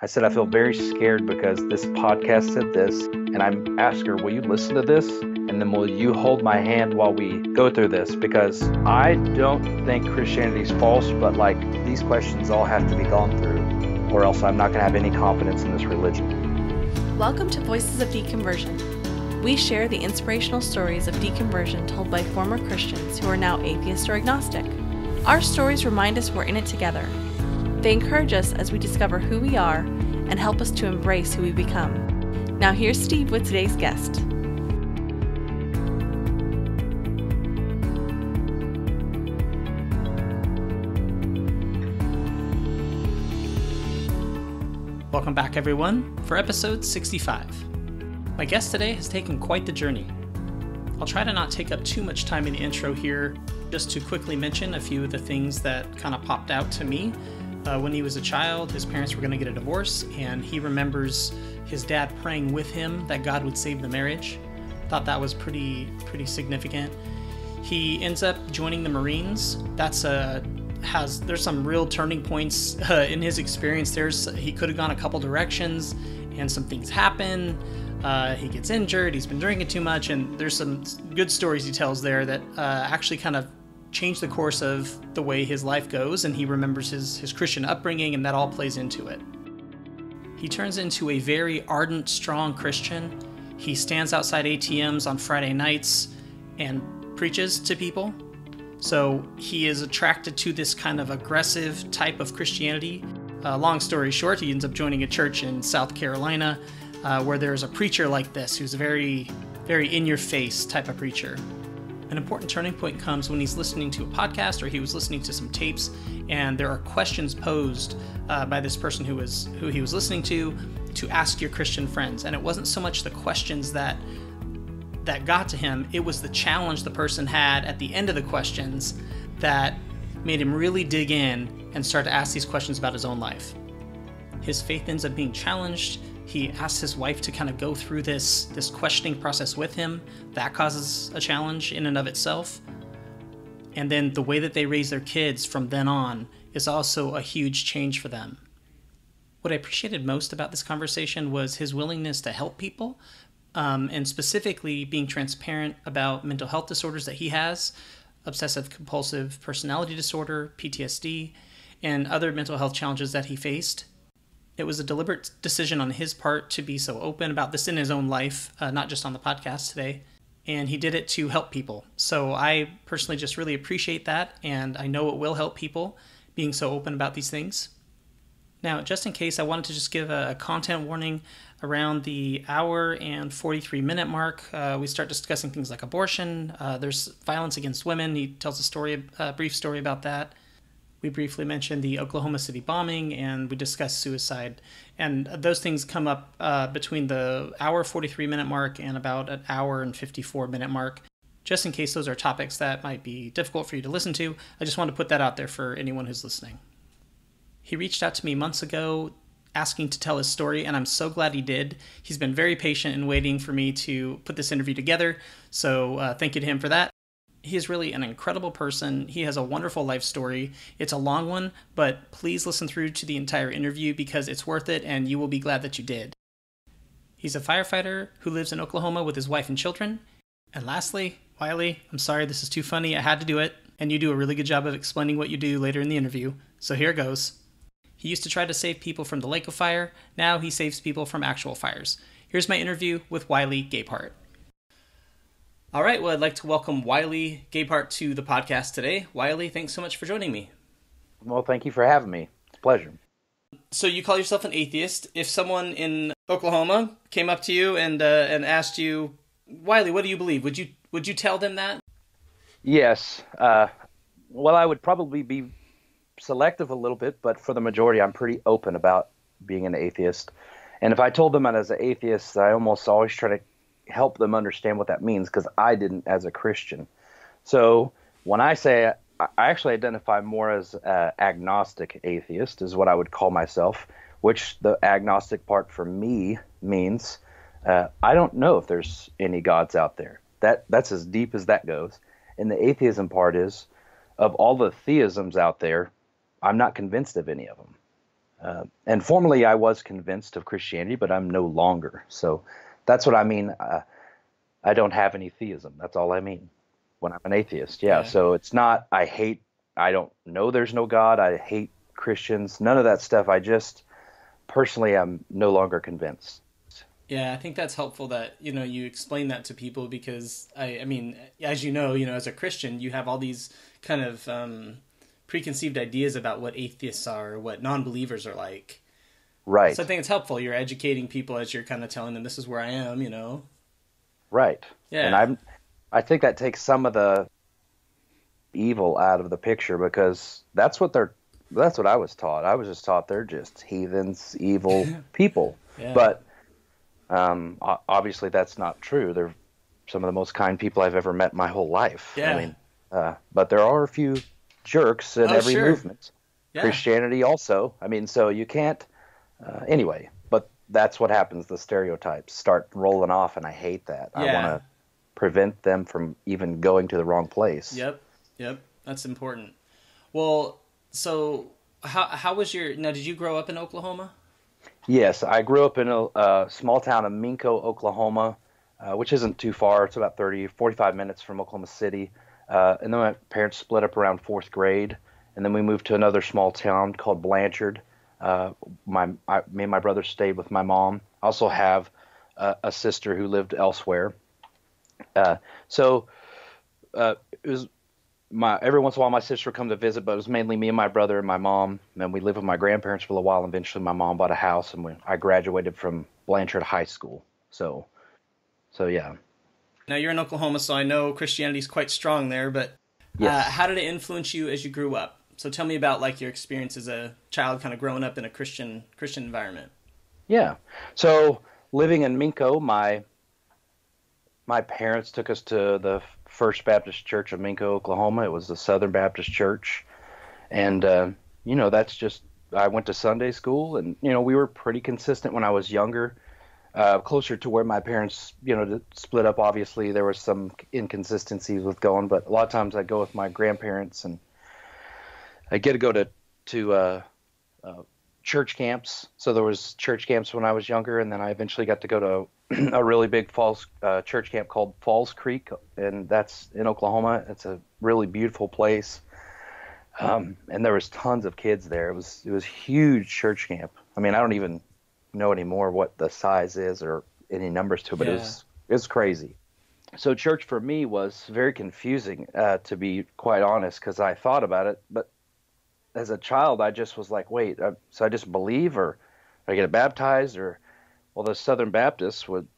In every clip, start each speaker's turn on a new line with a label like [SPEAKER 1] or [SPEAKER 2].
[SPEAKER 1] I said, I feel very scared because this podcast said this, and I'm asking her, will you listen to this? And then will you hold my hand while we go through this? Because I don't think Christianity is false, but like these questions all have to be gone through, or else I'm not going to have any confidence in this religion.
[SPEAKER 2] Welcome to Voices of Deconversion. We share the inspirational stories of deconversion told by former Christians who are now atheist or agnostic. Our stories remind us we're in it together. They encourage us as we discover who we are and help us to embrace who we become. Now here's Steve with today's guest.
[SPEAKER 3] Welcome back, everyone, for episode 65. My guest today has taken quite the journey. I'll try to not take up too much time in the intro here, just to quickly mention a few of the things that kind of popped out to me. When he was a child, his parents were going to get a divorce, and he remembers his dad praying with him that God would save the marriage. Thought that was pretty significant. He ends up joining the Marines. There's some real turning points in his experience. He could have gone a couple directions, and some things happen. He gets injured. He's been drinking too much, and there's some good stories he tells there that actually kind of change the course of the way his life goes, and he remembers his Christian upbringing, and that all plays into it. He turns into a very ardent, strong Christian. He stands outside ATMs on Friday nights and preaches to people. So he is attracted to this kind of aggressive type of Christianity. Long story short, he ends up joining a church in South Carolina where there's a preacher like this who's a very, very in-your-face type of preacher. An important turning point comes when he's listening to a podcast, or he was listening to some tapes, and there are questions posed by this person who he was listening to ask your Christian friends. And it wasn't so much the questions that got to him, it was the challenge the person had at the end of the questions that made him really dig in and start to ask these questions about his own life. His faith ends up being challenged. He asks his wife to kind of go through this questioning process with him. That causes a challenge in and of itself. And then the way that they raise their kids from then on is also a huge change for them. What I appreciated most about this conversation was his willingness to help people, and specifically being transparent about mental health disorders that he has, Obsessive-Compulsive personality disorder, PTSD, and other mental health challenges that he faced. It was a deliberate decision on his part to be so open about this in his own life, not just on the podcast today. And he did it to help people. So I personally just really appreciate that, and I know it will help people being so open about these things. Now, just in case, I wanted to just give a content warning around the hour and 43-minute mark. We start discussing things like abortion. There's violence against women. He tells a brief story about that. We briefly mentioned the Oklahoma City bombing, and we discussed suicide. And those things come up between the hour 43-minute mark and about an hour and 54-minute mark. Just in case those are topics that might be difficult for you to listen to, I just want to put that out there for anyone who's listening. He reached out to me months ago asking to tell his story, and I'm so glad he did. He's been very patient in waiting for me to put this interview together, so thank you to him for that. He is really an incredible person. He has a wonderful life story. It's a long one, but please listen through to the entire interview because it's worth it, and you will be glad that you did. He's a firefighter who lives in Oklahoma with his wife and children. And lastly, Wiley, I'm sorry, this is too funny. I had to do it, and you do a really good job of explaining what you do later in the interview. So here it goes. He used to try to save people from the lake of fire. Now he saves people from actual fires. Here's my interview with Wiley Gabehart. All right, well, I'd like to welcome Wiley Gabehart to the podcast today. Wiley, thanks so much for joining me.
[SPEAKER 1] Well, thank you for having me. It's a pleasure.
[SPEAKER 3] So you call yourself an atheist. If someone in Oklahoma came up to you and asked you, Wiley, what do you believe? Would you tell them that?
[SPEAKER 1] Yes. Well, I would probably be selective a little bit, but for the majority, I'm pretty open about being an atheist. And if I told them as an atheist, I almost always try to help them understand what that means, because I didn't as a Christian. So when I say I actually identify more as agnostic atheist is what I would call myself, which the agnostic part for me means I don't know if there's any gods out there. That's as deep as that goes. And the atheism part is, of all the theisms out there, I'm not convinced of any of them. And formerly I was convinced of Christianity, but I'm no longer. So that's what I mean. I don't have any theism. That's all I mean when I'm an atheist. Yeah.
[SPEAKER 3] Yeah.
[SPEAKER 1] So it's not, I don't know there's no God. I hate Christians. None of that stuff. I just personally am no longer convinced.
[SPEAKER 3] Yeah, I think that's helpful that, you explain that to people because I mean, as you know, as a Christian, you have all these kind of preconceived ideas about what atheists are, or what non-believers are like.
[SPEAKER 1] Right.
[SPEAKER 3] So I think it's helpful. You're educating people as you're kind of telling them this is where I am.
[SPEAKER 1] Right.
[SPEAKER 3] Yeah.
[SPEAKER 1] And I think that takes some of the evil out of the picture because that's what I was taught. I was just taught they're just heathens, evil people.
[SPEAKER 3] Yeah.
[SPEAKER 1] But obviously that's not true. They're some of the most kind people I've ever met in my whole life.
[SPEAKER 3] Yeah.
[SPEAKER 1] I mean, but there are a few jerks in every
[SPEAKER 3] sure.
[SPEAKER 1] movement.
[SPEAKER 3] Yeah.
[SPEAKER 1] Christianity also. I mean, so you can't. Anyway, but that's what happens. The stereotypes start rolling off, and I hate that.
[SPEAKER 3] Yeah.
[SPEAKER 1] I want to prevent them from even going to the wrong place.
[SPEAKER 3] Yep. That's important. Well, so how was now? Did you grow up in Oklahoma?
[SPEAKER 1] Yes, I grew up in a small town of Minco, Oklahoma, which isn't too far. It's about 45 minutes from Oklahoma City. And then my parents split up around fourth grade, and then we moved to another small town called Blanchard. Me and my brother stayed with my mom. I also have a sister who lived elsewhere. So it was every once in a while my sister would come to visit, but it was mainly me and my brother and my mom. And we lived with my grandparents for a little while. And eventually my mom bought a house, and I graduated from Blanchard High School. So yeah.
[SPEAKER 3] Now you're in Oklahoma, so I know Christianity is quite strong there, but
[SPEAKER 1] Yes.
[SPEAKER 3] how did it influence you as you grew up? So tell me about like your experience as a child kind of growing up in a Christian environment.
[SPEAKER 1] Yeah. So living in Minco, my parents took us to the First Baptist Church of Minco, Oklahoma. It was the Southern Baptist Church. And, that's just, I went to Sunday school, and, we were pretty consistent when I was younger. Closer to where my parents, split up. Obviously, there was some inconsistencies with going, but a lot of times I go with my grandparents, and I get to go to church camps. So there was church camps when I was younger, and then I eventually got to go to a really big church camp called Falls Creek, and that's in Oklahoma. It's a really beautiful place, and there was tons of kids there. It was a huge church camp. I mean, I don't even know anymore what the size is or any numbers to it, but
[SPEAKER 3] Yeah.
[SPEAKER 1] it was crazy. So church for me was very confusing, to be quite honest, because I thought about it, but as a child I just was like, wait, so I just believe, or I get baptized, or well, the Southern Baptists would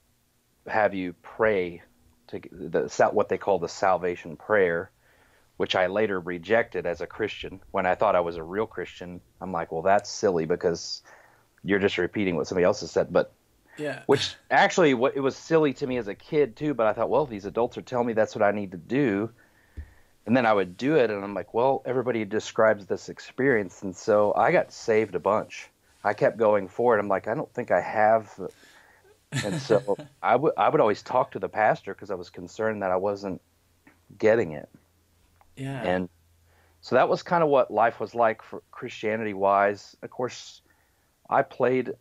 [SPEAKER 1] have you pray to what they call the salvation prayer, which I later rejected as a Christian. When I thought I was a real Christian, I'm like, well, that's silly because you're just repeating what somebody else has said. But
[SPEAKER 3] Yeah.
[SPEAKER 1] which actually, it was silly to me as a kid too, but I thought, well, these adults are telling me that's what I need to do. And then I would do it, and I'm like, well, everybody describes this experience. And so I got saved a bunch. I kept going forward. I'm like, I don't think I have. And so I would always talk to the pastor because I was concerned that I wasn't getting it.
[SPEAKER 3] Yeah.
[SPEAKER 1] And so that was kind of what life was like for Christianity-wise. Of course, I played,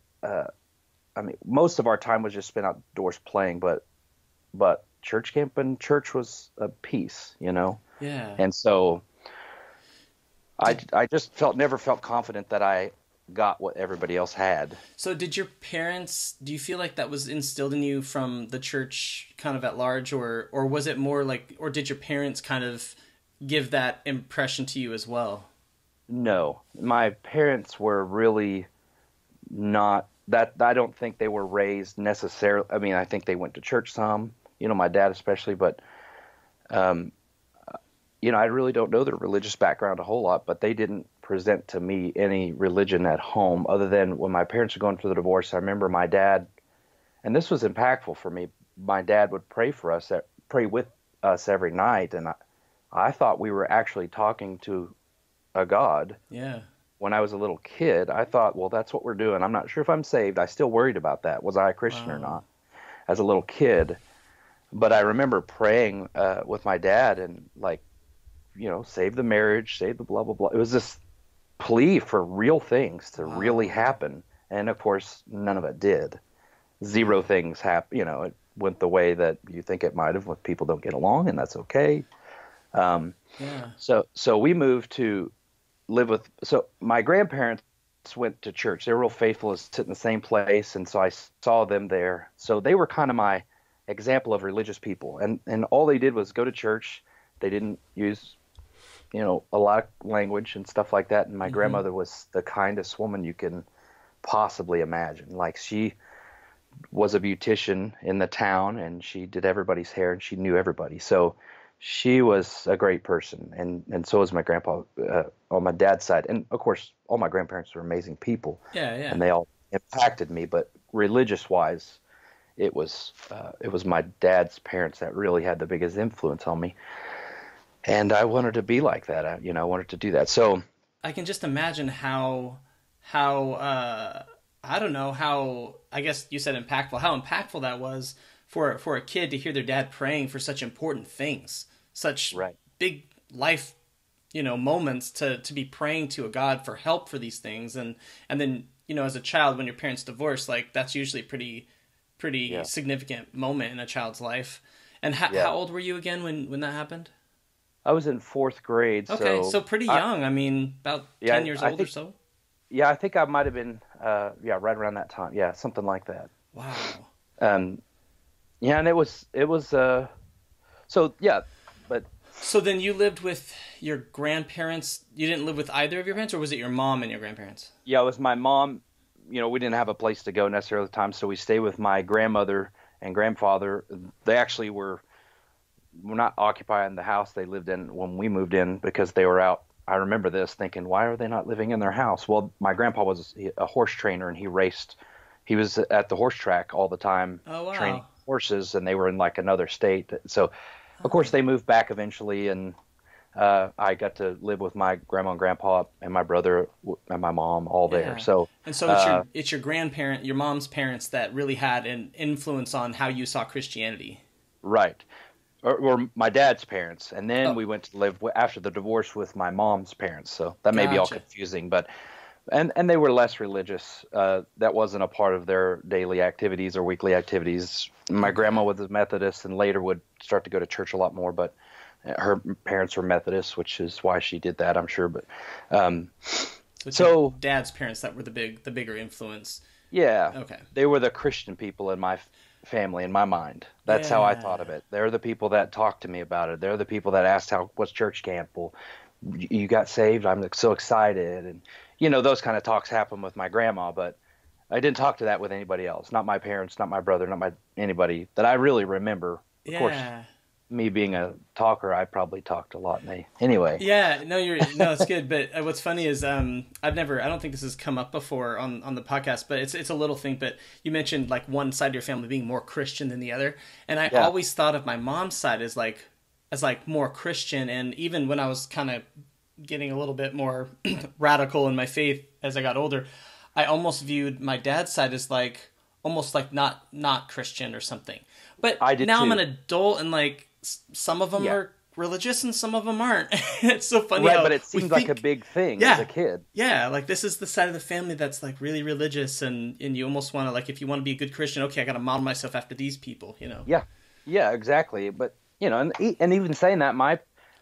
[SPEAKER 1] most of our time was just spent outdoors playing, but church camp and church was a piece,
[SPEAKER 3] Yeah.
[SPEAKER 1] And so I just never felt confident that I got what everybody else had.
[SPEAKER 3] So do you feel like that was instilled in you from the church kind of at large, or was it more like, or did your parents kind of give that impression to you as well?
[SPEAKER 1] No, my parents were really not that. I don't think they were raised necessarily. I mean, I think they went to church some, my dad especially, but, I really don't know their religious background a whole lot, but they didn't present to me any religion at home other than when my parents were going through the divorce. I remember my dad, and this was impactful for me. My dad would pray with us every night. And I thought we were actually talking to a God.
[SPEAKER 3] Yeah.
[SPEAKER 1] When I was a little kid, I thought, well, that's what we're doing. I'm not sure if I'm saved. I still worried about that. Was I a Christian or not as a little kid? But I remember praying with my dad and save the marriage, save the blah, blah, blah. It was just plea for real things to really
[SPEAKER 3] Wow.
[SPEAKER 1] happen. And of course, none of it did. Zero things happen. It went the way that you think it might have when people don't get along, and that's okay. Um,
[SPEAKER 3] Yeah.
[SPEAKER 1] so we moved to live with. So my grandparents went to church. They were real faithful to sit in the same place, and so I saw them there. So they were kind of my example of religious people, and all they did was go to church. They didn't use a lot of language and stuff like that. And my
[SPEAKER 3] Hmm.
[SPEAKER 1] grandmother was the kindest woman you can possibly imagine. Like, she was a beautician in the town, and she did everybody's hair, and she knew everybody. So she was a great person, and so was my grandpa on my dad's side. And of course, all my grandparents were amazing people,
[SPEAKER 3] Yeah, yeah.
[SPEAKER 1] and they all impacted me. But religious wise, it was my dad's parents that really had the biggest influence on me. And I wanted to be like that. I wanted to do that. So
[SPEAKER 3] I can just imagine how I don't know, how, I guess you said impactful, how impactful that was for a kid to hear their dad praying for such important things, such
[SPEAKER 1] right.
[SPEAKER 3] big life, moments, to be praying to a God for help for these things. And then, as a child, when your parents divorce, like, that's usually pretty
[SPEAKER 1] Yeah.
[SPEAKER 3] significant moment in a child's life. And
[SPEAKER 1] Yeah.
[SPEAKER 3] how old were you again when that happened?
[SPEAKER 1] I was in fourth grade,
[SPEAKER 3] Okay,
[SPEAKER 1] so
[SPEAKER 3] so pretty young. I mean, about
[SPEAKER 1] yeah,
[SPEAKER 3] 10 years
[SPEAKER 1] I
[SPEAKER 3] old or
[SPEAKER 1] think
[SPEAKER 3] so.
[SPEAKER 1] yeah, I think I might have been right around that time. Yeah, something like that.
[SPEAKER 3] Wow.
[SPEAKER 1] Um, yeah, and it was so yeah, but
[SPEAKER 3] So then you lived with your grandparents. You didn't live with either of your parents, or was it your mom and your grandparents?
[SPEAKER 1] yeah, it was my mom. We didn't have a place to go necessarily at the time, so we stayed with my grandmother and grandfather. They actually were not occupying the house they lived in when we moved in because they were out. I remember this thinking, why are they not living in their house? Well, my grandpa was a horse trainer, and he raced. He was at the horse track all the time
[SPEAKER 3] Oh
[SPEAKER 1] training
[SPEAKER 3] wow.
[SPEAKER 1] horses, and they were in like another state. So, of course,
[SPEAKER 3] Oh.
[SPEAKER 1] they moved back eventually, and I got to live with my grandma and grandpa and my brother and my mom all there.
[SPEAKER 3] Yeah.
[SPEAKER 1] So,
[SPEAKER 3] And so it's your grandparent, your mom's parents that really had an influence on how you saw Christianity.
[SPEAKER 1] right. Or my dad's parents, and then
[SPEAKER 3] Oh,
[SPEAKER 1] we went to live after the divorce with my mom's parents. So that may be all
[SPEAKER 3] gotcha.
[SPEAKER 1] confusing, but and they were less religious. That wasn't a part of their daily activities or weekly activities. My grandma
[SPEAKER 3] Okay.
[SPEAKER 1] was a Methodist, and later would start to go to church a lot more. But her parents were Methodists, which is why she did that, I'm sure. But um,
[SPEAKER 3] So it's your
[SPEAKER 1] so
[SPEAKER 3] dad's parents that were the bigger influence.
[SPEAKER 1] yeah,
[SPEAKER 3] Okay.
[SPEAKER 1] they were the Christian people in my family, in my mind. That's how I thought of
[SPEAKER 3] Yeah.
[SPEAKER 1] it. They're the people that talked to me about it. They're the people that asked, what's church camp? Well, you got saved? I'm so excited. And, those kind of talks happen with my grandma, but I didn't talk to that with anybody else. Not my parents, not my brother, not anybody that I really remember. Of course,
[SPEAKER 3] Yeah.
[SPEAKER 1] me being a talker, I probably talked a lot. Anyway,
[SPEAKER 3] Yeah, no, it's good. But what's funny is I don't think this has come up before on the podcast, but it's a little thing. But you mentioned like one side of your family being more Christian than the other, and I
[SPEAKER 1] yeah,
[SPEAKER 3] always thought of my mom's side as more Christian. And even when I was kind of getting a little bit more radical in my faith as I got older, I almost viewed my dad's side as like almost like not Christian or something. But
[SPEAKER 1] I did
[SPEAKER 3] now I'm an
[SPEAKER 1] too.
[SPEAKER 3] adult, and like some of them
[SPEAKER 1] Yeah.
[SPEAKER 3] are religious and some of them aren't. It's so funny
[SPEAKER 1] Right,
[SPEAKER 3] how
[SPEAKER 1] but it
[SPEAKER 3] we
[SPEAKER 1] seemed like a
[SPEAKER 3] think,
[SPEAKER 1] big thing as
[SPEAKER 3] yeah,
[SPEAKER 1] a kid.
[SPEAKER 3] yeah, like this is the side of the family that's like really religious, and you almost want to, like, if you want to be a good Christian, okay, I got to model myself after these people.
[SPEAKER 1] Yeah, yeah, exactly. But and even saying that, my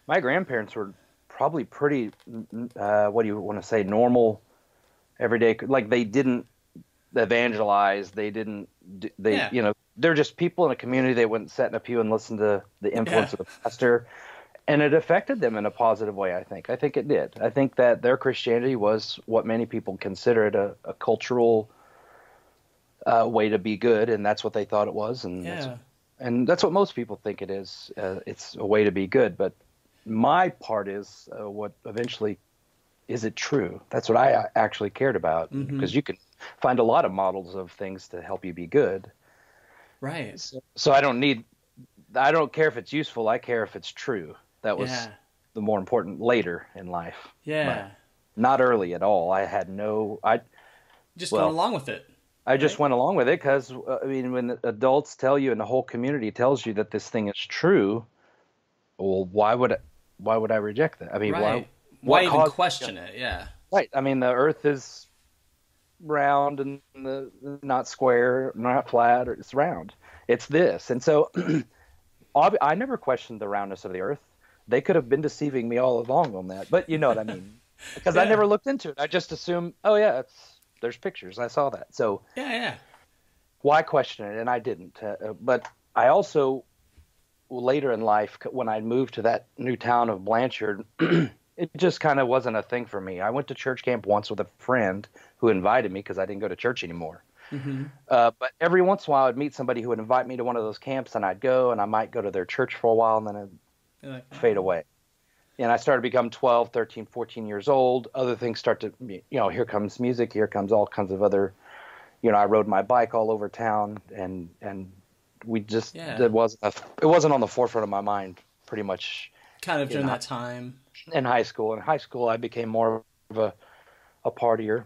[SPEAKER 1] grandparents were probably pretty, what do you want to say, normal, everyday. Like, they didn't evangelize. They didn't. They
[SPEAKER 3] Yeah,
[SPEAKER 1] they're just people in a community. They wouldn't sit in a pew and listen to the
[SPEAKER 3] yeah,
[SPEAKER 1] influence of the pastor, and it affected them in a positive way. I think. I think it did. I think that their Christianity was what many people considered a cultural way to be good, and that's what they thought it was,
[SPEAKER 3] yeah,
[SPEAKER 1] and that's what most people think it is. It's a way to be good, but my part is what eventually is it true? That's what I actually cared about,
[SPEAKER 3] mm-hmm,
[SPEAKER 1] because you can find a lot of models of things to help you be good.
[SPEAKER 3] right,
[SPEAKER 1] So I don't care if it's useful. I care if it's true. That was
[SPEAKER 3] yeah,
[SPEAKER 1] the more important later in life, but
[SPEAKER 3] yeah,
[SPEAKER 1] not early at all.
[SPEAKER 3] just going
[SPEAKER 1] Well,
[SPEAKER 3] along with it,
[SPEAKER 1] I just
[SPEAKER 3] right?
[SPEAKER 1] went along with it because, I mean, when adults tell you and the whole community tells you that this thing is true, well, why would I reject that? I mean,
[SPEAKER 3] Right. Why
[SPEAKER 1] what
[SPEAKER 3] even
[SPEAKER 1] caused,
[SPEAKER 3] question it? Yeah.
[SPEAKER 1] Right. I mean, the Earth is round and not square, not flat, or it's round. It's this. And so I never questioned the roundness of the Earth. They could have been deceiving me all along on that, but you know what I mean. Because I
[SPEAKER 3] Yeah.
[SPEAKER 1] never looked into it. I just assumed, oh yeah, there's pictures. I saw that. So
[SPEAKER 3] Yeah, yeah.
[SPEAKER 1] why question it? And I didn't. But I also later in life, when I moved to that new town of Blanchard, it just kind of wasn't a thing for me. I went to church camp once with a friend who invited me because I didn't go to church anymore.
[SPEAKER 3] Mm-hmm.
[SPEAKER 1] But every once in a while, I'd meet somebody who would invite me to one of those camps, and I'd go, and I might go to their church for a while, and then
[SPEAKER 3] You're like,
[SPEAKER 1] it'd fade away. And I started to become 12, 13, 14 years old. Other things start to, here comes music, here comes all kinds of other, I rode my bike all over town, and we just, it wasn't on the forefront of my mind pretty much.
[SPEAKER 3] Kind of during that time.
[SPEAKER 1] In high school. In high school, I became more of a partier,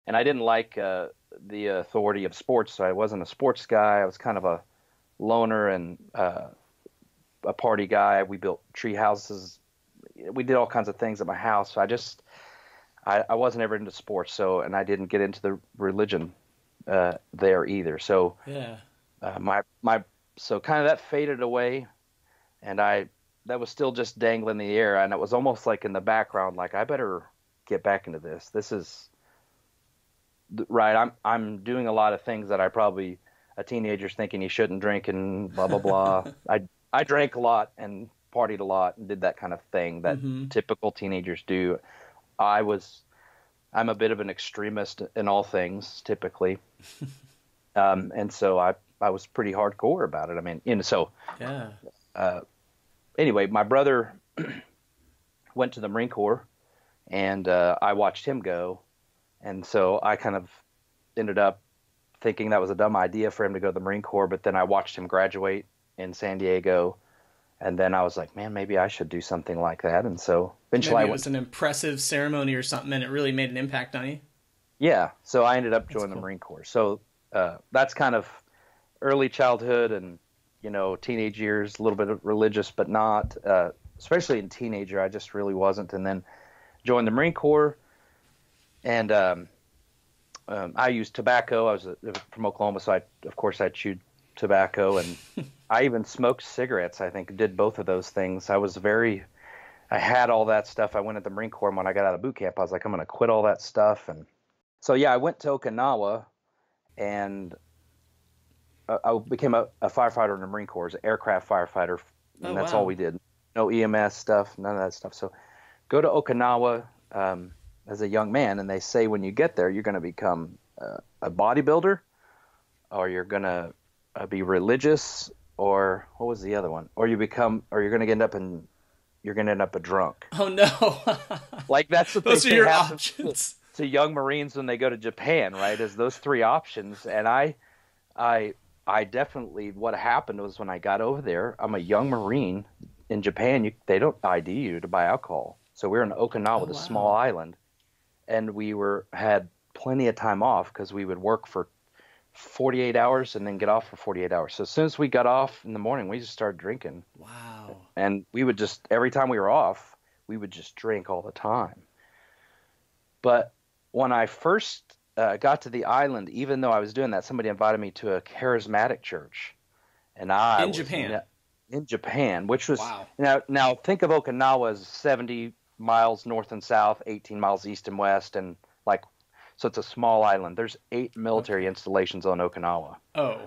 [SPEAKER 1] and I didn't like the authority of sports, so I wasn't a sports guy. I was kind of a loner and a party guy. We built tree houses. We did all kinds of things at my house. So I wasn't ever into sports, and I didn't get into the religion there either. So so kind of that faded away, and that was still just dangling in the air, and it was almost like in the background, like I better get back into this. This is right. I'm doing a lot of things that I probably a teenager's thinking you shouldn't drink and blah blah blah. I drank a lot and partied a lot and did that kind of thing that typical teenagers do. I'm a bit of an extremist in all things typically, and so I was pretty hardcore about it. I mean, anyway, my brother went to the Marine Corps, and I watched him go, and so I kind of ended up thinking that was a dumb idea for him to go to the Marine Corps, but then I watched him graduate in San Diego, and then I was like, man, maybe I should do something like that, and so eventually
[SPEAKER 3] maybe it was an impressive ceremony or something, and it really made an impact on you?
[SPEAKER 1] Yeah, so I ended up joining the Marine Corps. So that's kind of early childhood and teenage years, a little bit of religious, but not, especially in teenager, I just really wasn't. And then joined the Marine Corps, and I used tobacco. I was from Oklahoma, so I chewed tobacco, and I even smoked cigarettes. I think did both of those things. I had all that stuff. I went at the Marine Corps, and when I got out of boot camp, I was like, I'm going to quit all that stuff. And so, I went to Okinawa, and I became a firefighter in the Marine Corps, an aircraft firefighter, and that's all we did. No EMS stuff, none of that stuff. So go to Okinawa as a young man, and they say when you get there, you're going to become a bodybuilder, or you're going to be religious, or what was the other one? Or you're going to end up a drunk.
[SPEAKER 3] Oh no!
[SPEAKER 1] Like that's what
[SPEAKER 3] those
[SPEAKER 1] they
[SPEAKER 3] are your
[SPEAKER 1] happens
[SPEAKER 3] options
[SPEAKER 1] to young Marines when they go to Japan, right? Is those three options, and I definitely, what happened was when I got over there, I'm a young Marine in Japan. They don't ID you to buy alcohol. So we were in Okinawa, the small island, and we had plenty of time off because we would work for 48 hours and then get off for 48 hours. So as soon as we got off in the morning, we just started drinking.
[SPEAKER 3] Wow.
[SPEAKER 1] And we would just, every time we were off, we would just drink all the time. But when I first got to the island, even though I was doing that, somebody invited me to a charismatic church, and in Japan, which was now think of Okinawa as 70 miles north and south, 18 miles east and west, and so it's a small island. There's 8 military installations on Okinawa.
[SPEAKER 3] Oh,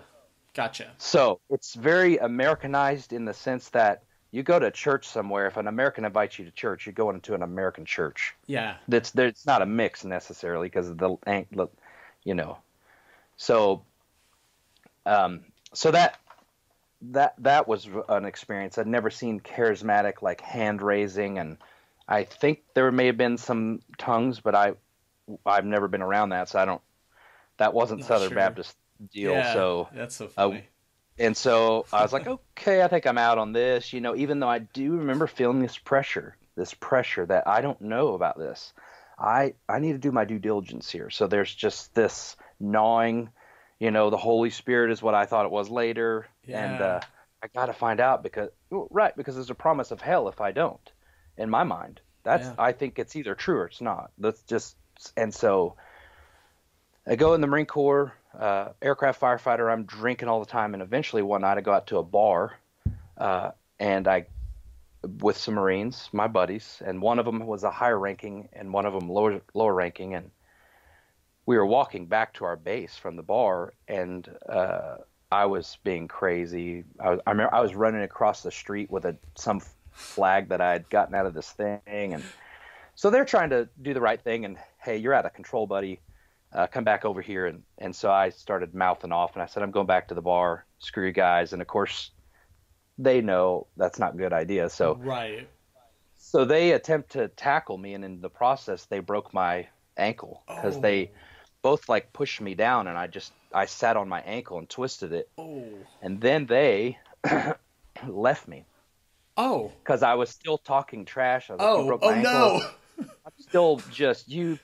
[SPEAKER 3] gotcha.
[SPEAKER 1] So it's very Americanized in the sense that you go to church somewhere. If an American invites you to church, you go into an American church. Yeah. It's not a mix necessarily because of the. So that was an experience. I'd never seen charismatic like hand raising, and I think there may have been some tongues, but I've never been around that, so that wasn't not Southern Baptist deal.
[SPEAKER 3] Yeah,
[SPEAKER 1] so
[SPEAKER 3] that's so funny.
[SPEAKER 1] And so I was like, okay, I think I'm out on this, even though I do remember feeling this pressure that I don't know about this. I need to do my due diligence here. So there's just this gnawing, the Holy Spirit is what I thought it was later. Yeah. And I got to find out because there's a promise of hell if I don't, in my mind.
[SPEAKER 3] Yeah.
[SPEAKER 1] I think it's either true or it's not. And so I go in the Marine Corps, aircraft firefighter. I'm drinking all the time, and eventually one night I go out to a bar, and with some Marines, my buddies, and one of them was a higher ranking, and one of them lower ranking, and we were walking back to our base from the bar, and I was being crazy. I remember I was running across the street with some flag that I had gotten out of this thing, and so they're trying to do the right thing, and hey, you're out of control, buddy. Come back over here. And so I started mouthing off, and I said, I'm going back to the bar. Screw you guys. And of course, they know that's not a good idea. So
[SPEAKER 3] Right.
[SPEAKER 1] so they attempt to tackle me, and in the process, they broke my ankle because they both like pushed me down, and I sat on my ankle and twisted it.
[SPEAKER 3] Oh.
[SPEAKER 1] And then they left me
[SPEAKER 3] Oh.
[SPEAKER 1] because I was still talking trash. I was like, you broke my ankle.
[SPEAKER 3] No.
[SPEAKER 1] I'm still just, you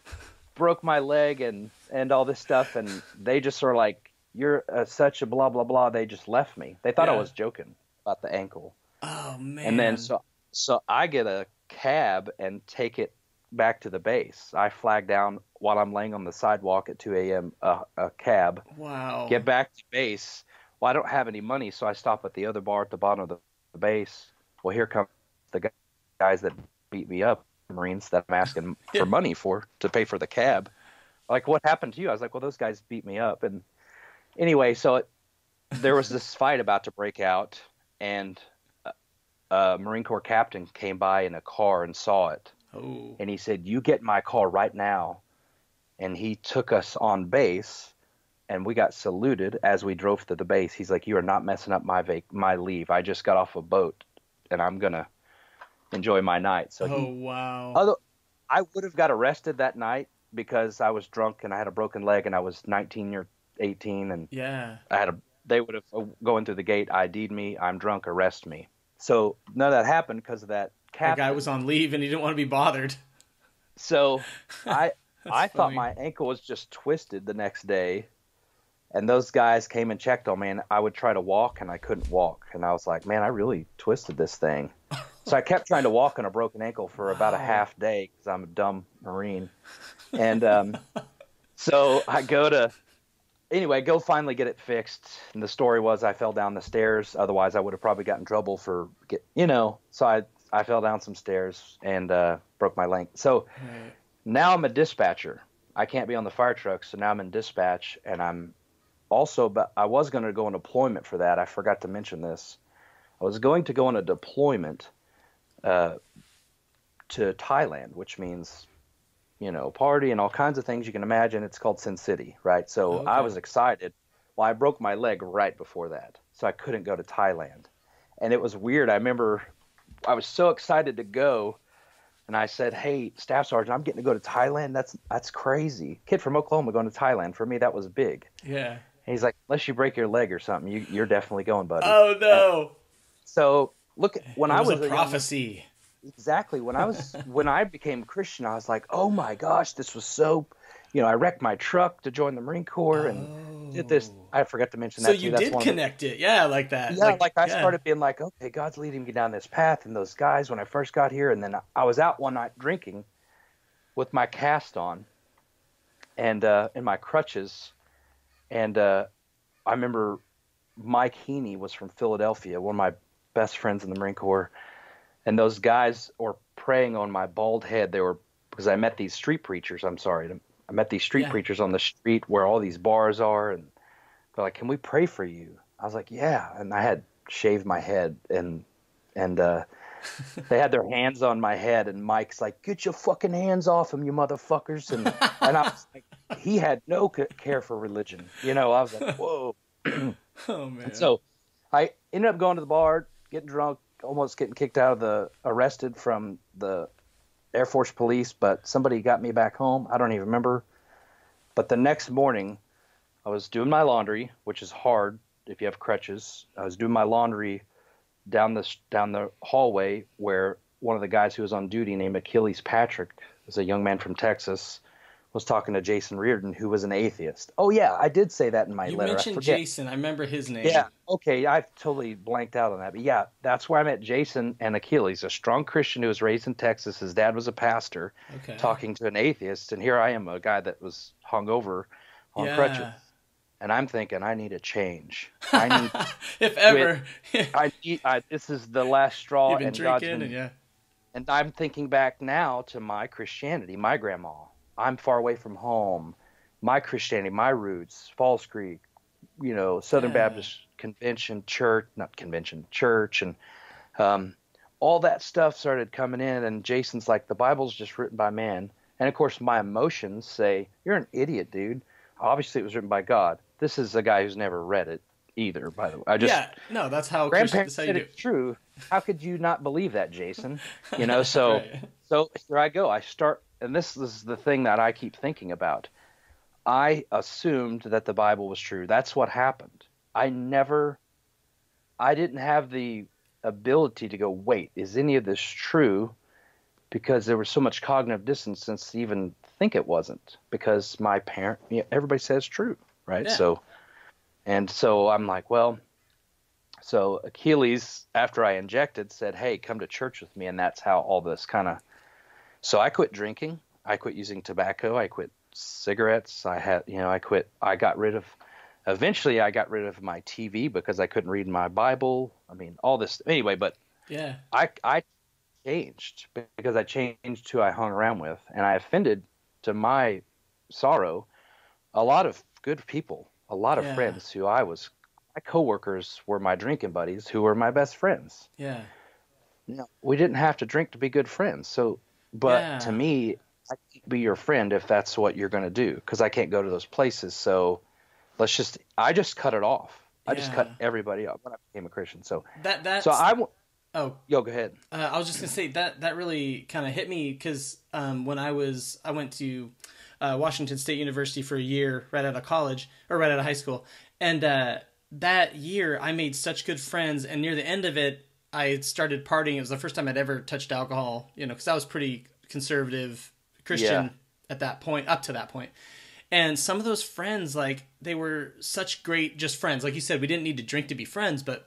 [SPEAKER 1] broke my leg and all this stuff, and they just are like, you're such a blah blah blah. They just left me. They thought I was joking about the ankle.
[SPEAKER 3] Oh man.
[SPEAKER 1] And then so I get a cab and take it back to the base. I flag down while I'm laying on the sidewalk at 2 a.m. A cab.
[SPEAKER 3] Wow.
[SPEAKER 1] Get back to base. Well, I don't have any money, so I stop at the other bar at the bottom of the base. Well, here come the guys that beat me up, Marines, that I'm asking for money to pay for the cab. Like, what happened to you? I was like, well, those guys beat me up. And anyway, so there was this fight about to break out, and a Marine Corps captain came by in a car and saw it.
[SPEAKER 3] Oh.
[SPEAKER 1] And he said, you get in my car right now. And he took us on base, and we got saluted as we drove to the base. He's like, you are not messing up my leave. I just got off a boat, and I'm going to enjoy my night. So
[SPEAKER 3] wow.
[SPEAKER 1] Although I would have got arrested that night because I was drunk and I had a broken leg, and I was 19 or 18, and they would have going through the gate, ID'd me, I'm drunk, arrest me. So none of that happened because of that captain.
[SPEAKER 3] The guy was on leave and he didn't want to be bothered.
[SPEAKER 1] So I thought
[SPEAKER 3] funny.
[SPEAKER 1] my ankle was just twisted the next day, and those guys came and checked on me, and I would try to walk and I couldn't walk, and I was like, man, I really twisted this thing. So I kept trying to walk on a broken ankle for about a half day because I'm a dumb Marine. And so I go finally get it fixed. And the story was I fell down the stairs. Otherwise, I would have probably gotten in trouble so I fell down some stairs and broke my leg. So now I'm a dispatcher. I can't be on the fire truck, so now I'm in dispatch. And I was going to go on deployment for that. I forgot to mention this. I was going to go on a deployment to Thailand, which means, party and all kinds of things you can imagine. It's called Sin City, right? So I was excited. Well, I broke my leg right before that, so I couldn't go to Thailand. And it was weird. I remember I was so excited to go, and I said, hey, Staff Sergeant, I'm getting to go to Thailand? That's crazy. Kid from Oklahoma going to Thailand. For me, that was big.
[SPEAKER 3] Yeah.
[SPEAKER 1] And he's like, unless you break your leg or something, you're definitely going, buddy.
[SPEAKER 3] Oh, no.
[SPEAKER 1] So look, when I was
[SPEAKER 3] a prophecy.
[SPEAKER 1] Exactly. When I became Christian, I was like, oh my gosh, this was so, I wrecked my truck to join the Marine Corps and did this. I forgot to mention that.
[SPEAKER 3] So you did connect it. Yeah, like that.
[SPEAKER 1] Yeah, I started being like, okay, God's leading me down this path. And those guys, when I first got here, and then I was out one night drinking with my cast on and in my crutches. And I remember Mike Heaney was from Philadelphia, one of my best friends in the Marine Corps. And those guys were praying on my bald head. Because I met these street preachers. I met these street preachers on the street where all these bars are. And they're like, can we pray for you? I was like, yeah. And I had shaved my head and they had their hands on my head. And Mike's like, get your fucking hands off him, you motherfuckers. And I was like, he had no care for religion. I was like, whoa.
[SPEAKER 3] Oh, man.
[SPEAKER 1] And so I ended up going to the bar, getting drunk, almost getting kicked out of arrested from the Air Force Police, but somebody got me back home. I don't even remember. But the next morning, I was doing my laundry, which is hard if you have crutches. I was doing my laundry down the hallway where one of the guys who was on duty named Achilles Patrick, was a young man from Texas, was talking to Jason Reardon, who was an atheist. Oh yeah, I did say that in my
[SPEAKER 3] You
[SPEAKER 1] letter.
[SPEAKER 3] mentioned Jason. I remember his name.
[SPEAKER 1] Yeah, okay, I totally blanked out on that. But yeah, that's where I met Jason and Achilles, a strong Christian who was raised in Texas. His dad was a pastor,
[SPEAKER 3] Okay.
[SPEAKER 1] talking to an atheist, and here I am, a guy that was hungover on crutches. And I'm thinking, I need a change. I need,
[SPEAKER 3] if ever.
[SPEAKER 1] this is the last straw.
[SPEAKER 3] You've been
[SPEAKER 1] and
[SPEAKER 3] drinking,
[SPEAKER 1] and I'm thinking back now to my Christianity, my grandma. I'm far away from home. My Christianity, my roots, Falls Creek, Southern Baptist Convention, church, and all that stuff started coming in. And Jason's like, the Bible's just written by man. And of course, my emotions say, you're an idiot, dude. Obviously, it was written by God. This is a guy who's never read it either, by the way.
[SPEAKER 3] That's how
[SPEAKER 1] grandparents
[SPEAKER 3] said
[SPEAKER 1] it's true. How could you not believe that, Jason? So
[SPEAKER 3] Right.
[SPEAKER 1] So here I go. I start, and this is the thing that I keep thinking about. I assumed that the Bible was true. That's what happened. I didn't have the ability to go, wait, is any of this true? Because there was so much cognitive dissonance to even think it wasn't. Because my parent, everybody says true, right?
[SPEAKER 3] Yeah.
[SPEAKER 1] So I'm like, well, so Achilles, after I injected, said, hey, come to church with me. And that's how all this kind of, so I quit drinking. I quit using tobacco. I quit cigarettes. Eventually I got rid of my TV because I couldn't read my Bible. I mean, all this anyway, but
[SPEAKER 3] Yeah.
[SPEAKER 1] I changed because I changed who I hung around with, and I offended, to my sorrow, a lot of good people, a lot of friends who my coworkers were my drinking buddies who were my best friends.
[SPEAKER 3] Yeah.
[SPEAKER 1] We didn't have to drink to be good friends. To me, I can't be your friend if that's what you're going to do, because I can't go to those places. So I just cut it off. I just cut everybody off when I became a Christian. So go ahead.
[SPEAKER 3] I was just gonna say that really kind of hit me because when I went to Washington State University for a year right out of college, or right out of high school, and that year I made such good friends, and near the end of it I started partying. It was the first time I'd ever touched alcohol, because I was pretty conservative Christian at that point, up to that point. And some of those friends, like, they were such great just friends. Like you said, we didn't need to drink to be friends, but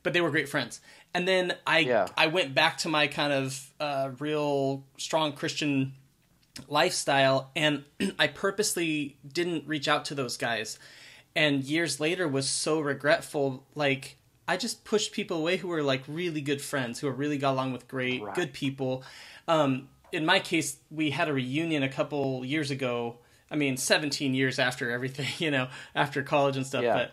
[SPEAKER 3] they were great friends. And then I went back to my kind of real strong Christian lifestyle, and I purposely didn't reach out to those guys. And years later was so regretful. Like, I just pushed people away who were like really good friends, who really got along with good people. In my case, we had a reunion a couple years ago. 17 years after everything, after college and stuff.
[SPEAKER 1] Yeah.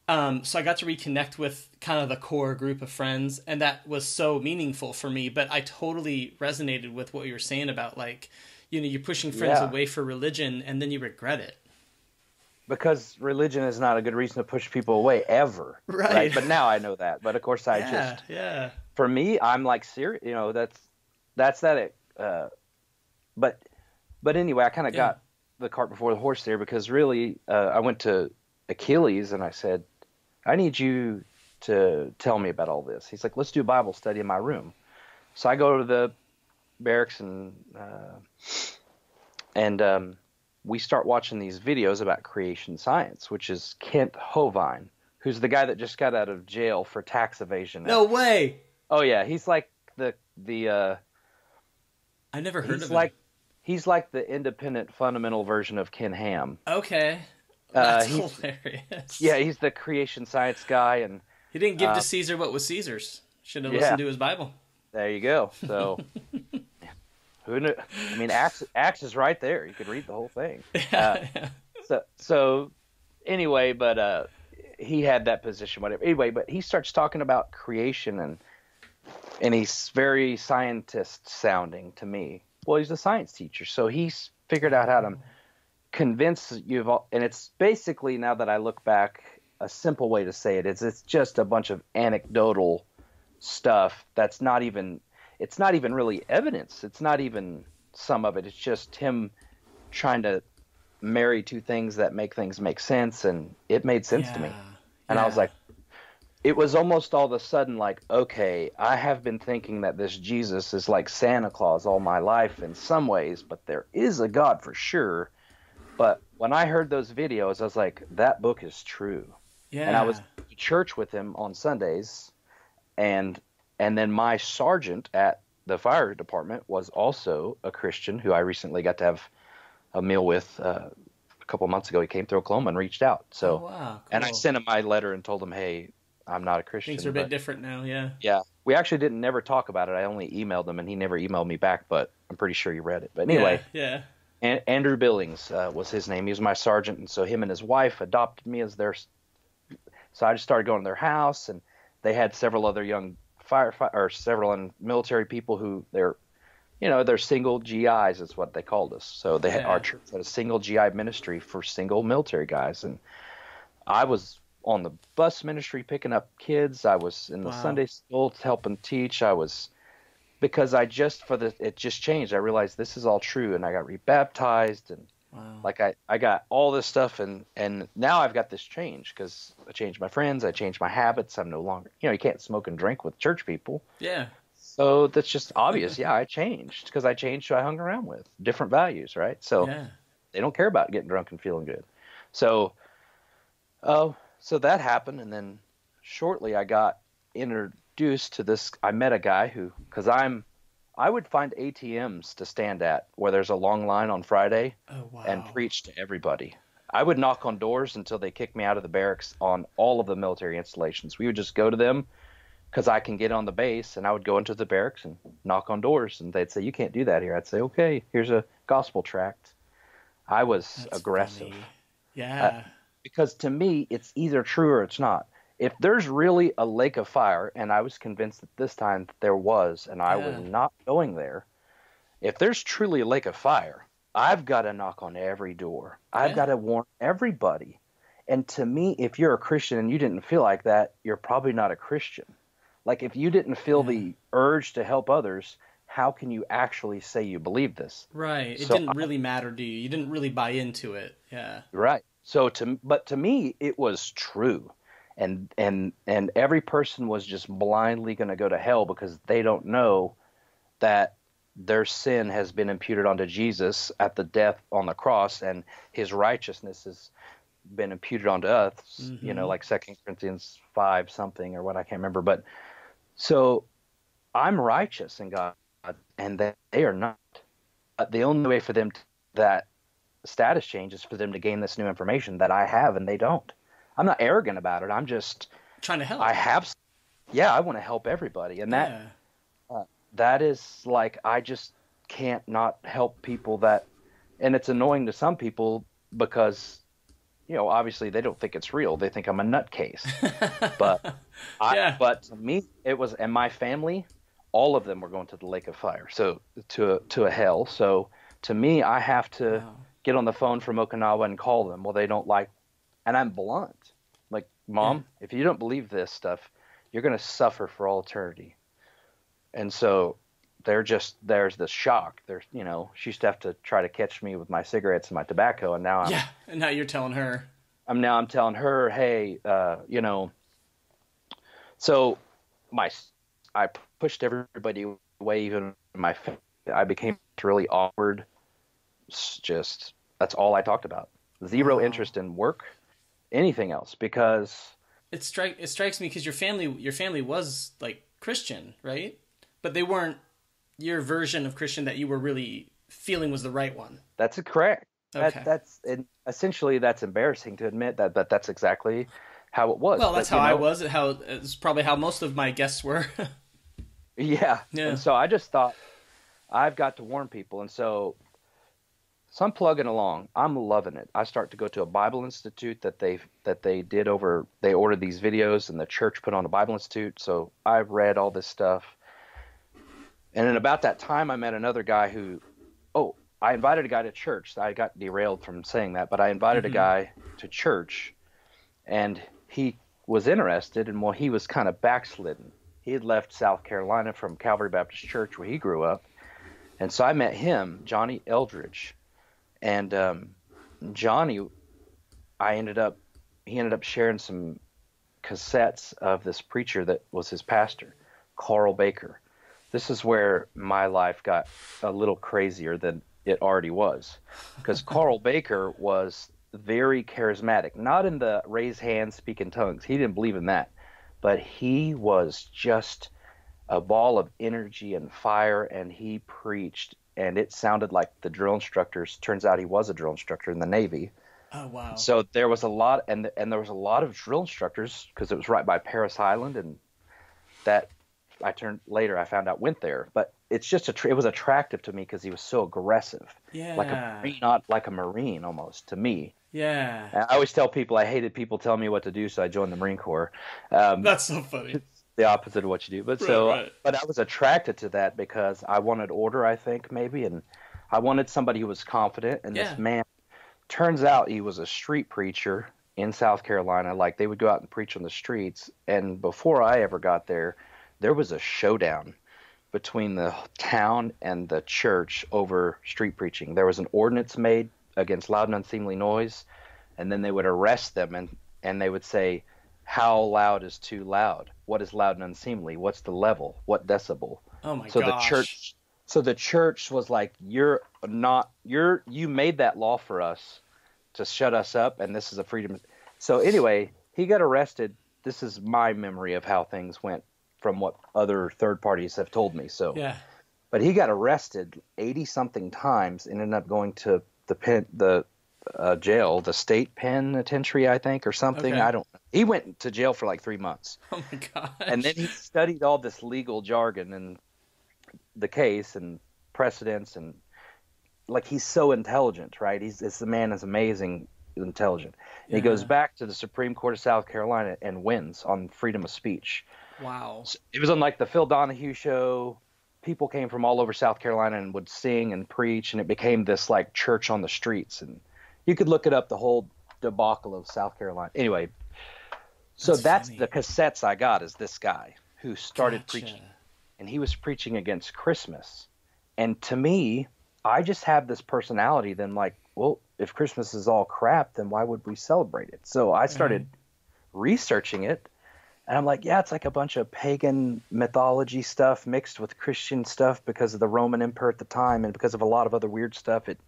[SPEAKER 3] But so I got to reconnect with kind of the core group of friends, and that was so meaningful for me. But I totally resonated with what you were saying about, like, you're pushing friends away for religion, and then you regret it. Because
[SPEAKER 1] religion is not a good reason to push people away ever.
[SPEAKER 3] Right.
[SPEAKER 1] But now I know that. But of course for me, I'm like serious, that's that. But anyway, I kind of got the cart before the horse there, because really I went to Achilles and I said, I need you to tell me about all this. He's like, let's do a Bible study in my room. So I go to the barracks and we start watching these videos about creation science, which is Kent Hovind, who's the guy that just got out of jail for tax evasion.
[SPEAKER 3] No way.
[SPEAKER 1] Oh yeah, he's like the
[SPEAKER 3] I never heard of him.
[SPEAKER 1] He's like the independent fundamental version of Ken Ham.
[SPEAKER 3] Okay. That's hilarious.
[SPEAKER 1] Yeah, he's the creation science guy, and
[SPEAKER 3] he didn't give to Caesar what was Caesar's. Should have listened to his Bible.
[SPEAKER 1] There you go. So, who knew? Acts is right there. You could read the whole thing. So anyway, but he had that position, whatever. Anyway, but he starts talking about creation, and he's very scientist sounding to me. Well, he's a science teacher, so he's figured out how to convince you of all, and it's basically, now that I look back, a simple way to say it is it's just a bunch of anecdotal stuff that's not even really evidence. It's not even some of it. It's just him trying to marry two things that make things make sense, and it made sense to me. And I was like, it was almost all of a sudden like, okay, I have been thinking that this Jesus is like Santa Claus all my life in some ways, but there is a God for sure. But when I heard those videos, I was like, that book is true. And I was
[SPEAKER 3] Yeah.
[SPEAKER 1] to church with him on Sundays, and then my sergeant at the fire department was also a Christian who I recently got to have a meal with a couple months ago. He came through Oklahoma and reached out.
[SPEAKER 3] Oh,
[SPEAKER 1] So,
[SPEAKER 3] wow.
[SPEAKER 1] and I
[SPEAKER 3] Cool.
[SPEAKER 1] sent him my letter and told him, hey, I'm not a
[SPEAKER 3] Things are
[SPEAKER 1] Christian,
[SPEAKER 3] a bit
[SPEAKER 1] but
[SPEAKER 3] different now. Yeah.
[SPEAKER 1] yeah, we actually didn't never talk about it. I only emailed him, and he never emailed me back, but I'm pretty sure he read it. But
[SPEAKER 3] Yeah.
[SPEAKER 1] anyway,
[SPEAKER 3] Yeah.
[SPEAKER 1] Andrew Billings was his name. He was my sergeant, and so him and his wife adopted me as their. So I just started going to their house, and they had several other young several military people who they're single GIs is what they called us. So they had,
[SPEAKER 3] Yeah.
[SPEAKER 1] our church had a single GI ministry for single military guys, and I was on the bus ministry picking up kids. I was in the
[SPEAKER 3] Wow.
[SPEAKER 1] Sunday school helping teach. I was because it just changed. I realized this is all true, and I got rebaptized, and
[SPEAKER 3] Wow.
[SPEAKER 1] like I got all this stuff, and now I've got this change because I changed my friends, I changed my habits. I'm no longer, you can't smoke and drink with church people.
[SPEAKER 3] Yeah.
[SPEAKER 1] So that's just obvious. Yeah, I changed because I changed who I hung around with, different values, right? So
[SPEAKER 3] Yeah.
[SPEAKER 1] they don't care about getting drunk and feeling good. So, so that happened, and then shortly I got introduced to this. I met a guy because I would find ATMs to stand at where there's a long line on Friday
[SPEAKER 3] Oh, wow.
[SPEAKER 1] and preach to everybody. I would knock on doors until they kicked me out of the barracks on all of the military installations. We would just go to them because I can get on the base, and I would go into the barracks and knock on doors, and they'd say, you can't do that here. I'd say, okay, here's a gospel tract. I was
[SPEAKER 3] That's
[SPEAKER 1] aggressive.
[SPEAKER 3] funny. Yeah.
[SPEAKER 1] Because to me, it's either true or it's not. If there's really a lake of fire, and I was convinced at this time that there was, and I was
[SPEAKER 3] Yeah.
[SPEAKER 1] not going there, if there's truly a lake of fire, I've got to knock on every door. I've
[SPEAKER 3] Yeah.
[SPEAKER 1] got to warn everybody. And to me, if you're a Christian and you didn't feel like that, you're probably not a Christian. Like if you didn't feel the urge to help others, how can you actually say you believe this?
[SPEAKER 3] Right. It
[SPEAKER 1] So
[SPEAKER 3] didn't really matter to you. You didn't really buy into it. Yeah.
[SPEAKER 1] Right. So to me, it was true. And every person was just blindly going to go to hell because they don't know that their sin has been imputed onto Jesus at the death on the cross, and his righteousness has been imputed onto us, like 2 Corinthians 5 something or what, I can't remember. But so I'm righteous in God, and they are not. The only way for them that status change is for them to gain this new information that I have and they don't. I'm not arrogant about it. I'm just
[SPEAKER 3] Trying to help.
[SPEAKER 1] I want to help everybody, and that is like I just can't not help people that, and it's annoying to some people because obviously they don't think it's real. They think I'm a nutcase. But but to me it was, and my family, all of them were going to the lake of fire, so to a hell. So to me, I have to get on the phone from Okinawa and call them. Well, they don't like, and I'm blunt. Like, Mom, if you don't believe this stuff, you're going to suffer for all eternity. And so there's this shock. She used to have to try to catch me with my cigarettes and my tobacco, and now
[SPEAKER 3] and now you're telling her.
[SPEAKER 1] I'm telling her, hey, So I pushed everybody away, even my family. I became really awkward. Just that's all I talked about. Zero interest in work, anything else, because
[SPEAKER 3] it strikes me because your family was like Christian, right? But they weren't your version of Christian that you were really feeling was the right one.
[SPEAKER 1] That's correct.
[SPEAKER 3] Okay.
[SPEAKER 1] Essentially that's embarrassing to admit that, but that's exactly how it was.
[SPEAKER 3] Well, that's how I was. It's probably how most of my guests were.
[SPEAKER 1] Yeah. And so I just thought I've got to warn people, and so I'm plugging along. I'm loving it. I start to go to a Bible Institute that they did over. They ordered these videos, and the church put on a Bible Institute. So I've read all this stuff. And then about that time, I met another guy I invited a guy to church. I got derailed from saying that, but I invited a guy to church, and he was interested, and he was kind of backslidden. He had left South Carolina from Calvary Baptist Church where he grew up. And so I met him, Johnny Eldridge. And Johnny, he ended up sharing some cassettes of this preacher that was his pastor, Carl Baker. This is where my life got a little crazier than it already was. Because Carl Baker was very charismatic, not in the raise hands, speak in tongues. He didn't believe in that. But he was just a ball of energy and fire, and he preached, and it sounded like the drill instructors. Turns out he was a drill instructor in the Navy.
[SPEAKER 3] Oh, wow.
[SPEAKER 1] So there was a lot, and there was a lot of drill instructors because it was right by Paris Island, and that I found out went there. But it's just it was attractive to me because he was so aggressive, like a
[SPEAKER 3] Yeah.
[SPEAKER 1] Marine, not like a Marine almost to me.
[SPEAKER 3] Yeah.
[SPEAKER 1] And I always tell people I hated people telling me what to do, so I joined the Marine Corps.
[SPEAKER 3] That's so funny.
[SPEAKER 1] It's the opposite of what you do. But
[SPEAKER 3] Right.
[SPEAKER 1] but I was attracted to that because I wanted order, I think maybe, and I wanted somebody who was confident. And
[SPEAKER 3] Yeah.
[SPEAKER 1] this man, turns out he was a street preacher in South Carolina. Like they would go out and preach on the streets. And before I ever got there, there was a showdown between the town and the church over street preaching. There was an ordinance made against loud and unseemly noise, and then they would arrest them and they would say, how loud is too loud? What is loud and unseemly? What's the level? What decibel?
[SPEAKER 3] Oh my
[SPEAKER 1] So
[SPEAKER 3] gosh.
[SPEAKER 1] the church was like, you made that law for us to shut us up, and this is a freedom. So anyway, he got arrested. This is my memory of how things went from what other third parties have told me. So,
[SPEAKER 3] Yeah.
[SPEAKER 1] but he got arrested 80 something times and ended up going to the jail, the state penitentiary, I think, or something.
[SPEAKER 3] Okay.
[SPEAKER 1] I don't know. He went to jail for like 3 months.
[SPEAKER 3] Oh my gosh.
[SPEAKER 1] And then he studied all this legal jargon and the case and precedents, and like he's so intelligent, right? The man is amazing intelligent. And he goes back to the Supreme Court of South Carolina and wins on freedom of speech.
[SPEAKER 3] Wow.
[SPEAKER 1] So it was on like the Phil Donahue show. People came from all over South Carolina and would sing and preach, and it became this like church on the streets. And you could look it up, the whole debacle of South Carolina. Anyway, so that's
[SPEAKER 3] funny.
[SPEAKER 1] the cassettes I got, is this guy who started
[SPEAKER 3] Gotcha.
[SPEAKER 1] preaching, and he was preaching against Christmas. And to me, I just have this personality. Then like, well, if Christmas is all crap, then why would we celebrate it? So I started researching it, and I'm like, yeah, it's like a bunch of pagan mythology stuff mixed with Christian stuff because of the Roman Empire at the time, and because of a lot of other weird stuff. It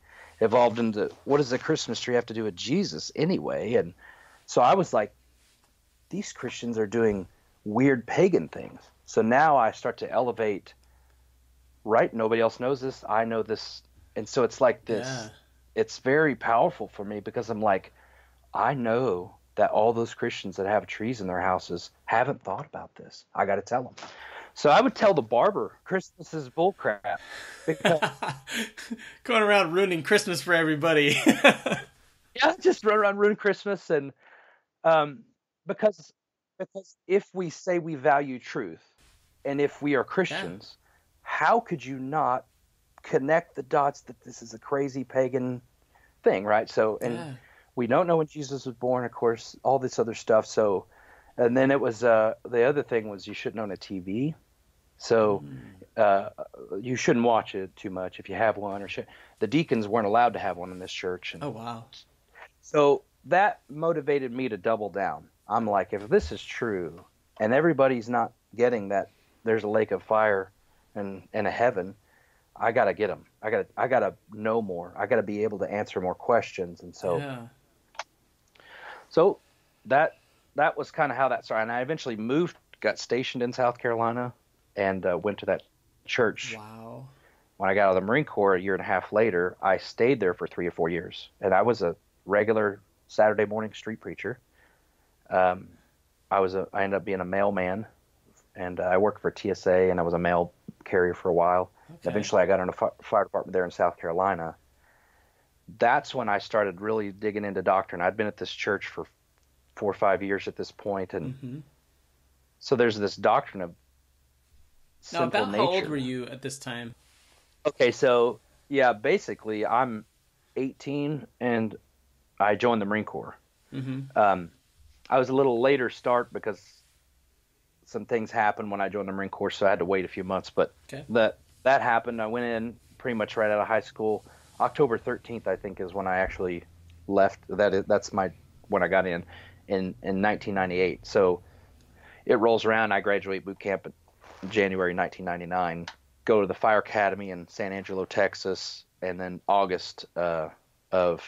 [SPEAKER 1] evolved into, what does the Christmas tree have to do with Jesus anyway? And so I was like, these Christians are doing weird pagan things. So now I start to elevate, right? Nobody else knows this. I know this. And so it's like this.
[SPEAKER 3] Yeah.
[SPEAKER 1] It's very powerful for me because I'm like, I know that all those Christians that have trees in their houses haven't thought about this. I got to tell them. So I would tell the barber, Christmas is bullcrap. Because
[SPEAKER 3] Going around ruining Christmas for everybody.
[SPEAKER 1] yeah, just run around ruin Christmas, and because if we say we value truth, and if we are Christians, how could you not connect the dots that this is a crazy pagan thing, right? So, and we don't know when Jesus was born, of course, all this other stuff. So, and then it was the other thing was you shouldn't own a TV. So you shouldn't watch it too much if you have one, or the deacons weren't allowed to have one in this church. And
[SPEAKER 3] Oh, wow.
[SPEAKER 1] so that motivated me to double down. I'm like, if this is true and everybody's not getting that there's a lake of fire and a heaven, I got to get them. I got to know more. I got to be able to answer more questions. And so so that was kind of how that started. And I eventually moved, got stationed in South Carolina, and went to that church.
[SPEAKER 3] Wow.
[SPEAKER 1] When I got out of the Marine Corps a year and a half later, I stayed there for 3 or 4 years. And I was a regular Saturday morning street preacher. I ended up being a mailman, and I worked for TSA, and I was a mail carrier for a while.
[SPEAKER 3] Okay.
[SPEAKER 1] Eventually I got in a fire department there in South Carolina. That's when I started really digging into doctrine. I'd been at this church for 4 or 5 years at this point, and so there's this doctrine of
[SPEAKER 3] Now,
[SPEAKER 1] sinful
[SPEAKER 3] about
[SPEAKER 1] nature.
[SPEAKER 3] how old were you at this time?
[SPEAKER 1] Okay, so yeah, basically I'm 18 and I joined the Marine Corps. I was a little later start because some things happened when I joined the Marine Corps, so I had to wait a few months. But that happened. I went in pretty much right out of high school. October 13th, I think, is when I actually left. That's when I got in 1998. So it rolls around. I graduate boot camp in January 1999. Go to the Fire Academy in San Angelo, Texas, and then August of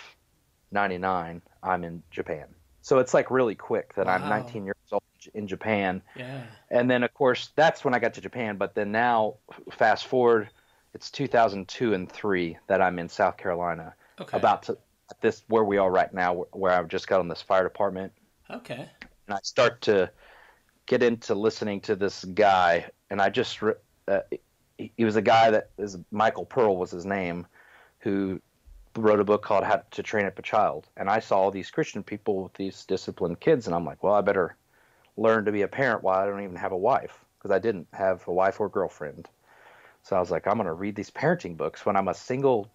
[SPEAKER 1] '99, I'm in Japan. So it's like really quick that I'm 19 years old in Japan.
[SPEAKER 3] Yeah.
[SPEAKER 1] And then, of course, that's when I got to Japan. But then now, fast forward, it's 2002 and 3 that I'm in South Carolina.
[SPEAKER 3] Okay.
[SPEAKER 1] About to this where we are right now, where I've just got on this fire department.
[SPEAKER 3] Okay.
[SPEAKER 1] And I start to get into listening to this guy, and I just he was a guy that is Michael Pearl was his name, who wrote a book called How to Train Up a Child. And I saw all these Christian people with these disciplined kids, and I'm like, well, I better learn to be a parent while I don't even have a wife, because I didn't have a wife or girlfriend. So I was like, I'm going to read these parenting books when I'm a single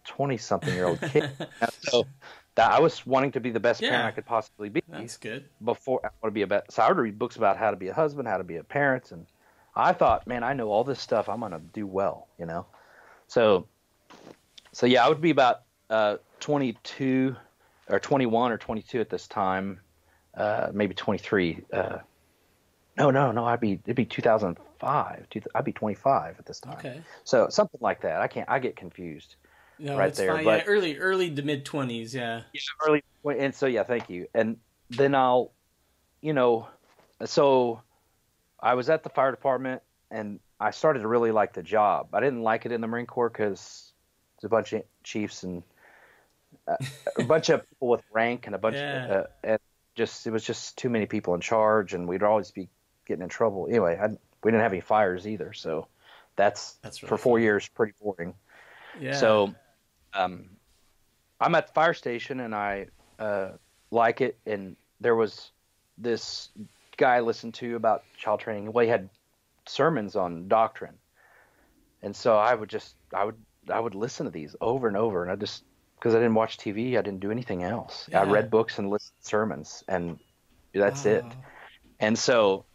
[SPEAKER 1] 20-something-year-old kid. So that I was wanting to be the best parent I could possibly be.
[SPEAKER 3] That's good.
[SPEAKER 1] Before I want to be so I would read books about how to be a husband, how to be a parent, and I thought, man, I know all this stuff. I'm going to do well, you know. So yeah, I would be about 22 or 21 or 22 at this time, maybe 23. No, it'd be 2005. I'd be 25 at this time.
[SPEAKER 3] Okay.
[SPEAKER 1] So something like that. I get confused.
[SPEAKER 3] No,
[SPEAKER 1] right
[SPEAKER 3] it's
[SPEAKER 1] there.
[SPEAKER 3] fine.
[SPEAKER 1] But,
[SPEAKER 3] yeah, early to mid 20s. Yeah.
[SPEAKER 1] Early. And so, yeah, thank you. And then I'll, so I was at the fire department, and I started to really like the job. I didn't like it in the Marine Corps because it's a bunch of chiefs and a bunch of people with rank and a bunch of, and it was just too many people in charge, and we'd always be getting in trouble. Anyway, we didn't have any fires either. So that's really for 4 years, pretty boring.
[SPEAKER 3] Yeah.
[SPEAKER 1] So, I'm at the fire station, and I like it. And there was this guy I listened to about child training. Well, he had sermons on doctrine, and so I would listen to these over and over. And because I didn't watch TV, I didn't do anything else. Yeah. I read books and listened to sermons, and that's it. And so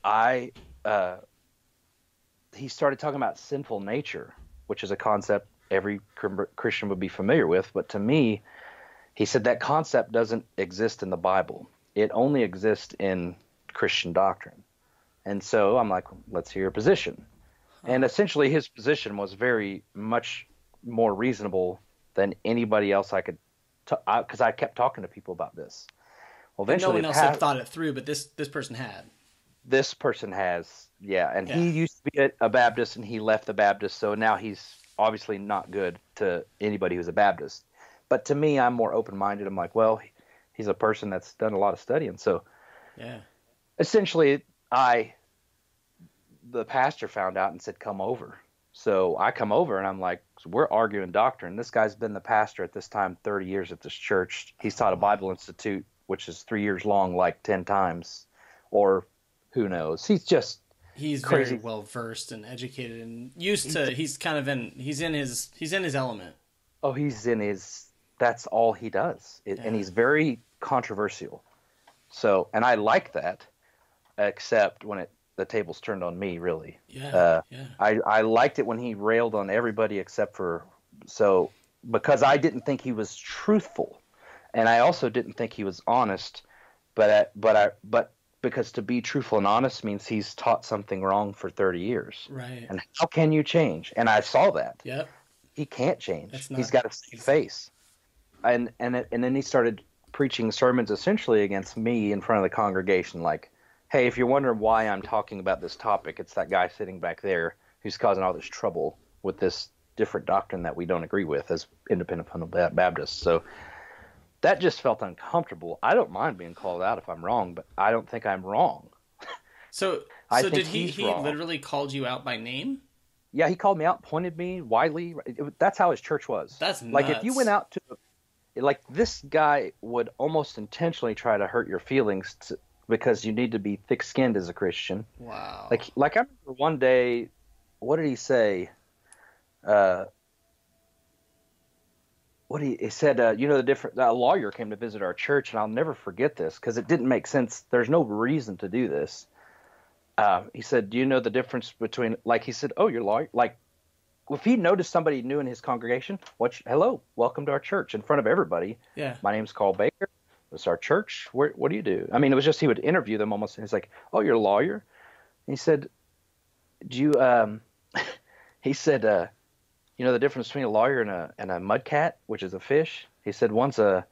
[SPEAKER 1] he started talking about sinful nature, which is a concept every Christian would be familiar with. But to me, he said that concept doesn't exist in the Bible. It only exists in Christian doctrine. And so I'm like, let's hear your position. And essentially his position was very much more reasonable than anybody else I could, because I kept talking to people about this. Well, eventually
[SPEAKER 3] no one else had thought it through, but this person had. This person
[SPEAKER 1] has, yeah. And he used to be a Baptist, and he left the Baptist, so now he's obviously not good to anybody who's a Baptist. But to me, I'm more open-minded. I'm like, well, he's a person that's done a lot of studying. So essentially, the pastor found out and said, come over. So I come over, and I'm like, we're arguing doctrine. This guy's been the pastor at this time 30 years at this church. He's taught a Bible Institute, which is 3 years long, like 10 times, or who knows. He's crazy.
[SPEAKER 3] Very well versed and educated and used to. He's in his element.
[SPEAKER 1] Oh, that's all he does, and he's very controversial. So, and I like that, except when the tables turned on me, really. I liked it when he railed on everybody because I didn't think he was truthful, and I also didn't think he was honest. But because to be truthful and honest means he's taught something wrong for 30 years.
[SPEAKER 3] Right.
[SPEAKER 1] And how can you change? And I saw that.
[SPEAKER 3] Yep.
[SPEAKER 1] He can't change. He's got a same face. And then he started preaching sermons essentially against me in front of the congregation, like, hey, if you're wondering why I'm talking about this topic, it's that guy sitting back there who's causing all this trouble with this different doctrine that we don't agree with as independent Baptists. So that just felt uncomfortable. I don't mind being called out if I'm wrong, but I don't think I'm wrong.
[SPEAKER 3] So did he literally called you out by name?
[SPEAKER 1] Yeah, he called me out, pointed me, Wiley. That's how his church was.
[SPEAKER 3] That's nuts.
[SPEAKER 1] Like if you went out to, like this guy would almost intentionally try to hurt your feelings because you need to be thick-skinned as a Christian.
[SPEAKER 3] Wow.
[SPEAKER 1] Like I remember one day, what did he say? He said, a lawyer came to visit our church, and I'll never forget this because it didn't make sense. There's no reason to do this. He said, do you know the difference between, he said, oh, you're a lawyer? Like, if he noticed somebody new in his congregation, hello, welcome to our church in front of everybody.
[SPEAKER 3] Yeah.
[SPEAKER 1] My name's Carl Baker. This is our church. What do you do? I mean, it was just he would interview them almost. And he's like, oh, you're a lawyer? And he said, do you, he said, you know the difference between a lawyer and a mudcat, which is a fish? He said one's a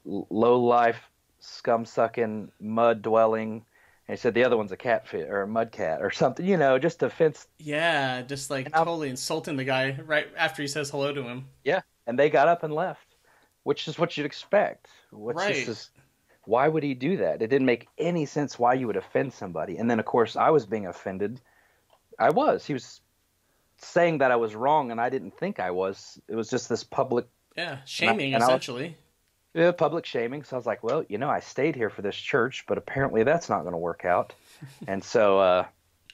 [SPEAKER 1] low life, scum sucking, mud dwelling. And he said the other one's a catfish or a mudcat or something, you know, just to fence.
[SPEAKER 3] Yeah, just like totally insulting the guy right after he says hello to him.
[SPEAKER 1] Yeah. And they got up and left, which is what you'd expect.
[SPEAKER 3] Right.
[SPEAKER 1] Why would he do that? It didn't make any sense why you would offend somebody. And then, of course, I was being offended. I was. He was saying that I was wrong, and I didn't think I was. It was just this public...
[SPEAKER 3] Yeah, shaming, essentially.
[SPEAKER 1] Yeah, public shaming. So I was like, well, you know, I stayed here for this church, but apparently that's not going to work out. And so,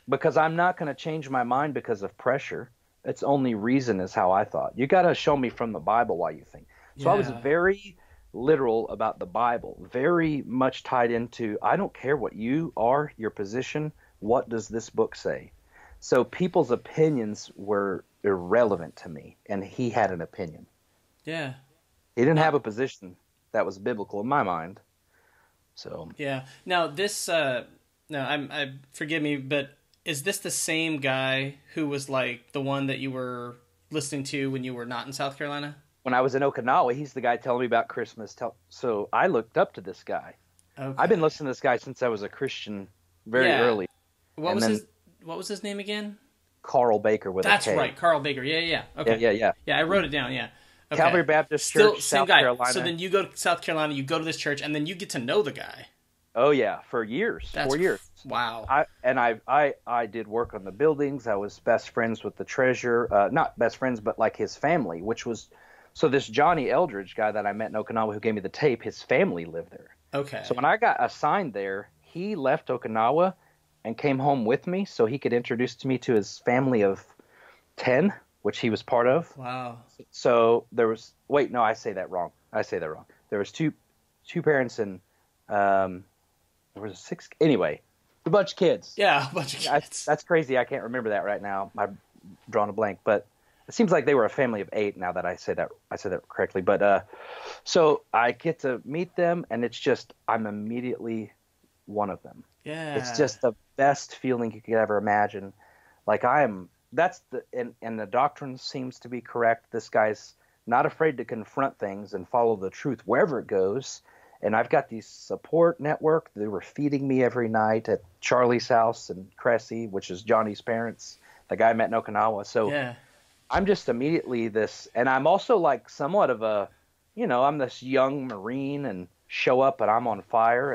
[SPEAKER 1] because I'm not going to change my mind because of pressure, its only reason is how I thought. You got to show me from the Bible why you think. So I was very literal about the Bible, very much tied into, I don't care what you are, your position, what does this book say? So people's opinions were irrelevant to me, and he had an opinion.
[SPEAKER 3] Yeah.
[SPEAKER 1] He didn't have a position that was biblical in my mind. So
[SPEAKER 3] yeah. Now this, I forgive me, but is this the same guy who was like the one that you were listening to when you were not in South Carolina?
[SPEAKER 1] When I was in Okinawa, he's the guy telling me about Christmas. So I looked up to this guy.
[SPEAKER 3] Okay.
[SPEAKER 1] I've been listening to this guy since I was a Christian very early.
[SPEAKER 3] What was his name again?
[SPEAKER 1] Carl Baker with a K.
[SPEAKER 3] That's right, Carl Baker. Yeah. Okay.
[SPEAKER 1] Yeah.
[SPEAKER 3] Yeah, I wrote it down. Yeah. Okay.
[SPEAKER 1] Calvary Baptist Church,
[SPEAKER 3] same
[SPEAKER 1] South
[SPEAKER 3] guy.
[SPEAKER 1] Carolina.
[SPEAKER 3] So then you go to South Carolina, you go to this church, and then you get to know the guy.
[SPEAKER 1] Oh yeah, for years, 4 years.
[SPEAKER 3] Wow.
[SPEAKER 1] I did work on the buildings. I was best friends with the treasurer, not best friends, but like his family, which was, so this Johnny Eldridge guy that I met in Okinawa who gave me the tape, his family lived there.
[SPEAKER 3] Okay.
[SPEAKER 1] So when I got assigned there, he left Okinawa and came home with me so he could introduce me to his family of 10, which he was part of.
[SPEAKER 3] Wow.
[SPEAKER 1] So there was, wait, no, I say that wrong. There was two parents and there was 6, anyway, a bunch of kids.
[SPEAKER 3] Yeah, a bunch of kids.
[SPEAKER 1] That's crazy. I can't remember that right now. I've drawn a blank, but it seems like they were a family of 8 now that I said that correctly. But so I get to meet them, and it's just, I'm immediately one of them.
[SPEAKER 3] Yeah.
[SPEAKER 1] It's just the best feeling you could ever imagine. Like and the doctrine seems to be correct. This guy's not afraid to confront things and follow the truth wherever it goes. And I've got these support network. They were feeding me every night at Charlie's house in Cressy, which is Johnny's parents, the guy I met in Okinawa. So yeah. I'm just immediately this, and I'm also like somewhat of a, you know, I'm this young Marine and show up and I'm on fire,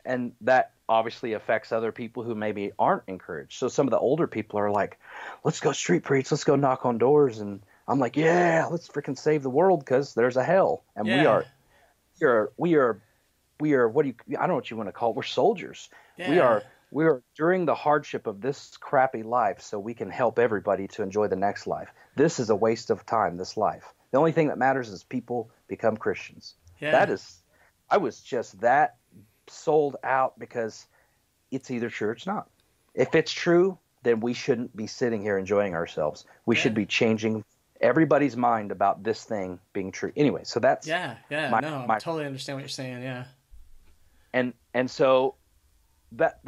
[SPEAKER 1] and that obviously affects other people who maybe aren't encouraged. So some of the older people are like, let's go street preach, let's go knock on doors. And I'm like, yeah, let's freaking save the world because there's a hell. And we are, what do you, I don't know what you want to call it. We're soldiers. Yeah. We are during the hardship of this crappy life so we can help everybody to enjoy the next life. This is a waste of time, this life. The only thing that matters is people become Christians. Yeah. I was just that sold out because it's either true or it's not. If it's true, then we shouldn't be sitting here enjoying ourselves. We should be changing everybody's mind about this thing being true. Anyway, so that's
[SPEAKER 3] I totally understand what you're saying. Yeah.
[SPEAKER 1] And so but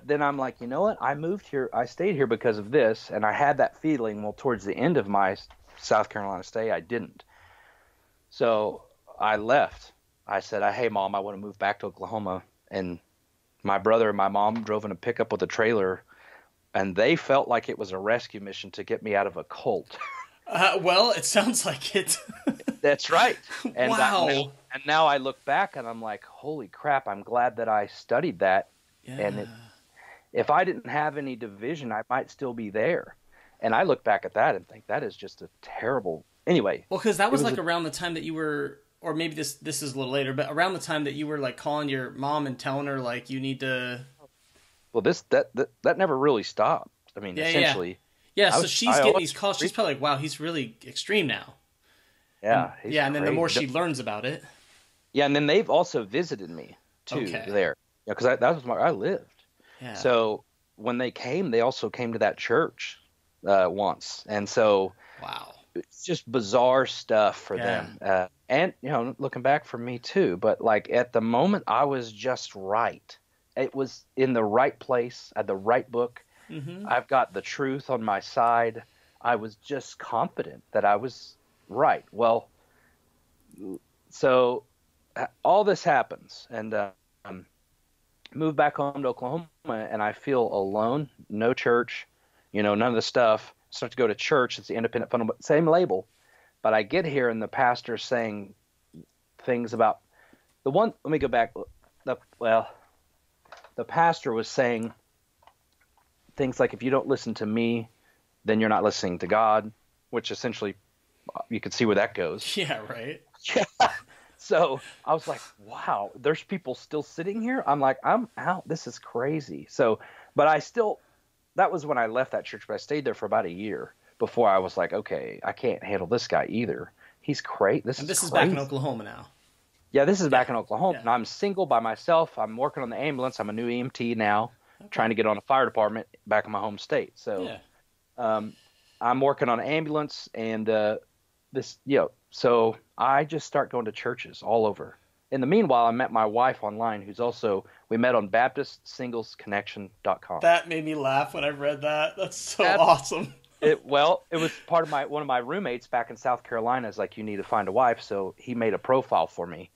[SPEAKER 1] then I'm like, you know what? I moved here. I stayed here because of this, and I had that feeling. Well, towards the end of my South Carolina stay, I didn't. So I left. I said, hey, Mom, I want to move back to Oklahoma. And my brother and my mom drove in a pickup with a trailer, and they felt like it was a rescue mission to get me out of a cult.
[SPEAKER 3] Well, it sounds like it.
[SPEAKER 1] That's right. And
[SPEAKER 3] wow.
[SPEAKER 1] And now I look back, and I'm like, holy crap, I'm glad that I studied that. Yeah. And if I didn't have any division, I might still be there. And I look back at that and think that is just a terrible... Anyway.
[SPEAKER 3] Well, because that was like around the time that you were... Or maybe this is a little later, but around the time that you were like calling your mom and telling her like you need to.
[SPEAKER 1] Well, that never really stopped. I mean, essentially.
[SPEAKER 3] Yeah. So she's getting these calls. She's probably like, "Wow, he's really extreme now."
[SPEAKER 1] Yeah.
[SPEAKER 3] And then the more she learns about it.
[SPEAKER 1] Yeah, and then they've also visited me too there. Yeah, because that was where I lived. Yeah. So when they came, they also came to that church once, and so.
[SPEAKER 3] Wow.
[SPEAKER 1] It's just bizarre stuff for them. And, you know, looking back for me too, but like at the moment I was just right. It was in the right place, at the right book. Mm-hmm. I've got the truth on my side. I was just confident that I was right. Well, so all this happens, and moved back home to Oklahoma, and I feel alone. No church, none of the stuff. Start to go to church. It's the independent fundamental, same label. But I get here, and the pastor's saying things about the one. Let me go back. The pastor was saying things like, if you don't listen to me, then you're not listening to God, which essentially you can see where that goes.
[SPEAKER 3] Yeah, right.
[SPEAKER 1] Yeah. So I was like, wow, there's people still sitting here. I'm like, I'm out. This is crazy. So, but that was when I left that church, but I stayed there for about a year before I was like, okay, I can't handle this guy either. He's crazy. This is
[SPEAKER 3] back in Oklahoma now.
[SPEAKER 1] Yeah, this is back in Oklahoma.
[SPEAKER 3] Yeah.
[SPEAKER 1] And I'm single by myself. I'm working on the ambulance. I'm a new EMT now, trying to get on a fire department back in my home state. So I'm working on an ambulance, and so I just start going to churches all over. In the meanwhile, I met my wife online, we met on BaptistSinglesConnection.com.
[SPEAKER 3] That made me laugh when I read that. That's so awesome.
[SPEAKER 1] It was part of one of my roommates back in South Carolina is like, you need to find a wife. So he made a profile for me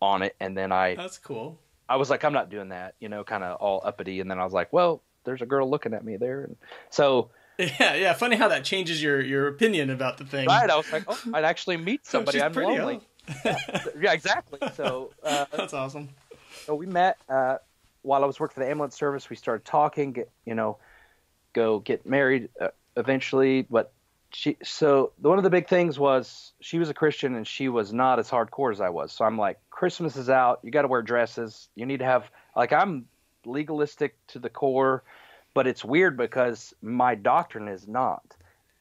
[SPEAKER 1] on it. And then
[SPEAKER 3] that's cool.
[SPEAKER 1] I was like, I'm not doing that, kind of all uppity. And then I was like, well, there's a girl looking at me there. And so.
[SPEAKER 3] Yeah. Funny how that changes your opinion about the thing.
[SPEAKER 1] Right. I was like, I'd actually meet somebody. I'm
[SPEAKER 3] pretty,
[SPEAKER 1] lonely. Yeah, exactly. So
[SPEAKER 3] that's awesome.
[SPEAKER 1] So we met while I was working for the ambulance service. We started talking, go get married eventually. But one of the big things was she was a Christian and she was not as hardcore as I was. So I'm like, Christmas is out. You got to wear dresses. You need to have, I'm legalistic to the core. But it's weird because my doctrine is not.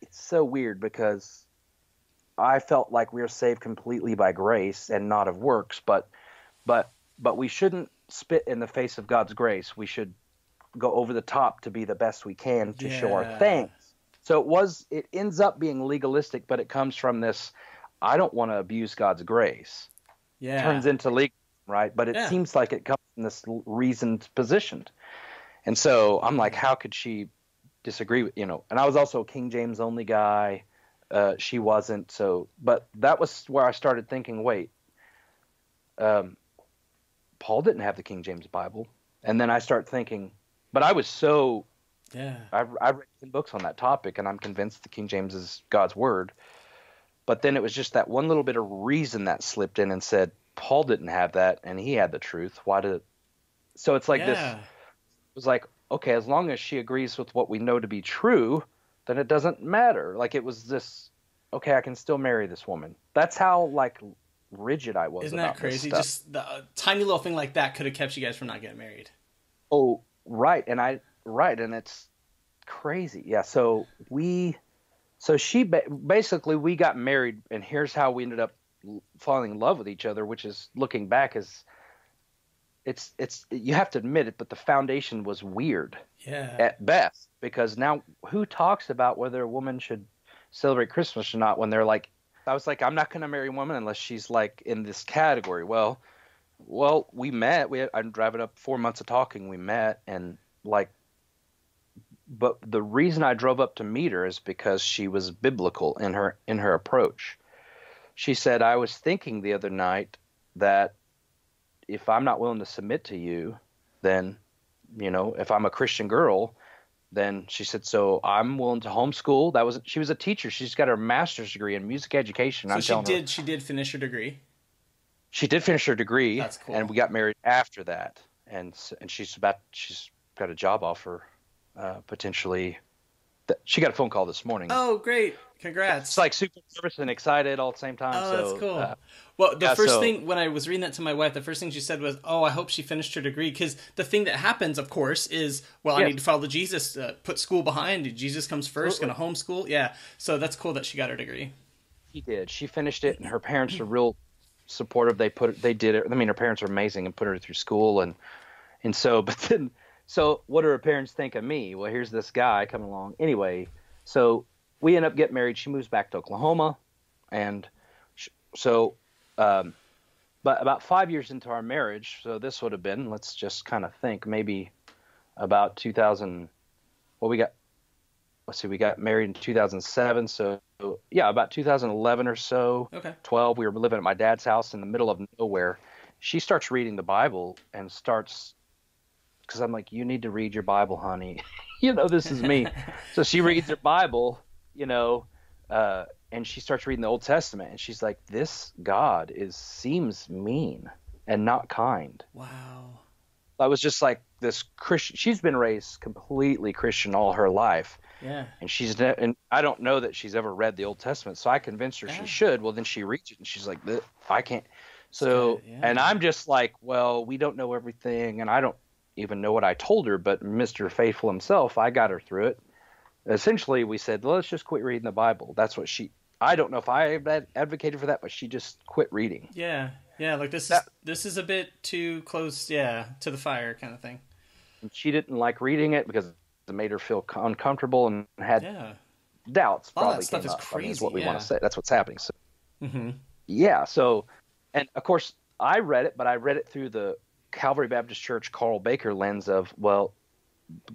[SPEAKER 1] It's so weird because I felt like we are saved completely by grace and not of works. But we shouldn't spit in the face of God's grace. We should go over the top to be the best we can to show our thanks. So it ends up being legalistic, but it comes from this, I don't want to abuse God's grace.
[SPEAKER 3] Yeah.
[SPEAKER 1] Turns into legal, right? But it seems like it comes from this reasoned position. And so I'm like, how could she disagree with, and I was also a King James only guy. She wasn't. So, but that was where I started thinking, wait, Paul didn't have the King James Bible. And then I start thinking, but I was so, I've read 10 books on that topic, and I'm convinced the King James is God's word. But then it was just that one little bit of reason that slipped in and said, Paul didn't have that, and he had the truth. So it's like this. It was like, okay, as long as she agrees with what we know to be true, then it doesn't matter. Like, it was this, okay, I can still marry this woman. That's how rigid I was.
[SPEAKER 3] Isn't
[SPEAKER 1] about
[SPEAKER 3] that crazy?
[SPEAKER 1] This stuff.
[SPEAKER 3] Just the tiny little thing like that could have kept you guys from not getting married.
[SPEAKER 1] Oh, right. And it's crazy. Yeah. So we got married, and here's how we ended up falling in love with each other, which is, looking back, is it's you have to admit it, but the foundation was weird at best, because now who talks about whether a woman should celebrate Christmas or not when they're like, I was like, I'm not going to marry a woman unless she's in this category. Well, we met. I'm driving up 4 months of talking. We met, and but the reason I drove up to meet her is because she was biblical in her approach. She said, I was thinking the other night that if I'm not willing to submit to you, then, if I'm a Christian girl, then she said, so I'm willing to homeschool. She was a teacher. She's got her master's degree in music education.
[SPEAKER 3] So she did finish her degree. She
[SPEAKER 1] did finish her degree.
[SPEAKER 3] That's cool.
[SPEAKER 1] And we got married after that. And she's got a job offer, potentially. She got a phone call this morning.
[SPEAKER 3] Oh, great. Congrats.
[SPEAKER 1] It's super nervous and excited all at the same time.
[SPEAKER 3] Oh,
[SPEAKER 1] so,
[SPEAKER 3] that's cool. Well, the first thing, when I was reading that to my wife, the first thing she said was, oh, I hope she finished her degree. Because the thing that happens, of course, is, I need to follow Jesus, put school behind. Jesus comes first, going to homeschool. Yeah. So that's cool that she got her degree.
[SPEAKER 1] She did. She finished it, and her parents are real supportive. They did it. I mean, her parents are amazing and put her through school. And so, but then, so what do her parents think of me? Well, here's this guy coming along. Anyway, so we end up getting married. She moves back to Oklahoma. And but about 5 years into our marriage, so this would have been, let's just kind of think, maybe about 2000. Well, let's see, we got married in 2007. So yeah, about 2011 or so,
[SPEAKER 3] Okay.
[SPEAKER 1] 12, we were living at my dad's house in the middle of nowhere. She starts reading the Bible and starts, because I'm like, you need to read your Bible, honey. This is me. So she reads her Bible, and she starts reading the Old Testament, and she's like, this God seems mean and not kind.
[SPEAKER 3] Wow.
[SPEAKER 1] I was just like this Christian. She's been raised completely Christian all her life.
[SPEAKER 3] Yeah.
[SPEAKER 1] And I don't know that she's ever read the Old Testament. So I convinced her she should. Well, then she reads it and she's like, I can't. So, and I'm just like, well, we don't know everything. And I don't even know what I told her, but Mr. Faithful himself, I got her through it. Essentially, we said, let's just quit reading the Bible. That's what I don't know if I advocated for that, but she just quit reading.
[SPEAKER 3] Yeah. Yeah, like this is a bit too close, to the fire kind of thing.
[SPEAKER 1] And she didn't like reading it because it made her feel uncomfortable and had doubts.
[SPEAKER 3] All
[SPEAKER 1] probably
[SPEAKER 3] that stuff
[SPEAKER 1] came
[SPEAKER 3] is
[SPEAKER 1] up.
[SPEAKER 3] crazy.
[SPEAKER 1] Is what we want to say. That's what's happening. So,
[SPEAKER 3] mm-hmm.
[SPEAKER 1] Yeah. So, and of course, I read it, but I read it through the Calvary Baptist Church Carl Baker lens of, well,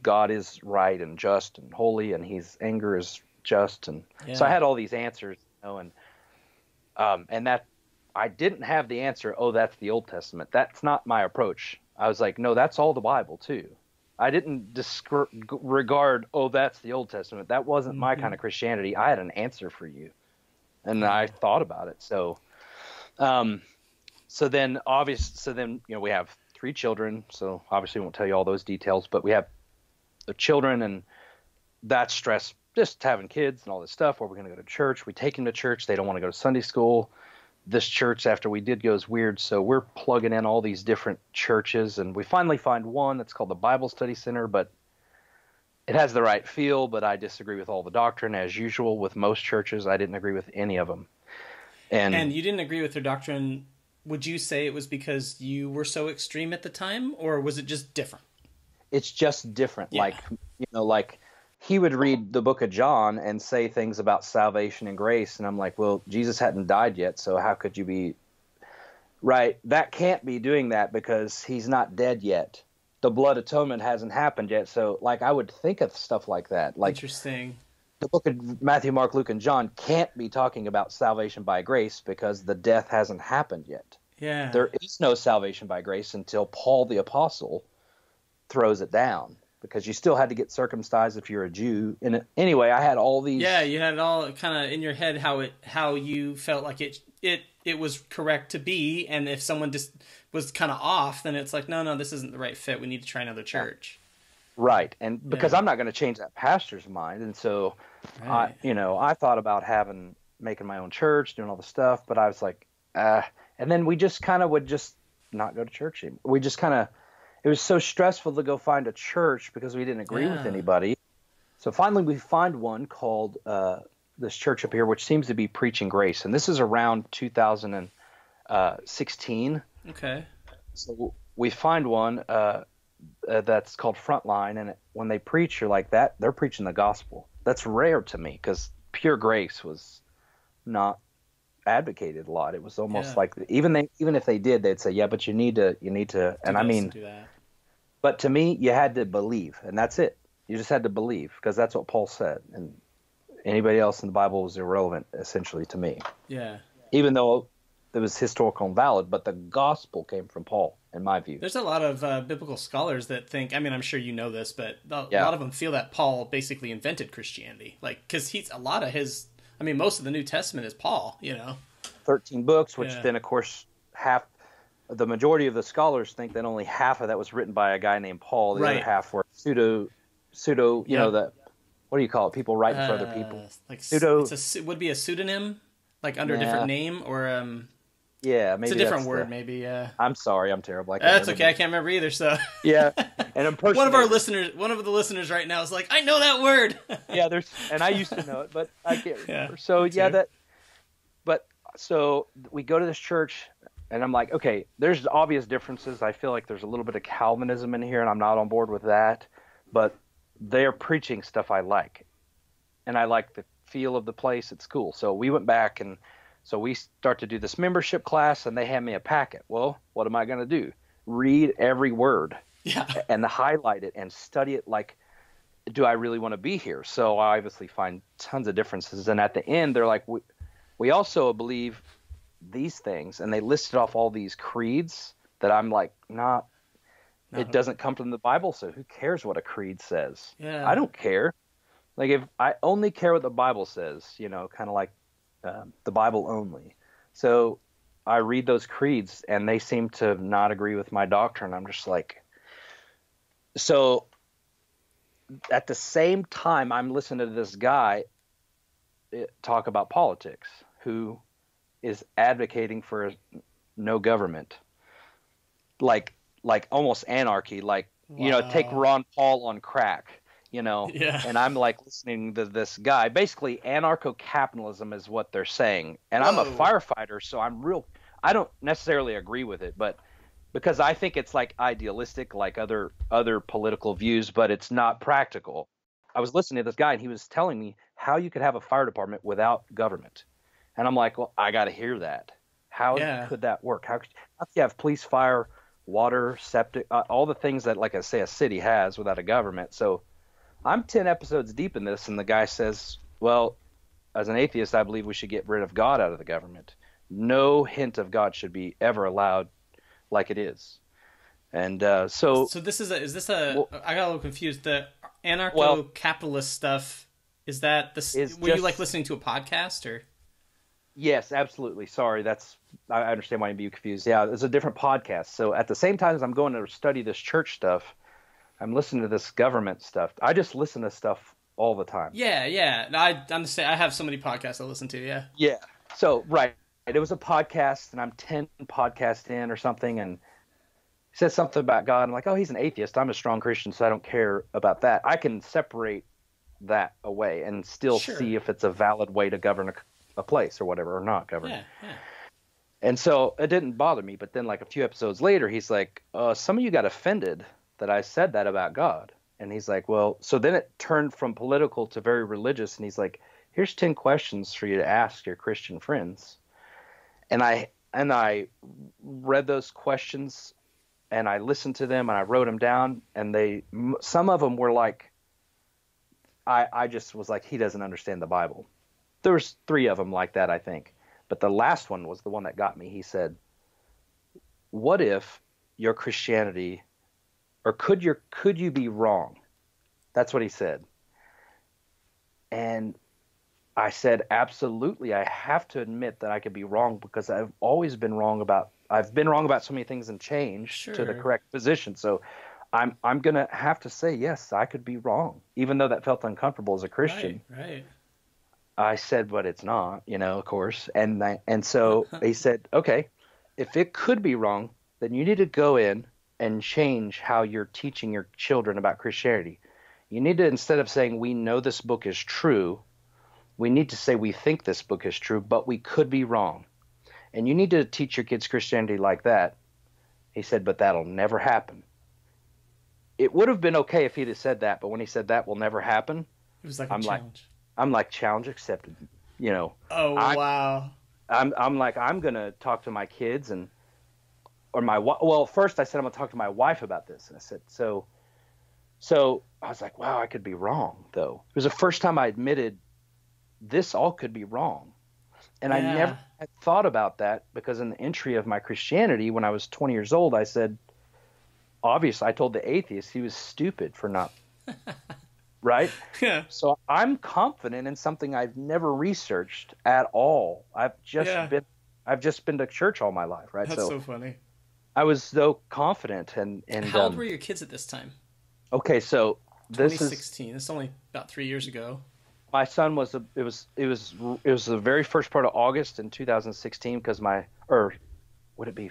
[SPEAKER 1] God is right and just and holy, and His anger is just, and so I had all these answers, and that. I didn't have the answer, oh, that's the Old Testament. That's not my approach. I was like, no, that's all the Bible, too. I didn't regard, oh, that's the Old Testament. That wasn't my kind of Christianity. I had an answer for you. And I thought about it. So then we have 3 children. So obviously I won't tell you all those details, but we have the children, and that's stress, just having kids and all this stuff. Where we're going to go to church. We take them to church. They don't want to go to Sunday school. This church, after we did go, is weird, so we're plugging in all these different churches, and we finally find one that's called the Bible Study Center, but it has the right feel, but I disagree with all the doctrine, as usual with most churches. I didn't agree with any of them. And
[SPEAKER 3] you didn't agree with their doctrine. Would you say it was because you were so extreme at the time, or was it just different?
[SPEAKER 1] It's just different.
[SPEAKER 3] Yeah.
[SPEAKER 1] Like he would read the book of John and say things about salvation and grace. And I'm like, well, Jesus hadn't died yet. So how could you be right? That can't be doing that because he's not dead yet. The blood atonement hasn't happened yet. So like, I would think of stuff like that. Like,
[SPEAKER 3] interesting.
[SPEAKER 1] The book of Matthew, Mark, Luke, and John can't be talking about salvation by grace because the death hasn't happened yet.
[SPEAKER 3] Yeah.
[SPEAKER 1] There is no salvation by grace until Paul the Apostle throws it down. Because you still had to get circumcised if you're a Jew. And anyway, I had all these.
[SPEAKER 3] Yeah, you had it all kind of in your head how you felt like it was correct to be, and if someone just was kind of off, then it's like, no, this isn't the right fit. We need to try another church.
[SPEAKER 1] Right, and because I'm not going to change that pastor's mind, and so I thought about making my own church, doing all the stuff, but I was like, and then we just kind of would just not go to church anymore. We just kind of. It was so stressful to go find a church because we didn't agree with anybody. So finally we find one called this church up here, which seems to be preaching grace. And this is around 2016.
[SPEAKER 3] Okay.
[SPEAKER 1] So we find one that's called Frontline. And when they preach, you're like that, they're preaching the gospel. That's rare to me because pure grace was not advocated a lot. It was almost like even if they did, they'd say, yeah, but you need to, and I mean,
[SPEAKER 3] do that.
[SPEAKER 1] But to me, you had to believe, and that's it. You just had to believe because that's what Paul said, and anybody else in the Bible was irrelevant, essentially, to me.
[SPEAKER 3] Yeah.
[SPEAKER 1] Even though it was historical and valid, but the gospel came from Paul, in my view.
[SPEAKER 3] There's a lot of biblical scholars that think, I mean, I'm sure you know this, but a lot of them feel that Paul basically invented Christianity. Like, because most of the New Testament is Paul,
[SPEAKER 1] 13 books, which then, of course, the majority of the scholars think that only half of that was written by a guy named Paul. The other half were pseudo, what do you call it? People writing for other people.
[SPEAKER 3] Like
[SPEAKER 1] pseudo.
[SPEAKER 3] Would be a pseudonym, like under a different name, or
[SPEAKER 1] yeah, maybe
[SPEAKER 3] it's a different word. Maybe. Yeah.
[SPEAKER 1] I'm sorry, I'm terrible.
[SPEAKER 3] That's okay. I can't remember either. So
[SPEAKER 1] yeah, and
[SPEAKER 3] one of the listeners right now is like, I know that word.
[SPEAKER 1] Yeah, and I used to know it, but I can't remember.
[SPEAKER 3] Yeah,
[SPEAKER 1] so so we go to this church. And I'm like, okay, there's obvious differences. I feel like there's a little bit of Calvinism in here, and I'm not on board with that. But they're preaching stuff I like. And I like the feel of the place. It's cool. So we went back, and so we start to do this membership class, and they hand me a packet. Well, what am I going to do? Read every word and highlight it and study it like do I really want to be here? So I obviously find tons of differences. And at the end, they're like, we also believe these things. And they listed off all these creeds that I'm like, it doesn't come from the Bible. So who cares what a creed says?
[SPEAKER 3] Yeah.
[SPEAKER 1] I don't care. Like, if I only care what the Bible says, kind of like the Bible only. So I read those creeds and they seem to not agree with my doctrine. I'm just like, so at the same time, I'm listening to this guy talk about politics who is advocating for no government, like almost anarchy, like, take Ron Paul on crack.
[SPEAKER 3] Yeah.
[SPEAKER 1] And I'm like listening to this guy. Basically, anarcho-capitalism is what they're saying. And I'm a firefighter, so I don't necessarily agree with it, but because I think it's like idealistic, like other political views, but it's not practical. I was listening to this guy, and he was telling me how you could have a fire department without government. And I'm like, well, I got to hear that. How could that work? How could you have police, fire, water, septic, all the things that, like I say, a city has without a government? So I'm 10 episodes deep in this, and the guy says, well, as an atheist, I believe we should get rid of God out of the government. No hint of God should be ever allowed like it is. And so
[SPEAKER 3] this is I got a little confused. The anarcho-capitalist stuff, is that were you like listening to a podcast or?
[SPEAKER 1] Yes, absolutely. Sorry, I understand why you'd be confused. Yeah, it's a different podcast. So at the same time as I'm going to study this church stuff, I'm listening to this government stuff. I just listen to stuff all the time.
[SPEAKER 3] Yeah. No, I have so many podcasts I listen to, yeah.
[SPEAKER 1] Yeah. So, right. It was a podcast, and I'm 10 podcasts in or something, and he said something about God. I'm like, oh, he's an atheist. I'm a strong Christian, so I don't care about that. I can separate that away and still see if it's a valid way to govern a place or whatever, or not govern.
[SPEAKER 3] Yeah.
[SPEAKER 1] And so it didn't bother me. But then like a few episodes later, he's like, some of you got offended that I said that about God. And he's like, well, so then it turned from political to very religious. And he's like, here's 10 questions for you to ask your Christian friends. And I read those questions, and I listened to them, and I wrote them down. And some of them were like, I just was like, he doesn't understand the Bible. There was 3 of them like that, I think. But the last one was the one that got me. He said, what if your Christianity, or could you be wrong? That's what he said. And I said, absolutely. I have to admit that I could be wrong, because I've always been wrong about so many things and changed to the correct position. So I'm going to have to say, yes, I could be wrong, even though that felt uncomfortable as a Christian.
[SPEAKER 3] Right.
[SPEAKER 1] I said, but it's not, of course. And so he said, okay, if it could be wrong, then you need to go in and change how you're teaching your children about Christianity. You need to, instead of saying, we know this book is true, we need to say, we think this book is true, but we could be wrong. And you need to teach your kids Christianity like that. He said, but that'll never happen. It would have been okay if he'd have said that, but when he said that will never happen,
[SPEAKER 3] it was like a challenge.
[SPEAKER 1] I'm like, challenge accepted,
[SPEAKER 3] Oh, wow.
[SPEAKER 1] I'm like, I'm going to talk to my kids first I said, I'm going to talk to my wife about this. And I said, so I was like, wow, I could be wrong, though. It was the first time I admitted this all could be wrong. And I never had thought about that, because in the entry of my Christianity, when I was 20 years old, I said, obviously, I told the atheist he was stupid for not, right?
[SPEAKER 3] Yeah.
[SPEAKER 1] So I'm confident in something I've never researched at all. I've just been to church all my life, right?
[SPEAKER 3] That's so funny.
[SPEAKER 1] I was so confident. And
[SPEAKER 3] how old were your kids at this time?
[SPEAKER 1] Okay, so this is
[SPEAKER 3] 2016. This is only about 3 years ago.
[SPEAKER 1] My son was it was the very first part of August in 2016, would it be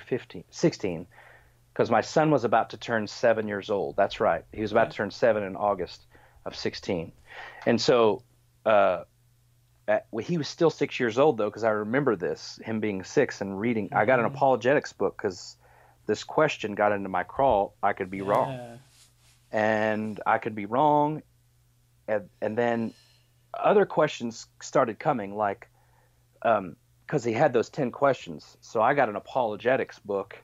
[SPEAKER 1] 16? Because my son was about to turn 7 years old. That's right. He was about to turn 7 in August of 16. And so he was still 6 years old, though, because I remember him being 6 and reading. I got an apologetics book because this question got into my crawl. I could be wrong. And I could be wrong. And then other questions started coming, like, because he had those 10 questions. So I got an apologetics book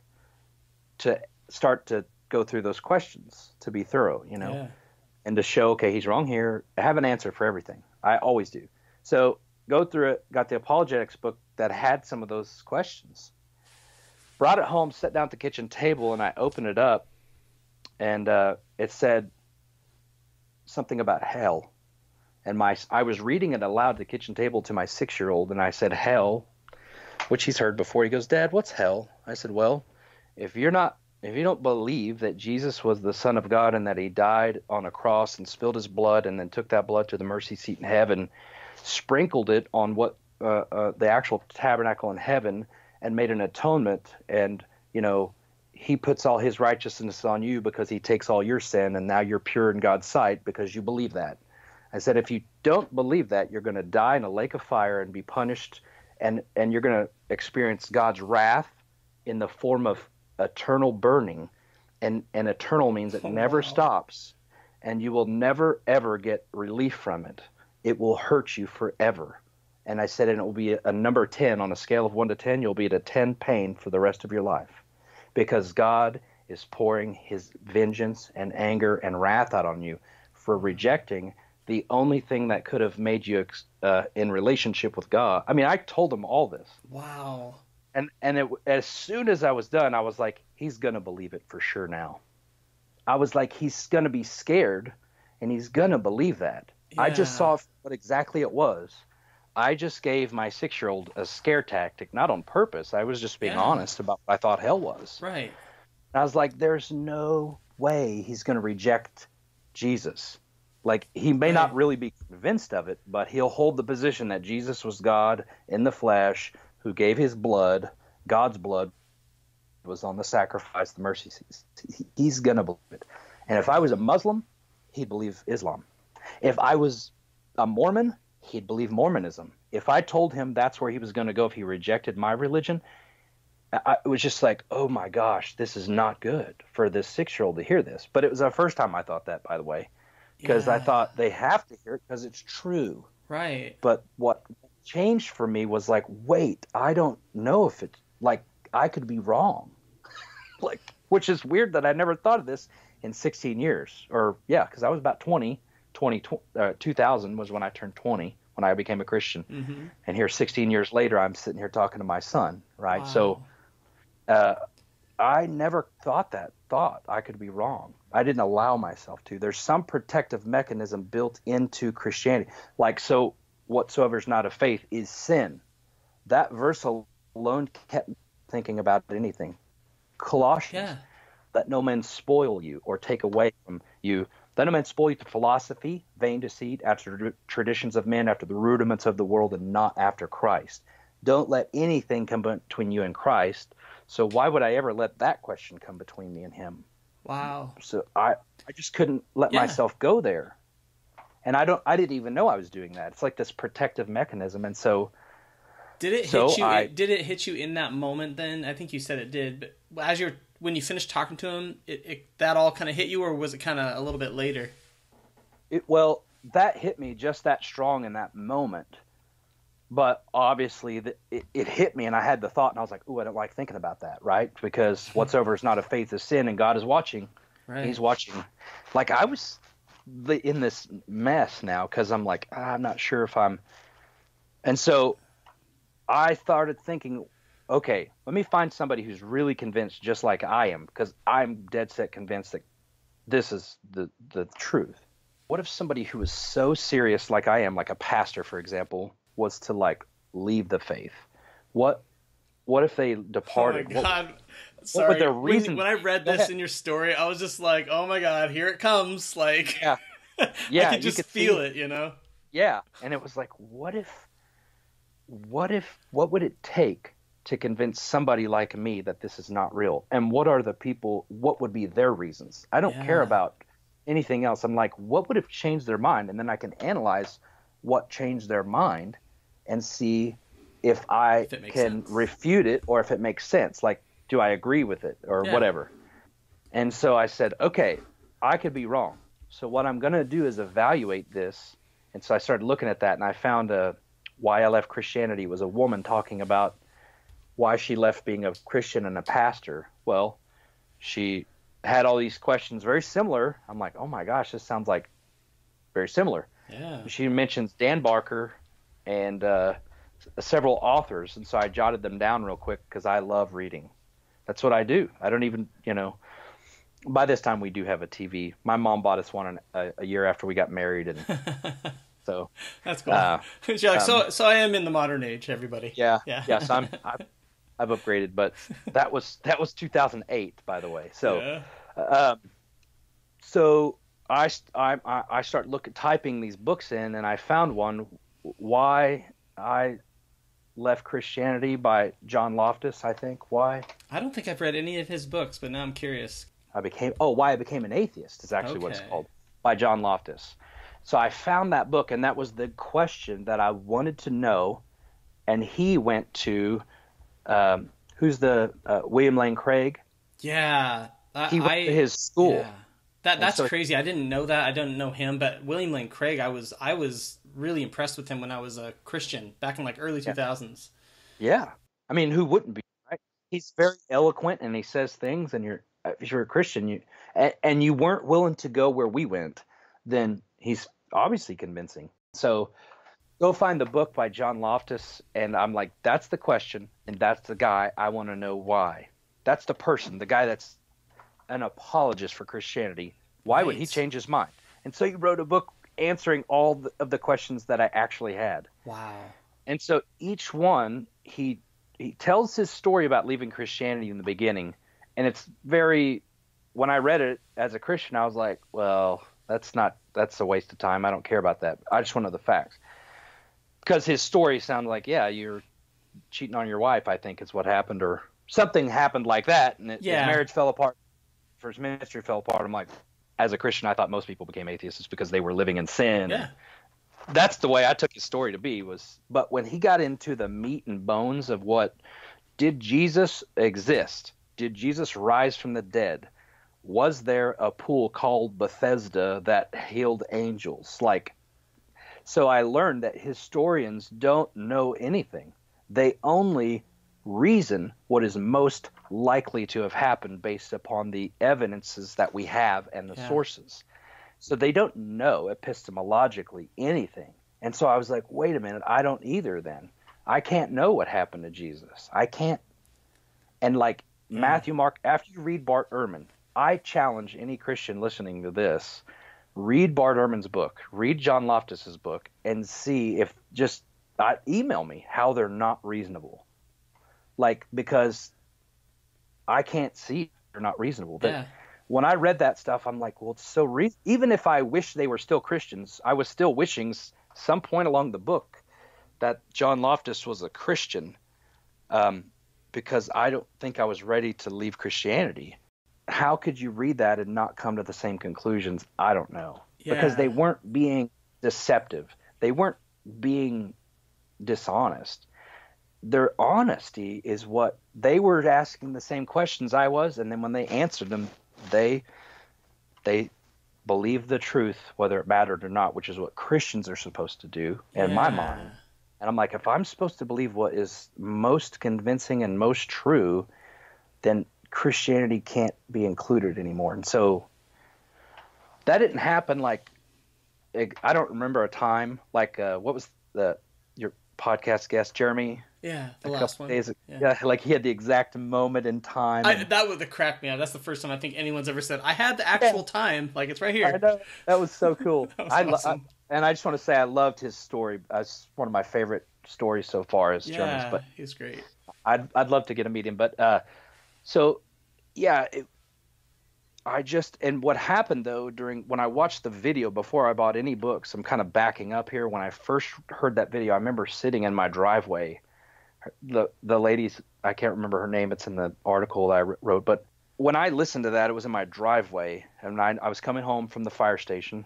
[SPEAKER 1] to start to go through those questions to be thorough, and to show, okay, he's wrong here. I have an answer for everything. I always do. So go through it, got the apologetics book that had some of those questions. Brought it home, sat down at the kitchen table, and I opened it up, and it said something about hell. And I was reading it aloud at the kitchen table to my 6-year-old, and I said, hell, which he's heard before. He goes, Dad, what's hell? I said, well, if you don't believe that Jesus was the Son of God and that he died on a cross and spilled his blood and then took that blood to the mercy seat in heaven, sprinkled it on what the actual tabernacle in heaven and made an atonement, and he puts all his righteousness on you because he takes all your sin, and now you're pure in God's sight because you believe that. I said, if you don't believe that, you're going to die in a lake of fire and be punished, and you're going to experience God's wrath in the form of eternal burning, and eternal means it never stops, and you will never ever get relief from it. It will hurt you forever. And I said, and it will be a number 10 on a scale of 1 to 10. You'll be at a 10 pain for the rest of your life, because God is pouring his vengeance and anger and wrath out on you for rejecting the only thing that could have made you in relationship with God. I mean, I told him all this.
[SPEAKER 3] Wow.
[SPEAKER 1] And as soon as I was done, I was like, he's going to believe it for sure now. I was like, he's going to be scared, and he's going to believe that. Yeah. I just saw what exactly it was. I just gave my 6-year-old a scare tactic, not on purpose. I was just being honest about what I thought hell was.
[SPEAKER 3] Right.
[SPEAKER 1] And I was like, there's no way he's going to reject Jesus. Like, he may not really be convinced of it, but he'll hold the position that Jesus was God in the flesh who gave his blood. God's blood was on the sacrifice, the mercy seat. He's going to believe it. And if I was a Muslim, he'd believe Islam. If I was a Mormon, he'd believe Mormonism. If I told him that's where he was going to go if he rejected my religion, it was just like, oh my gosh, this is not good for this 6-year-old to hear this. But it was the first time I thought that, by the way, because I thought they have to hear it because it's true.
[SPEAKER 3] Right.
[SPEAKER 1] But what changed for me was like, wait, I don't know if it's like I could be wrong. Like, which is weird that I never thought of this in 16 years. Or because I was about 2000 was when I turned 20, when I became a Christian. Mm-hmm. And here 16 years later, I'm sitting here talking to my son, right? Wow. So I never thought I could be wrong. I didn't allow myself to. There's some protective mechanism built into Christianity. Like, so whatsoever is not of faith is sin. That verse alone kept me thinking about anything. Colossians, let no man spoil you or take away from you. Let no man spoil you through philosophy, vain deceit, after traditions of men, after the rudiments of the world, and not after Christ. Don't let anything come between you and Christ. So why would I ever let that question come between me and him?
[SPEAKER 3] Wow.
[SPEAKER 1] So I just couldn't let myself go there. And I didn't even know I was doing that. It's like this protective mechanism. And so
[SPEAKER 3] did it hit you in that moment then? I think you said it did, but when you finished talking to him, that all kind of hit you, or was it kind of a little bit later?
[SPEAKER 1] Well, that hit me just that strong in that moment. But obviously it hit me, and I had the thought, and I was like, ooh, I don't like thinking about that, right? Because whatsoever is not of faith is sin, and God is watching. Right. He's watching. Like, I was in this mess now because I'm like, I'm not sure if I'm. And so I started thinking, okay, let me find somebody who's really convinced just like I am, because I'm dead set convinced that this is the truth. What if somebody who was so serious like I am, like a pastor, for example, was to like leave the faith? What if they departed?
[SPEAKER 3] Oh my God.
[SPEAKER 1] What would their reason?
[SPEAKER 3] When I read this in your story, I was just like, oh my God, here it comes. Like,
[SPEAKER 1] yeah,
[SPEAKER 3] I could just feel it, you know?
[SPEAKER 1] Yeah. And it was like, what would it take to convince somebody like me that this is not real? And what would be their reasons? I don't care about anything else. I'm like, what would have changed their mind? And then I can analyze what changed their mind and see if I can refute it or if it makes sense. Like, do I agree with it or whatever? And so I said, okay, I could be wrong. So what I'm going to do is evaluate this. And so I started looking at that, and I found Why I Left Christianity was a woman talking about why she left being a Christian and a pastor. Well, she had all these questions very similar. I'm like, oh my gosh, this sounds like very similar.
[SPEAKER 3] Yeah.
[SPEAKER 1] She mentions Dan Barker and several authors, and so I jotted them down real quick because I love reading. That's what I do. I don't even, by this time we do have a TV. My mom bought us one a year after we got married, and so
[SPEAKER 3] that's cool. She's like, so I am in the modern age, everybody.
[SPEAKER 1] Yeah. So I've upgraded, but that was 2008, by the way. So, so I start typing these books in, and I found one, Why I Left Christianity by John Loftus, I think. Why?
[SPEAKER 3] I don't think I've read any of his books, but now I'm curious.
[SPEAKER 1] Why I Became an Atheist is actually what it's called, by John Loftus. So I found that book, and that was the question that I wanted to know. And he went to, who's the William Lane Craig?
[SPEAKER 3] Yeah.
[SPEAKER 1] He went to his school.
[SPEAKER 3] Yeah. That's crazy. I didn't know that. I didn't know him, but William Lane Craig, I was really impressed with him when I was a Christian back in like early 2000s.
[SPEAKER 1] Yeah. I mean, who wouldn't be, right? He's very eloquent, and he says things, and if you're a Christian, and you weren't willing to go where we went, then he's obviously convincing. So go find the book by John Loftus, and I'm like, that's the question, and that's the guy. I want to know why. That's the person, the guy that's an apologist for Christianity. Why would he change his mind? And so he wrote a book answering all of the questions that I actually had.
[SPEAKER 3] Wow.
[SPEAKER 1] And so each one, he tells his story about leaving Christianity in the beginning, and it's very, when I read it as a Christian, I was like, well, that's a waste of time. I don't care about that. I just want to know the facts. Because his story sounded like, yeah, you're cheating on your wife, I think is what happened, or something happened like that, and his marriage fell apart, his ministry fell apart. I'm like, as a Christian, I thought most people became atheists because they were living in sin.
[SPEAKER 3] Yeah.
[SPEAKER 1] That's the way I took his story to be. But when he got into the meat and bones of did Jesus exist? Did Jesus rise from the dead? Was there a pool called Bethesda that healed angels? So I learned that historians don't know anything. They only reason what is most likely to have happened based upon the evidences that we have and the sources. So they don't know epistemologically anything. And so I was like, wait a minute, I don't either then. I can't know what happened to Jesus. I can't. And Matthew, Mark, after you read Bart Ehrman, I challenge any Christian listening to this, read Bart Ehrman's book, read John Loftus's book, and see if email me how they're not reasonable. Because I can't see they're not reasonable. But when I read that stuff, I'm like, well, it's so even if I wish they were still Christians, I was still wishing some point along the book that John Loftus was a Christian, because I don't think I was ready to leave Christianity. How could you read that and not come to the same conclusions? I don't know. Yeah. Because they weren't being deceptive. They weren't being dishonest. Their honesty is what they were asking the same questions I was, and then when they answered them, they believed the truth, whether it mattered or not, which is what Christians are supposed to do in my mind. And I'm like, if I'm supposed to believe what is most convincing and most true, then Christianity can't be included anymore. And so that didn't happen. I don't remember a time what was your podcast guest, Jeremy?
[SPEAKER 3] Yeah, the last one.
[SPEAKER 1] Days, he had the exact moment in time.
[SPEAKER 3] That would have cracked me up. That's the first time I think anyone's ever said, I had the actual time. It's right here.
[SPEAKER 1] I know. That was so cool.
[SPEAKER 3] That was awesome.
[SPEAKER 1] And I just want to say I loved his story. It's one of my favorite stories so far as Jeremy's. But
[SPEAKER 3] he's great.
[SPEAKER 1] I'd love to get to meet him. But and what happened though when I watched the video before I bought any books, I'm kind of backing up here. When I first heard that video, I remember sitting in my driveway. The lady's, I can't remember her name. It's in the article I wrote. But when I listened to that, it was in my driveway, and I was coming home from the fire station.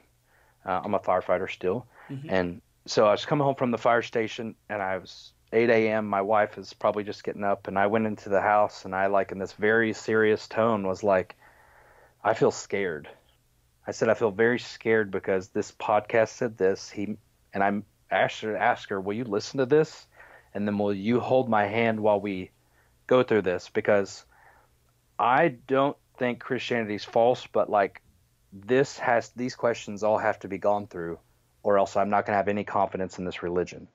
[SPEAKER 1] I'm a firefighter still, and so I was coming home from the fire station, and I was 8 a.m. My wife is probably just getting up, and I went into the house, and I in this very serious tone was like, I feel scared. I said, I feel very scared because this podcast said this. And I asked her, will you listen to this? And then will you hold my hand while we go through this? Because I don't think Christianity's false, but like these questions all have to be gone through, or else I'm not going to have any confidence in this religion.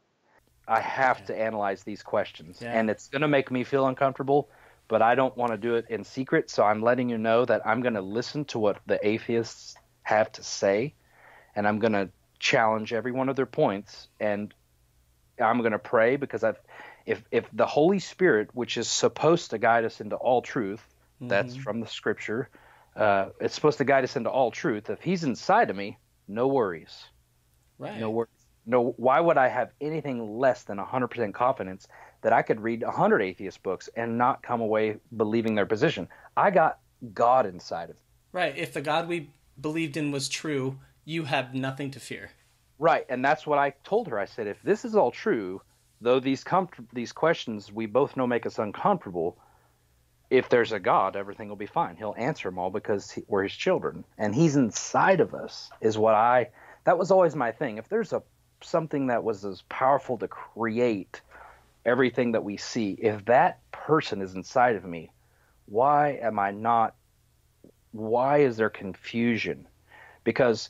[SPEAKER 1] I have to analyze these questions, and it's going to make me feel uncomfortable, but I don't want to do it in secret. So I'm letting you know that I'm going to listen to what the atheists have to say, and I'm going to challenge every one of their points, and I'm going to pray, because if the Holy Spirit, which is supposed to guide us into all truth, that's from the scripture, it's supposed to guide us into all truth. If he's inside of me, no worries.
[SPEAKER 3] Right.
[SPEAKER 1] No worries. No, why would I have anything less than 100% confidence that I could read 100 atheist books and not come away believing their position? I got God inside of me.
[SPEAKER 3] Right. If the God we believed in was true, you have nothing to fear.
[SPEAKER 1] Right, and that's what I told her. I said, if this is all true, though these questions we both know make us uncomfortable, if there's a God, everything will be fine. He'll answer them all because we're his children, and he's inside of us. That was always my thing. If there's something that was as powerful to create everything that we see, if that person is inside of me, why is there confusion? Because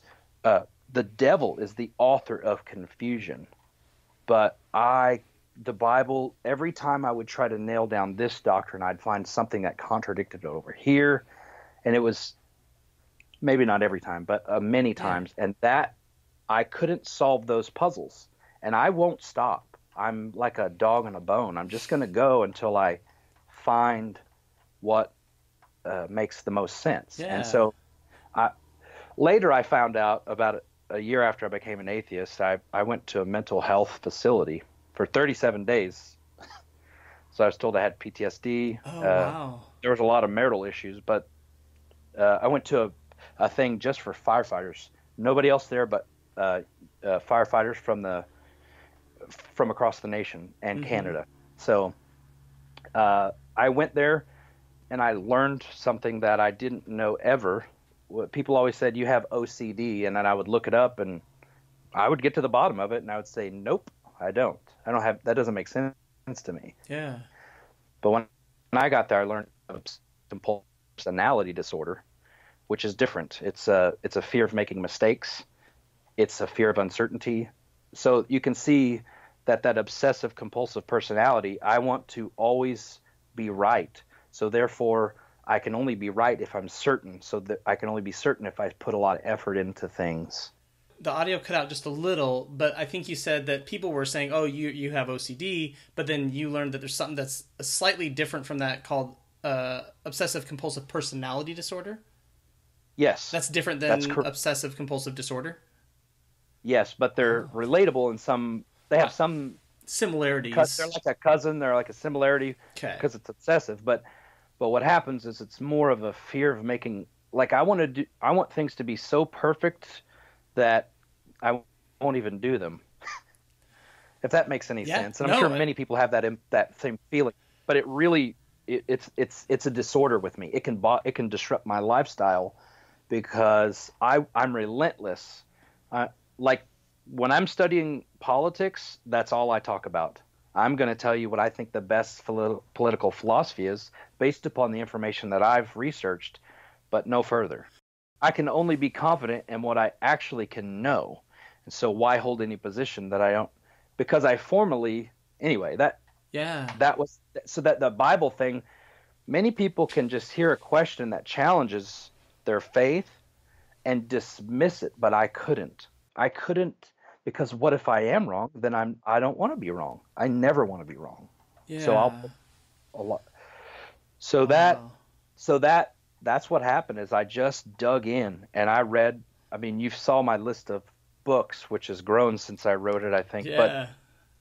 [SPEAKER 1] the devil is the author of confusion. But the Bible, every time I would try to nail down this doctrine, I'd find something that contradicted it over here. And it was maybe not every time, but many times. And that I couldn't solve those puzzles. And I won't stop. I'm like a dog on a bone. I'm just going to go until I find what makes the most sense.
[SPEAKER 3] Yeah.
[SPEAKER 1] And so later I found out, about a year after I became an atheist, I went to a mental health facility for 37 days. So I was told I had PTSD.
[SPEAKER 3] Oh, wow.
[SPEAKER 1] There was a lot of marital issues, but I went to a thing just for firefighters. Nobody else there but firefighters from across the nation and Canada. So I went there, and I learned something that I didn't know ever. People always said, you have OCD, and then I would look it up, and I would get to the bottom of it, and I would say, nope, I don't have, that doesn't make sense to me.
[SPEAKER 3] Yeah.
[SPEAKER 1] But when I got there, I learned compulsive personality disorder, which is different. It's a fear of making mistakes. It's a fear of uncertainty. So you can see that obsessive-compulsive personality, I want to always be right. So therefore, I can only be right if I'm certain. So that I can only be certain if I put a lot of effort into things.
[SPEAKER 3] The audio cut out just a little, but I think you said that people were saying, oh, you have OCD, but then you learned that there's something that's slightly different from that called obsessive-compulsive personality disorder?
[SPEAKER 1] Yes.
[SPEAKER 3] That's different than obsessive-compulsive disorder?
[SPEAKER 1] Yes, but they're relatable in some... They have some...
[SPEAKER 3] similarities.
[SPEAKER 1] They're like a cousin. They're like a similarity because it's obsessive. But what happens is it's more of a fear of making... Like, I want things to be so perfect that I won't even do them. If that makes any sense. And I'm sure many people have that same feeling. But it really... It's a disorder with me. It can disrupt my lifestyle because I'm relentless. Like when I'm studying politics, that's all I talk about. I'm going to tell you what I think the best political philosophy is based upon the information that I've researched, but no further. I can only be confident in what I actually can know. And so why hold any position that I don't? Because I formally, anyway, that was, so that the Bible thing, many people can just hear a question that challenges their faith and dismiss it, but I couldn't, because what if I am wrong? Then I don't want to be wrong. I never want to be wrong.
[SPEAKER 3] Yeah.
[SPEAKER 1] So that's what happened is I just dug in and I read. I mean, you saw my list of books, which has grown since I wrote it, I think.
[SPEAKER 3] Yeah.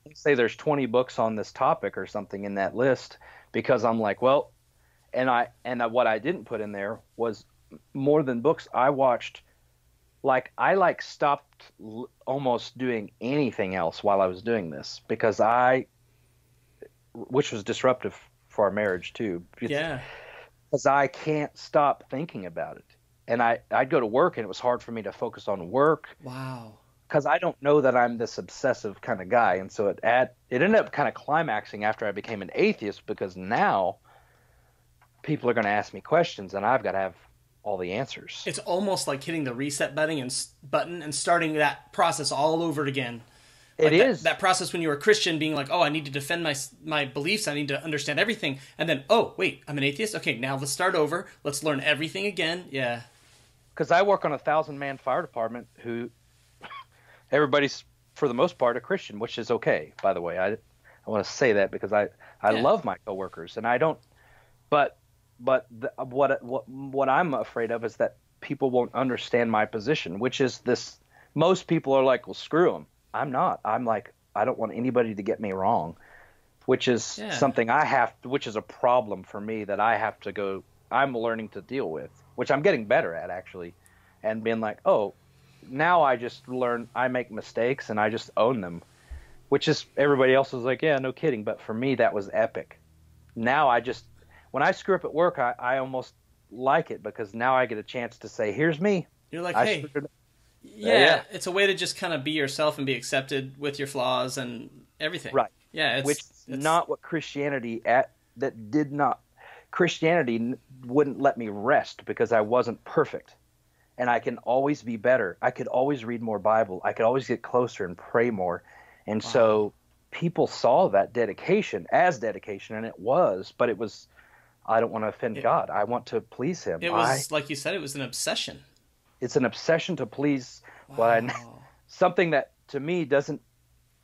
[SPEAKER 1] But say there's 20 books on this topic or something in that list, because I'm like, well, and what I didn't put in there was more than books. I watched, I stopped almost doing anything else while I was doing this because which was disruptive for our marriage too.
[SPEAKER 3] Yeah.
[SPEAKER 1] Because I can't stop thinking about it. And I'd go to work and it was hard for me to focus on work.
[SPEAKER 3] Wow.
[SPEAKER 1] Because I don't know that I'm this obsessive kind of guy. And so it ended up kind of climaxing after I became an atheist, because now people are going to ask me questions, and I've got to have all the answers.
[SPEAKER 3] It's almost like hitting the reset button and starting that process all over again.
[SPEAKER 1] It is
[SPEAKER 3] that process when you were a Christian, being like, oh, I need to defend my beliefs. I need to understand everything. And then, oh, wait, I'm an atheist? Okay, now let's start over. Let's learn everything again. Yeah.
[SPEAKER 1] Because I work on a 1,000-man fire department who everybody's, for the most part, a Christian, which is okay, by the way. I want to say that because I love my coworkers, and I don't. But what I'm afraid of is that people won't understand my position, which is this. Most people are like, well, screw them. I'm not. I'm like, I don't want anybody to get me wrong, which is something which is a problem for me that I'm learning to deal with, which I'm getting better at actually, and being like, oh, now I just learn, I make mistakes and I just own them, which is, everybody else is like, yeah, no kidding. But for me, that was epic. Now when I screw up at work, I almost like it because now I get a chance to say, here's me.
[SPEAKER 3] You're like, hey. Yeah, it's a way to just kind of be yourself and be accepted with your flaws and everything.
[SPEAKER 1] Right.
[SPEAKER 3] Yeah,
[SPEAKER 1] which is not what Christianity Christianity wouldn't let me rest because I wasn't perfect. And I can always be better. I could always read more Bible. I could always get closer and pray more. And so people saw that dedication as dedication, and it was, but it was, I don't want to offend God. I want to please him.
[SPEAKER 3] It was, like you said, it was an obsession.
[SPEAKER 1] It's an obsession to please something that to me doesn't,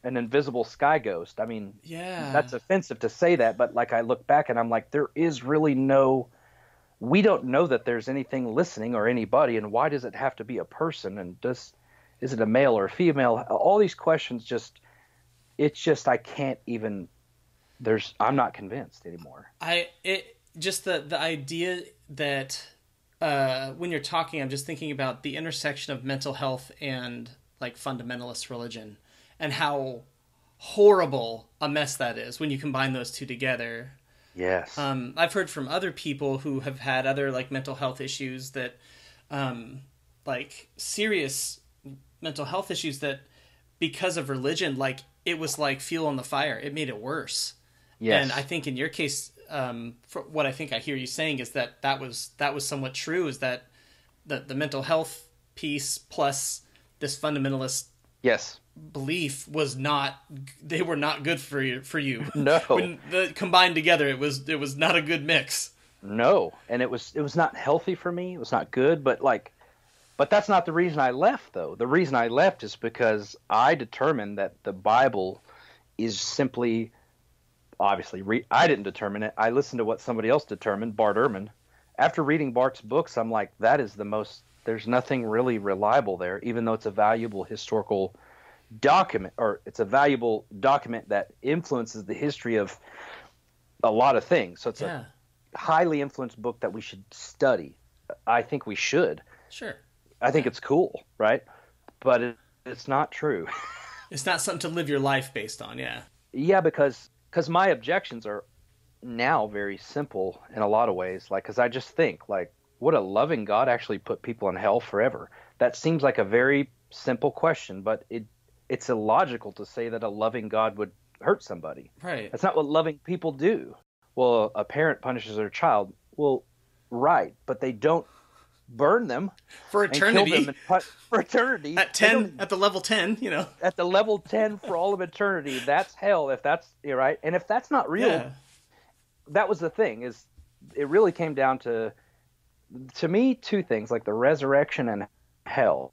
[SPEAKER 1] an invisible sky ghost. I mean, that's offensive to say that, but like I look back and I'm like, there is really we don't know that there's anything listening or anybody, and why does it have to be a person? And is it a male or a female? All these questions I can't even, I'm not convinced anymore.
[SPEAKER 3] The idea that, when you're talking, I'm just thinking about the intersection of mental health and like fundamentalist religion, and how horrible a mess that is when you combine those two together.
[SPEAKER 1] Yes.
[SPEAKER 3] I've heard from other people who have had other like mental health issues that, like serious mental health issues that because of religion, like it was like fuel on the fire. It made it worse. Yes. And I think in your case, for what I think I hear you saying is that was somewhat true, is that the mental health piece plus this fundamentalist belief they were not good for you. No. When combined together, it was not a good mix.
[SPEAKER 1] No. And it was not healthy for me. It was not good, but that's not the reason I left though. The reason I left is because I determined that the Bible is simply, obviously, I didn't determine it. I listened to what somebody else determined, Bart Ehrman. After reading Bart's books, I'm like, that is there's nothing really reliable there, even though it's a valuable historical document, or it's a valuable document that influences the history of a lot of things. So it's a highly influenced book that we should study. I think we should.
[SPEAKER 3] Sure.
[SPEAKER 1] I think it's cool, right? But it's not true.
[SPEAKER 3] It's not something to live your life based on, yeah.
[SPEAKER 1] Yeah, because my objections are now very simple in a lot of ways. Like, because I just think, like, would a loving God actually put people in hell forever? That seems like a very simple question, but it's illogical to say that a loving God would hurt somebody.
[SPEAKER 3] Right.
[SPEAKER 1] That's not what loving people do. Well, a parent punishes their child. Well, right, but they don't burn them
[SPEAKER 3] for eternity.
[SPEAKER 1] For eternity.
[SPEAKER 3] At the level 10, you know.
[SPEAKER 1] At the level 10 for all of eternity. That's hell. If that's right, and if that's not real, that was the thing. Is it really came down to me two things, like the resurrection and hell.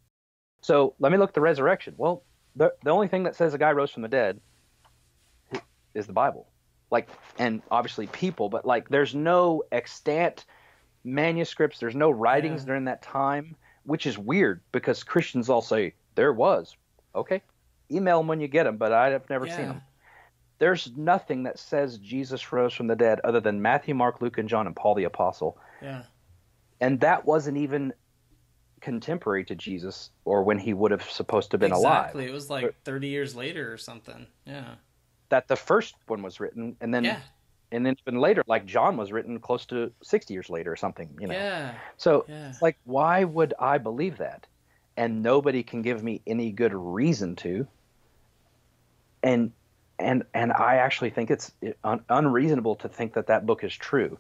[SPEAKER 1] So let me look at the resurrection. Well, the only thing that says a guy rose from the dead is the Bible. Like, and obviously people, but like there's no extant manuscripts, there's no writings during that time, which is weird because Christians all say there was. Okay, email them when you get them, but I've never seen them. There's nothing that says Jesus rose from the dead other than Matthew, Mark, Luke, and John, and Paul the Apostle.
[SPEAKER 3] Yeah.
[SPEAKER 1] And that wasn't even contemporary to Jesus, or when he would have supposed to have been alive.
[SPEAKER 3] Exactly. It was like 30 years later or something. Yeah.
[SPEAKER 1] That the first one was written, and then even later, like John was written close to 60 years later or something, you know.
[SPEAKER 3] Yeah.
[SPEAKER 1] So, like, why would I believe that? And nobody can give me any good reason to. And I actually think it's unreasonable to think that book is true.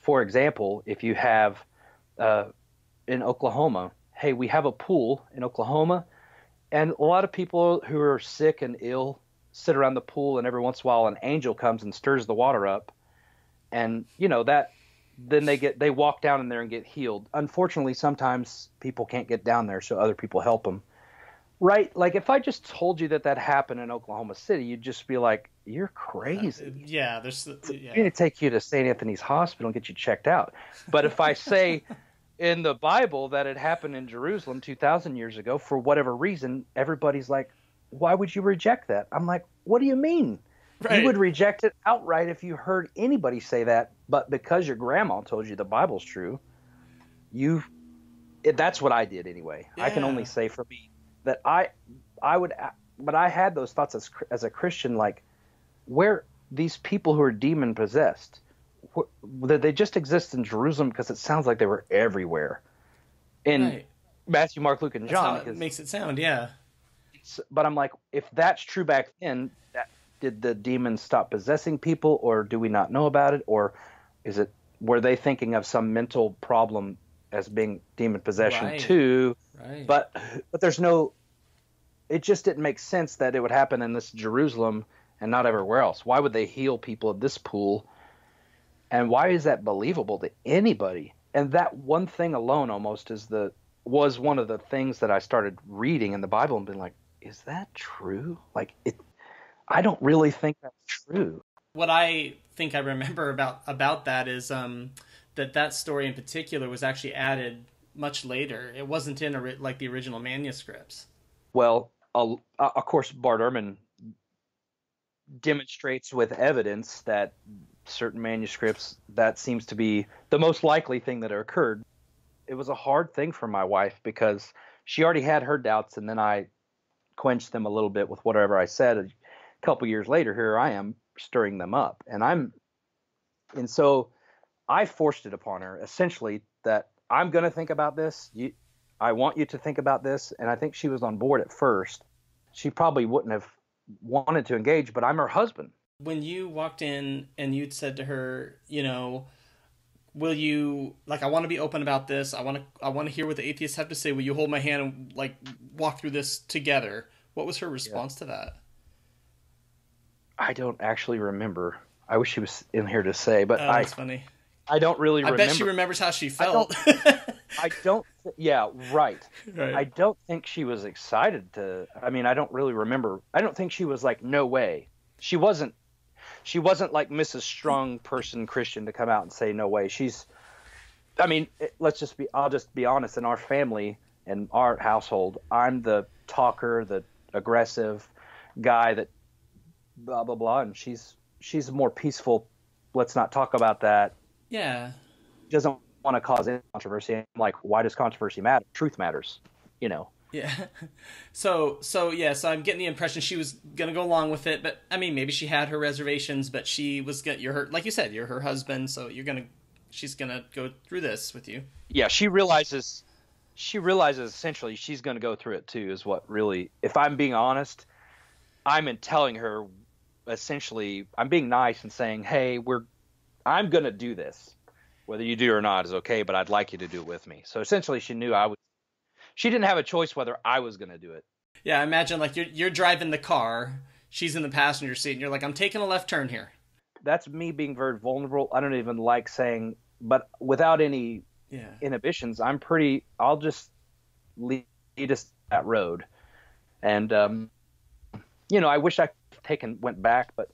[SPEAKER 1] for example, if you have in Oklahoma, hey, we have a pool in Oklahoma, and a lot of people who are sick and ill sit around the pool, and every once in a while an angel comes and stirs the water up, and that then they walk down in there and get healed. Unfortunately, sometimes people can't get down there, so other people help them. Right? Like if I just told you that happened in Oklahoma City, you'd just be like, "You're crazy."
[SPEAKER 3] Yeah,
[SPEAKER 1] I'm going to take you to St. Anthony's Hospital and get you checked out. But if I say in the Bible that it happened in Jerusalem 2,000 years ago, for whatever reason, everybody's like, "Why would you reject that?" I'm like, "What do you mean?" Right. You would reject it outright if you heard anybody say that, but because your grandma told you the Bible's true, that's what I did anyway. Yeah. I can only say for me that I would, but I had those thoughts as a Christian, like, where these people who are demon possessed, they just exist in Jerusalem because it sounds like they were everywhere in Matthew, Mark, Luke, and John.
[SPEAKER 3] That's how it makes it sound, yeah.
[SPEAKER 1] But I'm like, if that's true back then, did the demons stop possessing people, or do we not know about it, or were they thinking of some mental problem as being demon possession too? Right. But there's it just didn't make sense that it would happen in this Jerusalem and not everywhere else. Why would they heal people at this pool? And why is that believable to anybody? And that one thing alone almost was one of the things that I started reading in the Bible and being like, is that true? Like I don't really think that's true.
[SPEAKER 3] What I think I remember about that is that story in particular was actually added much later. It wasn't in the original manuscripts.
[SPEAKER 1] Well, of course, Bart Ehrman demonstrates with evidence that certain manuscripts, that seems to be the most likely thing that occurred. It was a hard thing for my wife because she already had her doubts, and then I quenched them a little bit with whatever I said. A couple years later, here I am stirring them up, and so I forced it upon her essentially that I'm going to think about this. I want you to think about this. And I think she was on board at first. She probably wouldn't have wanted to engage, but I'm her husband.
[SPEAKER 3] When you walked in and you'd said to her, will you, I want to be open about this. I want to hear what the atheists have to say. Will you hold my hand and walk through this together? What was her response to that?
[SPEAKER 1] I don't actually remember. I wish she was in here to say, but
[SPEAKER 3] that's funny.
[SPEAKER 1] I don't really remember.
[SPEAKER 3] I bet she remembers how she felt.
[SPEAKER 1] Yeah, right. I don't think she was excited to. I mean, I don't really remember. I don't think she was like, no way. She wasn't like Mrs. Strong person Christian to come out and say no way. I'll just be honest. In our family and our household, I'm the talker, the aggressive guy that blah blah blah, and she's more peaceful. Let's not talk about that.
[SPEAKER 3] Yeah.
[SPEAKER 1] Doesn't want to cause any controversy. I'm like, why does controversy matter? Truth matters,
[SPEAKER 3] Yeah. So I'm getting the impression she was going to go along with it, but I mean, maybe she had her reservations, but she was like you said, you're her husband, so she's going to go through this with you.
[SPEAKER 1] Yeah, she realizes essentially she's going to go through it too, is what really, if I'm being honest, I'm in telling her essentially, I'm being nice and saying, hey, I'm going to do this. Whether you do or not is okay, but I'd like you to do it with me. So essentially she knew she didn't have a choice whether I was going to do it.
[SPEAKER 3] Yeah, imagine you're driving the car, she's in the passenger seat, and you're like, I'm taking a left turn here. That's
[SPEAKER 1] me being very vulnerable. I don't even like saying, but without any inhibitions, I'll just lead us that road. And, I wish I went back, but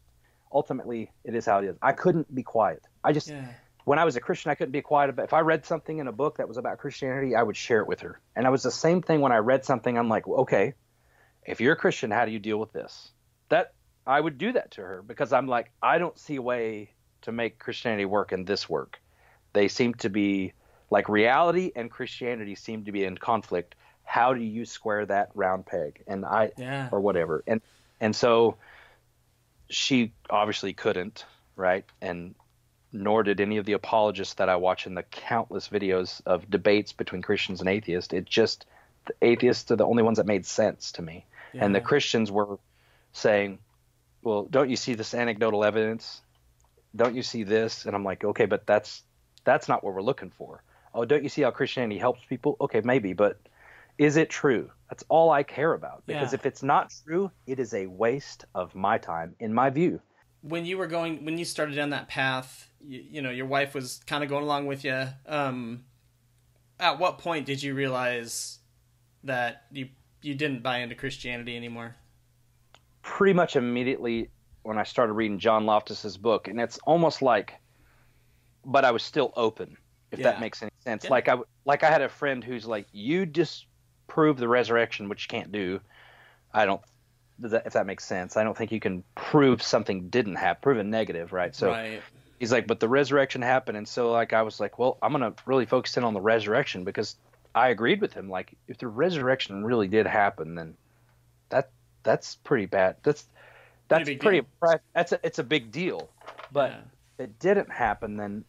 [SPEAKER 1] ultimately it is how it is. I couldn't be quiet. When I was a Christian, I couldn't be quiet about. If I read something in a book that was about Christianity, I would share it with her. And it was the same thing when I read something. I'm like, okay, if you're a Christian, how do you deal with this? That I would do that to her because I'm like, I don't see a way to make Christianity work and this work. They seem to be like reality and Christianity seem to be in conflict. How do you square that round peg? And or whatever. And so she obviously couldn't, right? And nor did any of the apologists that I watch in the countless videos of debates between Christians and atheists. The atheists are the only ones that made sense to me. Yeah. And the Christians were saying, well, don't you see this anecdotal evidence? Don't you see this? And I'm like, okay, but that's That's not what we're looking for. Oh, don't you see how Christianity helps people? Okay, maybe, but is it true? That's all I care about. Because if it's not true, it is a waste of my time, in my view.
[SPEAKER 3] When you started down that path, you know, your wife was kind of going along with you. At what point did you realize that you didn't buy into Christianity anymore?
[SPEAKER 1] Pretty much immediately when I started reading John Loftus's book, and it's almost like, but I was still open, if that makes any sense.
[SPEAKER 3] Yeah.
[SPEAKER 1] Like I had a friend who's like, you disprove the resurrection, which you can't do. If that makes sense. I don't think you can prove something didn't happen, prove a negative, right? So
[SPEAKER 3] right.
[SPEAKER 1] He's like, but the resurrection happened. And so like, I was like, well, I'm going to really focus in on the resurrection, because I agreed with him. Like, if the resurrection really did happen, then that's pretty bad. It's a big deal. But if it didn't happen, then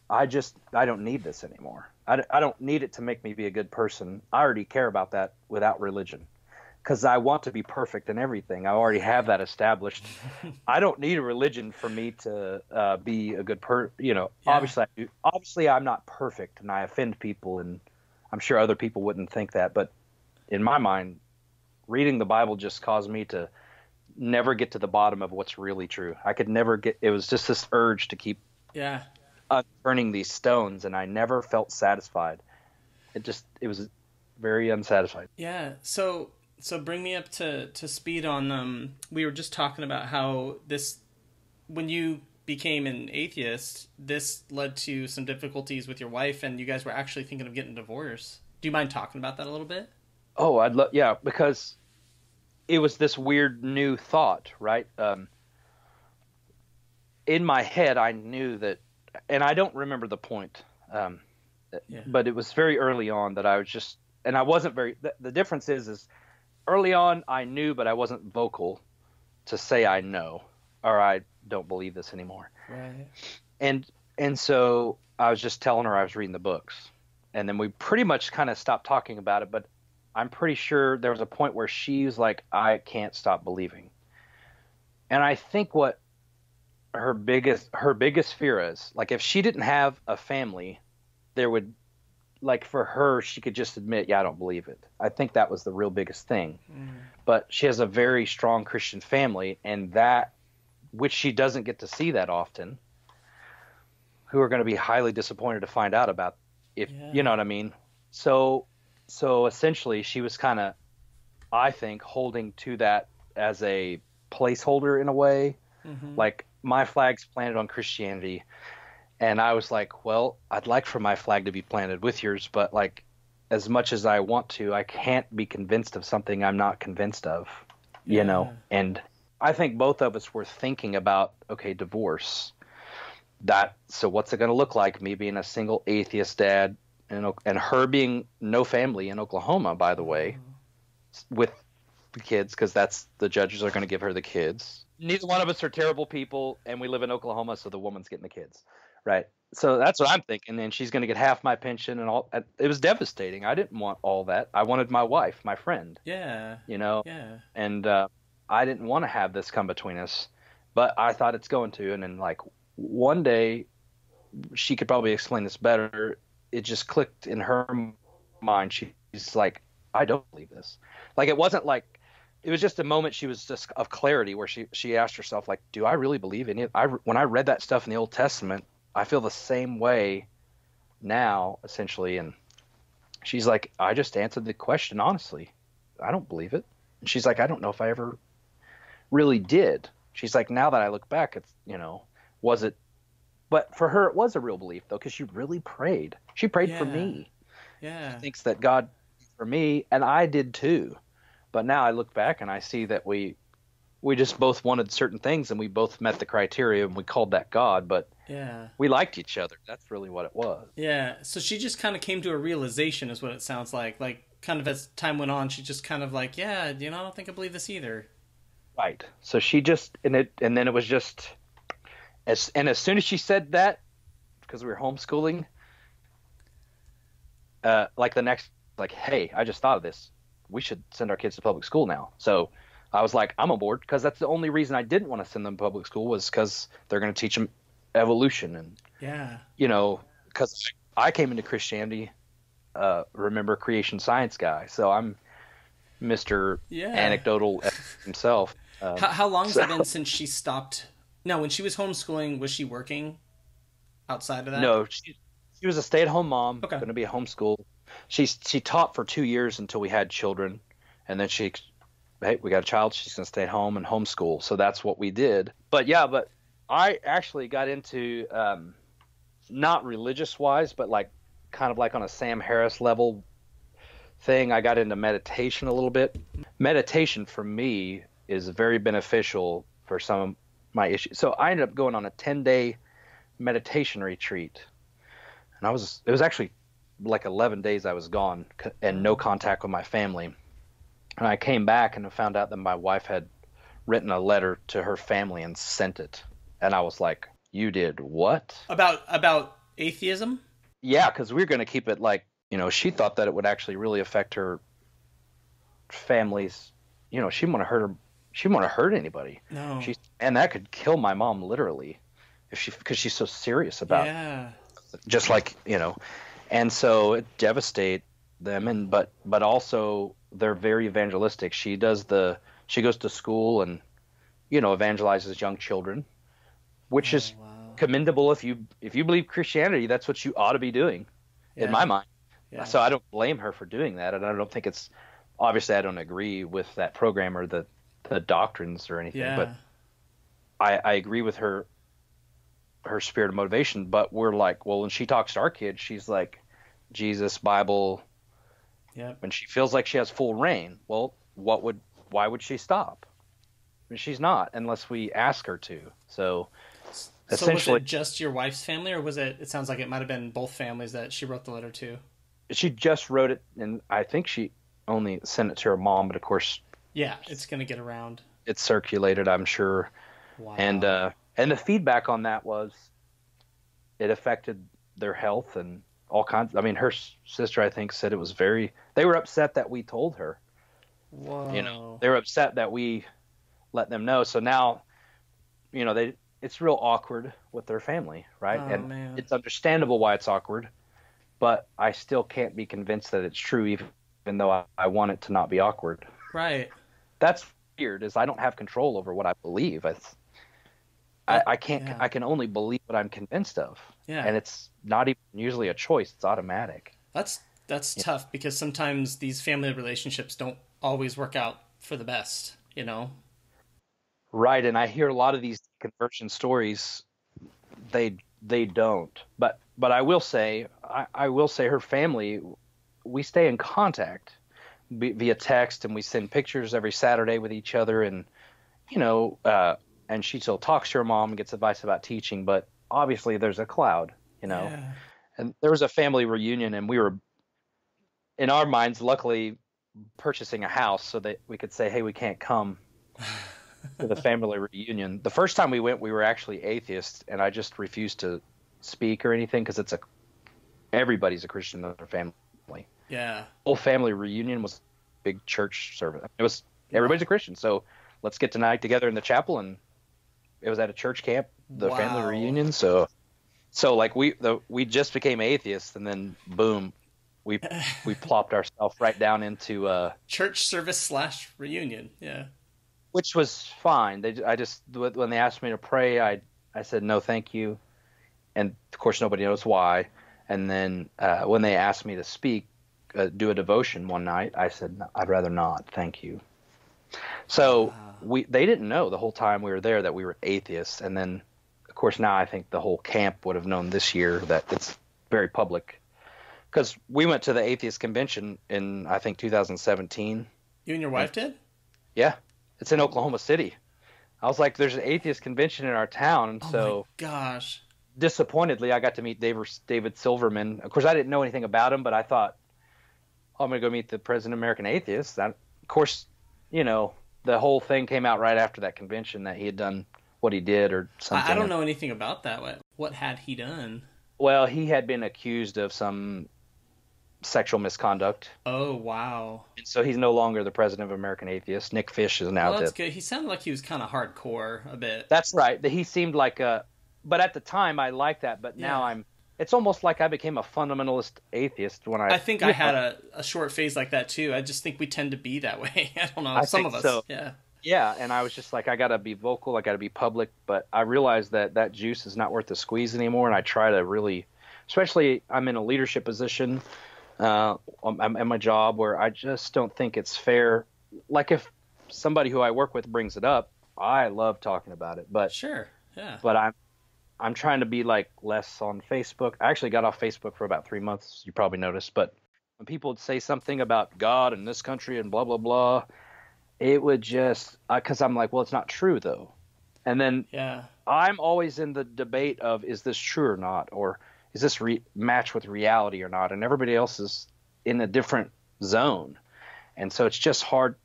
[SPEAKER 1] I don't need this anymore. I don't need it to make me be a good person. I already care about that without religion, because I want to be perfect in everything. I already have that established. I don't need a religion for me to be a good person. You know, obviously I do. Obviously I'm not perfect, and I offend people, and I'm sure other people wouldn't think that. But in my mind, reading the Bible just caused me to never get to the bottom of what's really true. I could never get. It was just this urge to keep turning these stones, and I never felt satisfied. It was very unsatisfied.
[SPEAKER 3] Yeah. So bring me up to speed on, we were just talking about how when you became an atheist, this led to some difficulties with your wife, and you guys were actually thinking of getting a divorce. Do you mind talking about that a little bit?
[SPEAKER 1] Oh, because it was this weird new thought, right? In my head, I knew that, and I don't remember the point, but it was very early on that I was just, and I wasn't very, the difference is early on I knew, but I wasn't vocal to say I know, or I don't believe this anymore.
[SPEAKER 3] Right.
[SPEAKER 1] And so I was just telling her I was reading the books, and then we pretty much kind of stopped talking about it, but I'm pretty sure there was a point where she was like, I can't stop believing. And I think what her biggest fear is, like, if she didn't have a family, there would, like, for her, she could just admit, I don't believe it. I think that was the real biggest thing. But she has a very strong Christian family, and that, which she doesn't get to see that often, who are going to be highly disappointed to find out about, if you know what I mean. So essentially she was kind of, I think, holding to that as a placeholder in a way. Like, my flag's planted on Christianity, and I was like, well, I'd like for my flag to be planted with yours, but, like, as much as I want to, I can't be convinced of something I'm not convinced of, you know. And I think both of us were thinking about, okay, divorce. So what's it going to look like, me being a single atheist dad, and her being no family in Oklahoma, by the way, with the kids, because the judges are going to give her the kids. Neither one of us are terrible people, and we live in Oklahoma, so the woman's getting the kids, right? So that's what I'm thinking, and she's going to get half my pension and all. It was devastating. I didn't want all that. I wanted my wife, my friend.
[SPEAKER 3] Yeah.
[SPEAKER 1] You know?
[SPEAKER 3] Yeah.
[SPEAKER 1] And I didn't want to have this come between us, but I thought it's going to, and then, like, one day, she could probably explain this better. It just clicked in her mind. She's like, I don't believe this. Like, it wasn't like, it was just a moment she was just of clarity where she asked herself, like, do I really believe in it? When I read that stuff in the Old Testament, I feel the same way now, essentially. And she's like, I just answered the question honestly. I don't believe it. And she's like, I don't know if I ever really did. She's like, now that I look back, it's, you know, was it? But for her, it was a real belief, though, because she really prayed. She prayed for me.
[SPEAKER 3] Yeah.
[SPEAKER 1] She thinks that God for me, and I did too. But now I look back and I see that we just both wanted certain things, and we both met the criteria, and we called that God. But we liked each other. That's really what it was.
[SPEAKER 3] Yeah. So she just kind of came to a realization, is what it sounds like. Like, kind of as time went on, she just kind of like, I don't think I believe this either. Right.
[SPEAKER 1] So she just, and then it was just, as soon as she said that, because we were homeschooling, like the next, like, hey, I just thought of this. We should send our kids to public school now. So I was like, I'm on board, because that's the only reason I didn't want to send them to public school, was because they're going to teach them evolution and, you know, because I came into Christianity, remember, creation science guy, so I'm Mr. Anecdotal himself.
[SPEAKER 3] How long has it been since she stopped? No, when she was homeschooling, was she working outside of that?
[SPEAKER 1] No, she was a stay-at-home mom,
[SPEAKER 3] Okay.
[SPEAKER 1] going to be homeschooled. She taught for 2 years until we had children, and then hey, we got a child, she's going to stay at home and homeschool. So that's what we did. But I actually got into, not religious-wise, but like kind of like on a Sam Harris level thing, I got into meditation a little bit. Meditation for me is very beneficial for some of my issues. So I ended up going on a 10-day meditation retreat. And it was actually like 11 days I was gone and no contact with my family. And I came back and found out that my wife had written a letter to her family and sent it. And I was like, you did what?
[SPEAKER 3] About atheism?
[SPEAKER 1] Yeah, because we were going to keep it like, she thought that it would actually really affect her family's, she didn't want to hurt anybody.
[SPEAKER 3] No.
[SPEAKER 1] And that could kill my mom literally because she's so serious about just like, and so it devastates them. But also they're very evangelistic. She goes to school and, evangelizes young children, which is commendable. If you believe Christianity, that's what you ought to be doing in my mind. Yeah. So I don't blame her for doing that. And I don't think obviously I don't agree with that program or the doctrines or anything, but I agree with her spirit of motivation. But we're like, well, when she talks to our kids, she's like Jesus, Bible, and she feels like she has full reign. Well, why would she stop? I mean, she's not unless we ask her to. So essentially,
[SPEAKER 3] was it just your wife's family, or was it sounds like it might have been both families that she wrote the letter to?
[SPEAKER 1] She just wrote it, and I think she only sent it to her mom, but of course,
[SPEAKER 3] it's going to get around.
[SPEAKER 1] It's circulated, I'm sure.
[SPEAKER 3] Wow.
[SPEAKER 1] And the feedback on that was it affected their health and all kinds. I mean, her sister, I think, said it was they were upset that we told her.
[SPEAKER 3] Whoa.
[SPEAKER 1] They were upset that we let them know. So now, it's real awkward with their family, right?
[SPEAKER 3] Man.
[SPEAKER 1] It's understandable why it's awkward, but I still can't be convinced that it's true, even though I want it to not be awkward.
[SPEAKER 3] Right.
[SPEAKER 1] That's weird, is I don't have control over what I believe. I can't. I can only believe what I'm convinced of.
[SPEAKER 3] Yeah.
[SPEAKER 1] And it's not even usually a choice. It's automatic.
[SPEAKER 3] That's tough because sometimes these family relationships don't always work out for the best,
[SPEAKER 1] Right, and I hear a lot of these conversion stories. They don't. But I will say, her family, we stay in contact via text, and we send pictures every Saturday with each other, and and she still talks to her mom and gets advice about teaching, but obviously there's a cloud,
[SPEAKER 3] Yeah.
[SPEAKER 1] And there was a family reunion, and we were, in our minds, luckily purchasing a house so that we could say, hey, we can't come to the family reunion. The first time we went, we were actually atheists, and I just refused to speak or anything because everybody's a Christian in their family.
[SPEAKER 3] Yeah.
[SPEAKER 1] The whole family reunion was a big church service. Everybody's a Christian, so let's get tonight together in the chapel, and it was at a church camp, the family reunion. So like we just became atheists, and then boom, we plopped ourselves right down into
[SPEAKER 3] church service / reunion. Yeah.
[SPEAKER 1] Which was fine. When they asked me to pray, I said no, thank you, and of course nobody knows why. And then when they asked me to speak, do a devotion one night, I said no, I'd rather not, thank you. So they didn't know the whole time we were there that we were atheists. And then, of course, now I think the whole camp would have known this year that it's very public. Because we went to the atheist convention in, I think, 2017.
[SPEAKER 3] You and your wife did?
[SPEAKER 1] Yeah. It's in Oklahoma City. I was like, there's an atheist convention in our town. And
[SPEAKER 3] my gosh.
[SPEAKER 1] Disappointedly, I got to meet David Silverman. Of course, I didn't know anything about him, but I thought, I'm going to go meet the president of American Atheists. Of course, the whole thing came out right after that convention that he had done what he did or something.
[SPEAKER 3] I don't know anything about that. What had he done?
[SPEAKER 1] Well, he had been accused of some sexual misconduct.
[SPEAKER 3] Oh, wow.
[SPEAKER 1] And so he's no longer the president of American Atheists. Nick Fish is now
[SPEAKER 3] that's good. He sounded like he was kind of hardcore a bit.
[SPEAKER 1] That's right. He seemed like but at the time I liked that, but now it's almost like I became a fundamentalist atheist when
[SPEAKER 3] I think I had a short phase like that too. I just think we tend to be that way. I don't know.
[SPEAKER 1] I
[SPEAKER 3] Some
[SPEAKER 1] think
[SPEAKER 3] of us.
[SPEAKER 1] so.
[SPEAKER 3] Yeah.
[SPEAKER 1] Yeah, and I was just like, I got to be vocal, I got to be public, but I realized that that juice is not worth the squeeze anymore, and I try to really, especially I'm in a leadership position, I'm at my job where I just don't think it's fair. Like if somebody who I work with brings it up, I love talking about it,
[SPEAKER 3] Sure. Yeah.
[SPEAKER 1] but I'm trying to be like less on Facebook. I actually got off Facebook for about 3 months, you probably noticed, but when people would say something about God and this country and blah blah blah, it would just because I'm like, well, it's not true though. And then
[SPEAKER 3] Yeah.
[SPEAKER 1] I'm always in the debate of is this true or not, or is this match with reality or not? And everybody else is in a different zone, and so it's just hard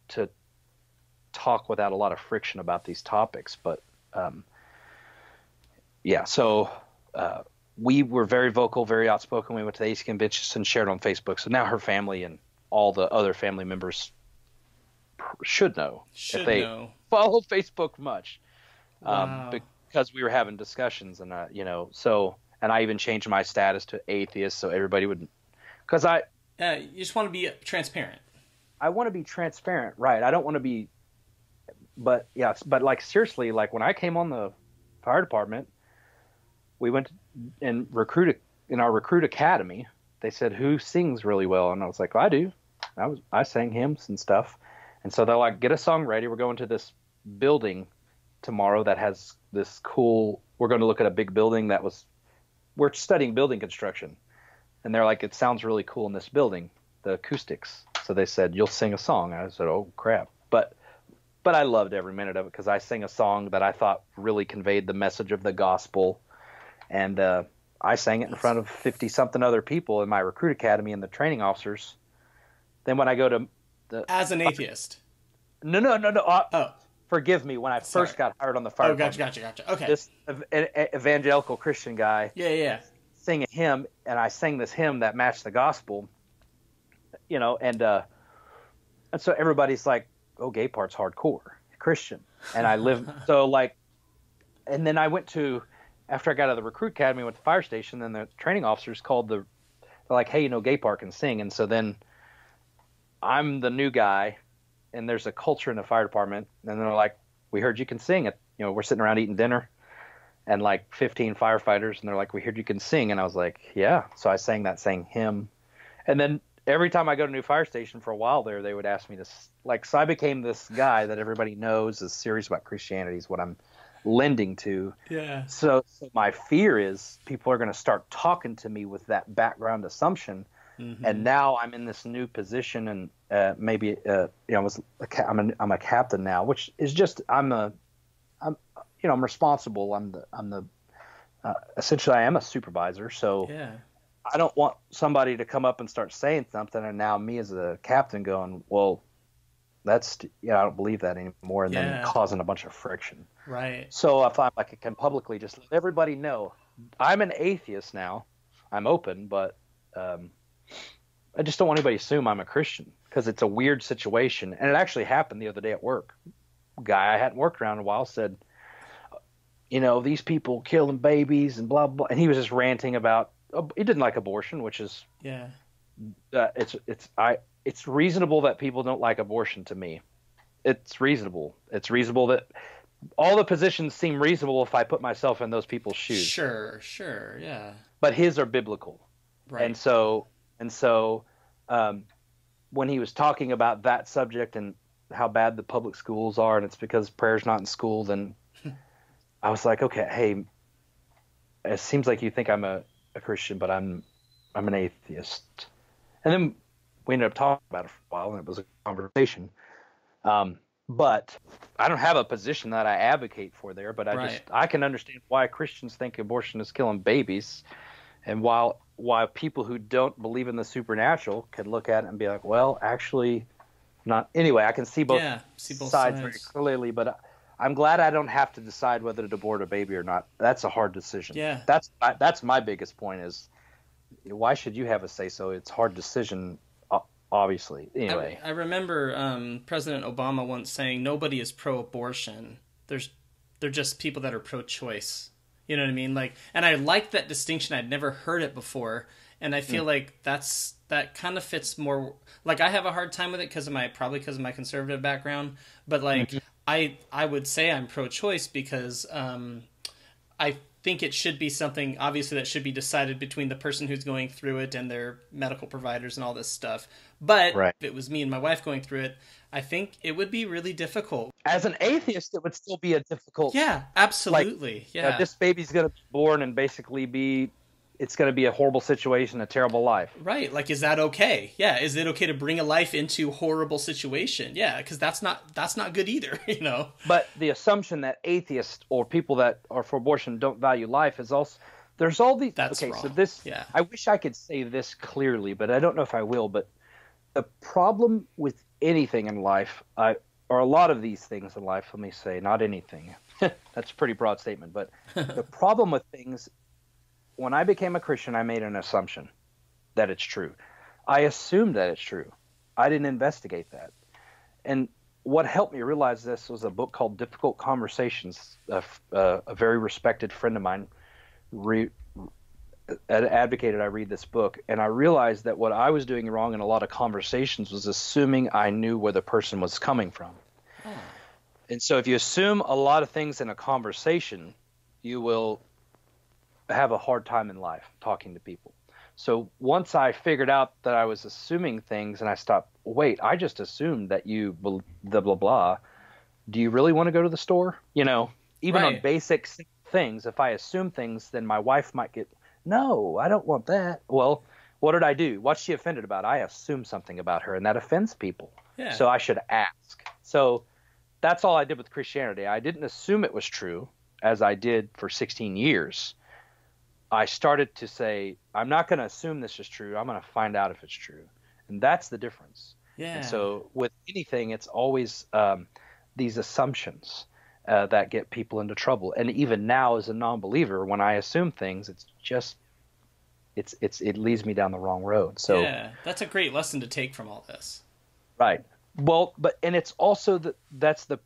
[SPEAKER 1] to talk without a lot of friction about these topics. But yeah, so we were very vocal, very outspoken. We went to the AC convention and shared on Facebook. So now her family and all the other family members should know if they follow Facebook much,
[SPEAKER 3] Wow.
[SPEAKER 1] because we were having discussions and so and I even changed my status to atheist so everybody would because
[SPEAKER 3] You just want to be transparent.
[SPEAKER 1] I want to be transparent, right? I don't want to be, but yes, but like seriously, like when I came on the fire department, we went and recruited in our recruit academy. They said who sings really well, and I was like, well, I do. I sang hymns and stuff. And so they're like, get a song ready. We're going to this building tomorrow that has this cool, we're going to look at a big building we're studying building construction. And they're like, it sounds really cool in this building, the acoustics. So they said, you'll sing a song. And I said, oh, crap. But I loved every minute of it because I sang a song that I thought really conveyed the message of the gospel. And I sang it in front of 50-something other people in my recruit academy and the training officers. Then when I go to
[SPEAKER 3] As an atheist.
[SPEAKER 1] No.
[SPEAKER 3] Oh.
[SPEAKER 1] Forgive me. When I first got hired on the fire department,
[SPEAKER 3] Gotcha. Okay.
[SPEAKER 1] this evangelical Christian guy
[SPEAKER 3] Yeah.
[SPEAKER 1] sang a hymn, and I sang this hymn that matched the gospel, and so everybody's like, oh, Gabehart's hardcore Christian. And I live, so like, and then I went to, after I got out of the recruit academy, I went to the fire station, then the training officers they're like, hey, Gabehart can sing. And so then I'm the new guy, and there's a culture in the fire department, and they're like, we heard you can sing it. We're sitting around eating dinner, and like 15 firefighters, and they're like, we heard you can sing. And I was like, yeah. So I sang that same hymn. And then every time I go to a new fire station for a while there, they would ask me to, so I became this guy that everybody knows is serious about Christianity is what I'm lending to.
[SPEAKER 3] Yeah.
[SPEAKER 1] So my fear is people are going to start talking to me with that background assumption. Mm-hmm. And now I'm in this new position, and maybe I'm a captain now, which is just I'm responsible. Essentially I am a supervisor. So
[SPEAKER 3] Yeah.
[SPEAKER 1] I don't want somebody to come up and start saying something, and now me as a captain going, well, I don't believe that anymore, and then causing a bunch of friction.
[SPEAKER 3] Right.
[SPEAKER 1] So if I can publicly just let everybody know I'm an atheist now, I'm open, but I just don't want anybody to assume I'm a Christian because it's a weird situation. And it actually happened the other day at work. A guy I hadn't worked around in a while said, these people killing babies and blah, blah. And he was just ranting about, he didn't like abortion, which is, it's reasonable that people don't like abortion to me. It's reasonable. It's reasonable that all the positions seem reasonable if I put myself in those people's shoes.
[SPEAKER 3] Sure. Yeah.
[SPEAKER 1] But his are biblical.
[SPEAKER 3] Right.
[SPEAKER 1] And so when he was talking about that subject and how bad the public schools are, and it's because prayer's not in school, then I was like, okay, hey, it seems like you think I'm a Christian, but I'm an atheist. And then we ended up talking about it for a while, and it was a conversation. But I don't have a position that I advocate for there, but I can understand why Christians think abortion is killing babies, and why people who don't believe in the supernatural could look at it and be like, well, actually not. Anyway, I can see both sides very clearly, but I'm glad I don't have to decide whether to abort a baby or not. That's a hard decision.
[SPEAKER 3] Yeah.
[SPEAKER 1] That's my biggest point is, why should you have a say-so? It's a hard decision, obviously. Anyway.
[SPEAKER 3] I remember President Obama once saying nobody is pro-abortion. They're just people that are pro-choice. You know what I mean? Like, and I like that distinction. I'd never heard it before, and I feel like that kind of fits more. Like, I have a hard time with it because of my conservative background, but like I would say I'm pro-choice because I think it should be something, obviously, that should be decided between the person who's going through it and their medical providers and all this stuff. But if it was me and my wife going through it, I think it would be really difficult.
[SPEAKER 1] As an atheist, it would still be a difficult...
[SPEAKER 3] Yeah, absolutely.
[SPEAKER 1] Like, this baby's going to be born and basically it's going to be a horrible situation, a terrible life.
[SPEAKER 3] Right. Like, is that okay? Yeah. Is it okay to bring a life into a horrible situation? Yeah, because that's not good either, you know?
[SPEAKER 1] But the assumption that atheists or people that are for abortion don't value life is also... There's all these...
[SPEAKER 3] That's
[SPEAKER 1] okay,
[SPEAKER 3] wrong.
[SPEAKER 1] so this...
[SPEAKER 3] Yeah.
[SPEAKER 1] I wish I could say this clearly, but I don't know if I will. But the problem with anything in life, or a lot of these things in life, let me say, not anything. That's a pretty broad statement. But the problem with things... When I became a Christian, I made an assumption that it's true. I assumed that it's true. I didn't investigate that. And what helped me realize this was a book called Difficult Conversations. A very respected friend of mine advocated I read this book, and I realized that what I was doing wrong in a lot of conversations was assuming I knew where the person was coming from. Oh. And so if you assume a lot of things in a conversation, you will have a hard time in life talking to people. So once I figured out that I was assuming things and I stopped, wait, I just assumed that you blah, blah, blah. Do you really want to go to the store? You know, even on basic things, if I assume things, then my wife might get, no, I don't want that. Well, what did I do? What's she offended about? I assumed something about her, and that offends people. Yeah. So I should ask. So that's all I did with Christianity. I didn't assume it was true, as I did for 16 years. I started to say, I'm not going to assume this is true. I'm going to find out if it's true. And that's the difference. Yeah. And so with anything, it's always these assumptions that get people into trouble. And even now as a non-believer, when I assume things, it's just it leads me down the wrong road. So
[SPEAKER 3] yeah, that's a great lesson to take from all this.
[SPEAKER 1] Right. Well, and it's also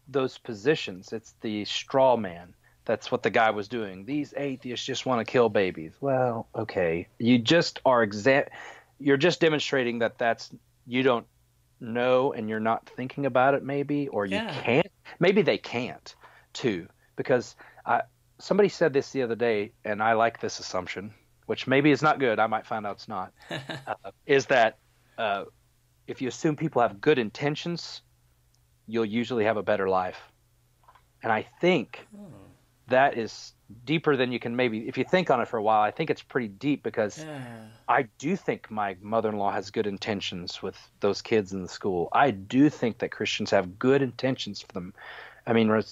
[SPEAKER 1] those positions. It's the straw man. That's what the guy was doing. These atheists just want to kill babies. Well, okay. You just you're just demonstrating that you don't know and you're not thinking about it maybe, or you can't. Maybe they can't too, because somebody said this the other day, and I like this assumption, which maybe is not good. I might find out it's not, is that if you assume people have good intentions, you'll usually have a better life. And I think that is deeper than you can maybe, if you think on it for a while, I think it's pretty deep, because I do think my mother-in-law has good intentions with those kids in the school. I do think that Christians have good intentions for them. I mean,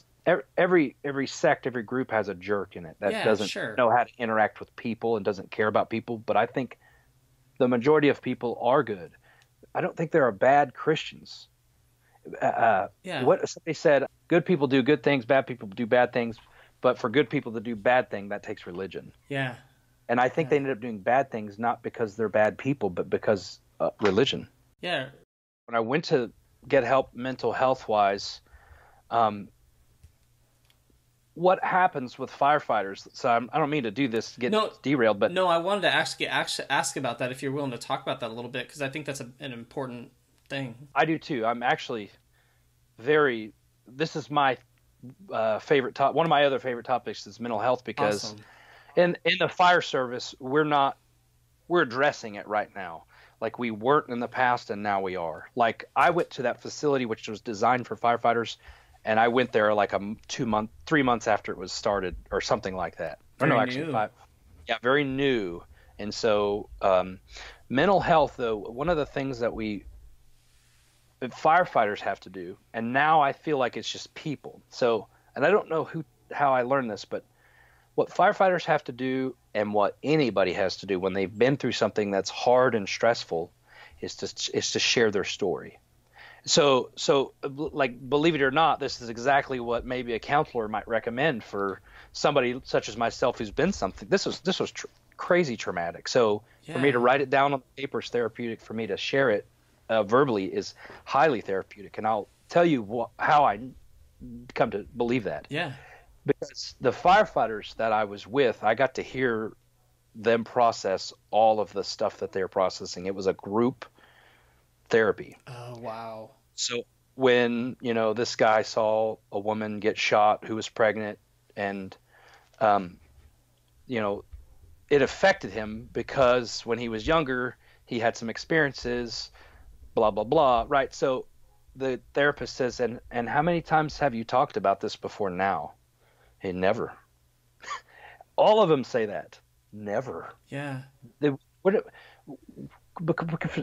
[SPEAKER 1] every sect, every group has a jerk in it that doesn't know how to interact with people and doesn't care about people. But I think the majority of people are good. I don't think there are bad Christians. What somebody said, good people do good things, bad people do bad things. But for good people to do bad things, that takes religion. Yeah. And I think they ended up doing bad things not because they're bad people, but because religion. Yeah. When I went to get help mental health-wise, what happens with firefighters? So I don't mean to do this, derailed, but...
[SPEAKER 3] No, I wanted to ask about that, if you're willing to talk about that a little bit, because I think that's an important thing.
[SPEAKER 1] I do too. I'm actually this is my... favorite top. One of my other favorite topics is mental health, because in the fire service, we're addressing it right now. Like we weren't in the past, and now we are. Like I went to that facility which was designed for firefighters, and I went there like 3 months after it was started, or something like that. Very new. And so mental health, though, one of the things that firefighters have to do, and now I feel like it's just people. So, and I don't know how I learned this, but what firefighters have to do, and what anybody has to do when they've been through something that's hard and stressful, is to share their story. So like, believe it or not, this is exactly what maybe a counselor might recommend for somebody such as myself who's been something. This was crazy traumatic. So for me to write it down on paper is therapeutic. For me to share it verbally is highly therapeutic, and I'll tell you how I come to believe that. Yeah. because the firefighters that I was with, I got to hear them process all of the stuff that they're processing. It was a group therapy.
[SPEAKER 3] Oh, wow.
[SPEAKER 1] So when, this guy saw a woman get shot who was pregnant, and, um, you know, it affected him because when he was younger, he had some experiences, blah, blah, blah. Right. So the therapist says, and how many times have you talked about this before now? Hey, never. All of them say that. Never.
[SPEAKER 3] Yeah.
[SPEAKER 1] What,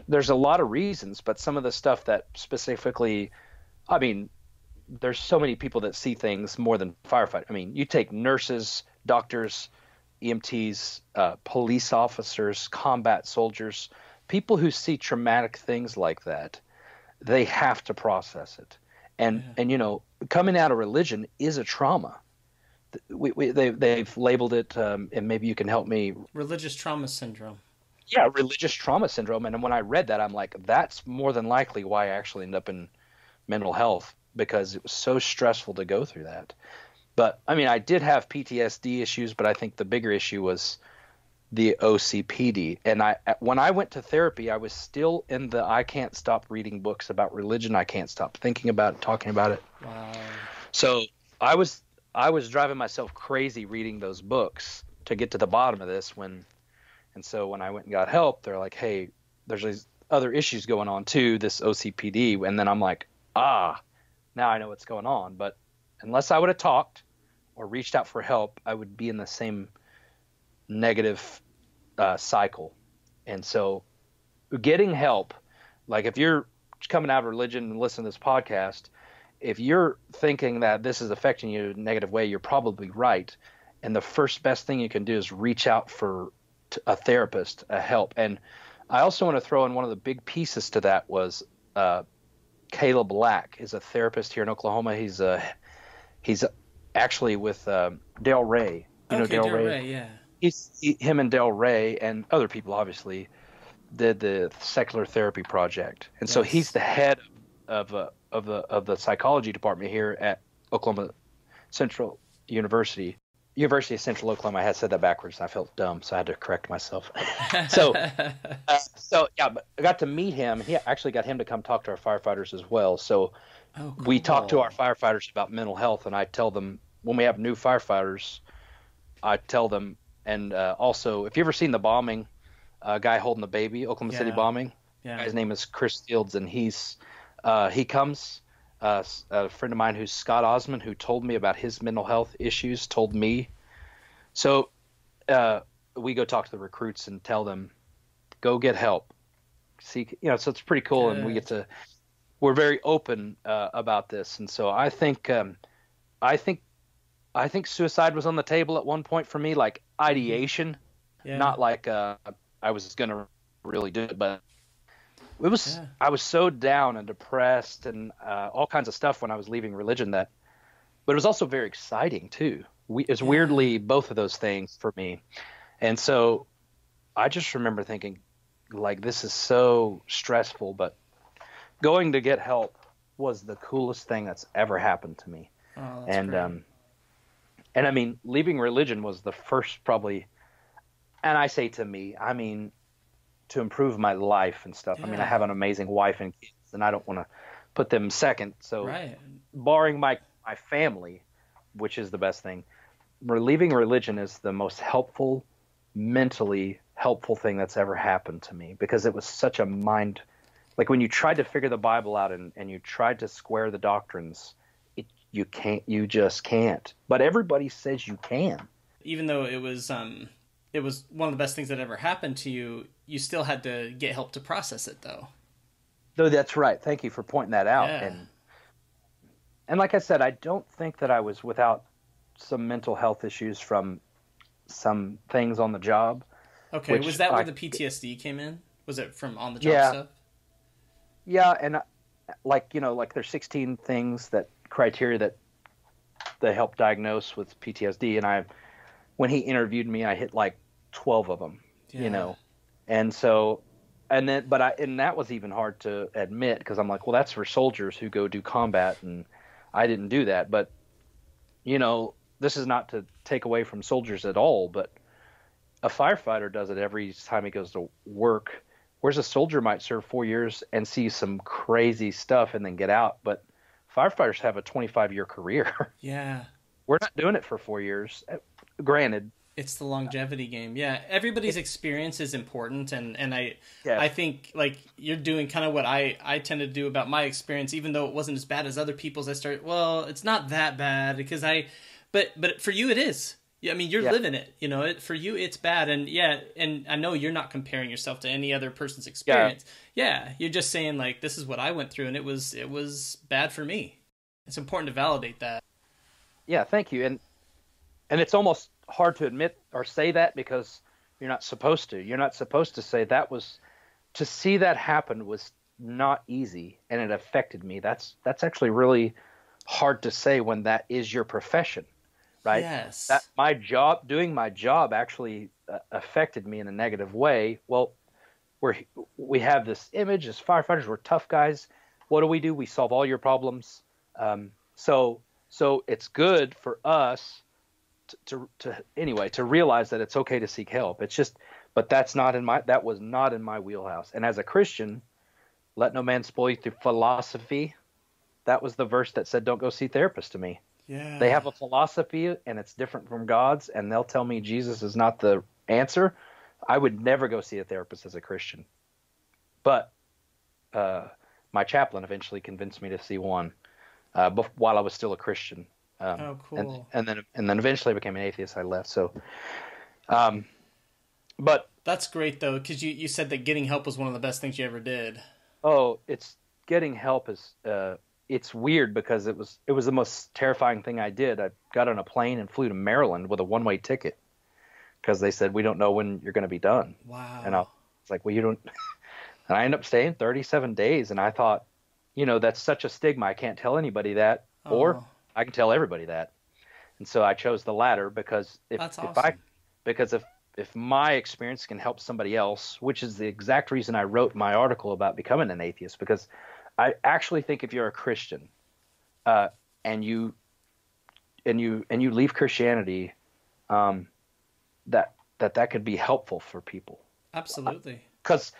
[SPEAKER 1] there's a lot of reasons, but some of the stuff that specifically, I mean, there's so many people that see things more than firefighters. I mean, you take nurses, doctors, EMTs, police officers, combat soldiers, people who see traumatic things like that, they have to process it. And coming out of religion is a trauma. They've labeled it, and maybe you can help me.
[SPEAKER 3] Religious trauma syndrome.
[SPEAKER 1] Yeah, religious trauma syndrome. And when I read that, I'm like, that's more than likely why I actually ended up in mental health, because it was so stressful to go through that. But I mean, I did have PTSD issues, but I think the bigger issue was the OCPD. And when I went to therapy, I was still in the I can't stop reading books about religion. I can't stop thinking about it, talking about it.
[SPEAKER 3] Wow.
[SPEAKER 1] So I was driving myself crazy reading those books to get to the bottom of this. And so when I went and got help, they're like, hey, there's these other issues going on too, this OCPD. And then I'm like, now I know what's going on. But unless I would have talked or reached out for help, I would be in the same negative cycle. And so getting help, like if you're coming out of religion and listening to this podcast, if you're thinking that this is affecting you in a negative way, you're probably right. And the first best thing you can do is reach out for a therapist, a help. And I also want to throw in one of the big pieces to that was Caleb Black is a therapist here in Oklahoma. He's actually with Dale Ray. You know Dale Ray?
[SPEAKER 3] Yeah.
[SPEAKER 1] Him and Dale Ray and other people obviously did the Secular Therapy Project, and so he's the head of the psychology department here at Oklahoma Central University of Central Oklahoma. I had said that backwards. I felt dumb, so I had to correct myself. So yeah, but I got to meet him. He actually got him to come talk to our firefighters as well. So
[SPEAKER 3] cool.
[SPEAKER 1] We talk to our firefighters about mental health, and I tell them when we have new firefighters, I tell them, and also, if you ever seen the bombing, guy holding the baby, Oklahoma City bombing, his name is Chris Fields, and he comes. A friend of mine who's Scott Osmond, who told me about his mental health issues, told me. So we go talk to the recruits and tell them, go get help. So it's pretty cool. Good. And we're very open about this. And so I think suicide was on the table at one point for me, like ideation, not like I was going to really do it, but it was, I was so down and depressed and all kinds of stuff when I was leaving religion but it was also very exciting too. It's weirdly both of those things for me. And so I just remember thinking, like, this is so stressful, but going to get help was the coolest thing that's ever happened to me.
[SPEAKER 3] Oh, that's great.
[SPEAKER 1] And I mean, leaving religion was the first probably, and I say to me, I mean, to improve my life and stuff. I mean, I have an amazing wife and kids, and I don't want to put them second. So barring my family, which is the best thing, leaving religion is the most helpful, mentally helpful thing that's ever happened to me, because it was such a mind, like when you tried to figure the Bible out and you tried to square the doctrines, you just can't. But everybody says you can.
[SPEAKER 3] Even though it was one of the best things that ever happened to you, you still had to get help to process it, though.
[SPEAKER 1] Though that's right. Thank you for pointing that out.
[SPEAKER 3] Yeah.
[SPEAKER 1] And like I said, I don't think that I was without some mental health issues from some things on the job.
[SPEAKER 3] Okay, was that where the PTSD came in? Was it from on the job stuff?
[SPEAKER 1] Yeah, and like there's 16 criteria that they help diagnose with PTSD, and when he interviewed me, I hit like 12 of them, and so, and that was even hard to admit, because I'm like, well, that's for soldiers who go do combat, and I didn't do that. But, this is not to take away from soldiers at all, but a firefighter does it every time he goes to work, whereas a soldier might serve 4 years and see some crazy stuff and then get out. But firefighters have a 25-year career.
[SPEAKER 3] Yeah.
[SPEAKER 1] We're not doing it for 4 years. Granted,
[SPEAKER 3] it's the longevity game. Yeah, everybody's experience is important, and I
[SPEAKER 1] yes.
[SPEAKER 3] I think like you're doing kind of what I tend to do about my experience, even though it wasn't as bad as other people's. I started, well, it's not that bad because but for you it is. Yeah, I mean, you're living it, you know. For you, it's bad, and and I know you're not comparing yourself to any other person's experience. Yeah, you're just saying like, this is what I went through, and it was bad for me. It's important to validate that.
[SPEAKER 1] Yeah, thank you. And it's almost hard to admit or say that because you're not supposed to. You're not supposed to say that was to see that happen was not easy, and it affected me. That's actually really hard to say when that is your profession. Right.
[SPEAKER 3] Yes.
[SPEAKER 1] That doing my job actually affected me in a negative way. Well, we have this image as firefighters. We're tough guys. What do? We solve all your problems. So it's good for us to realize that it's okay to seek help. It's just, but that was not in my wheelhouse. And as a Christian, let no man spoil you through philosophy. That was the verse that said, don't go see therapists to me.
[SPEAKER 3] Yeah.
[SPEAKER 1] They have a philosophy and it's different from God's, and they'll tell me Jesus is not the answer. I would never go see a therapist as a Christian. But my chaplain eventually convinced me to see one while I was still a Christian.
[SPEAKER 3] Oh, cool.
[SPEAKER 1] And then eventually I became an atheist. I left. So, but
[SPEAKER 3] that's great though, because you said that getting help was one of the best things you ever did.
[SPEAKER 1] Oh, it's getting help is. It's weird because it was the most terrifying thing I did. I got on a plane and flew to Maryland with a one-way ticket because they said, we don't know when you're going to be done.
[SPEAKER 3] Wow.
[SPEAKER 1] And I was like, well, you don't. And I ended up staying 37 days. And I thought, that's such a stigma. I can't tell anybody that, or I can tell everybody that. And so I chose the latter because if my experience can help somebody else, which is the exact reason I wrote my article about becoming an atheist, because I actually think if you're a Christian, and you leave Christianity, that could be helpful for people.
[SPEAKER 3] Absolutely.
[SPEAKER 1] Because,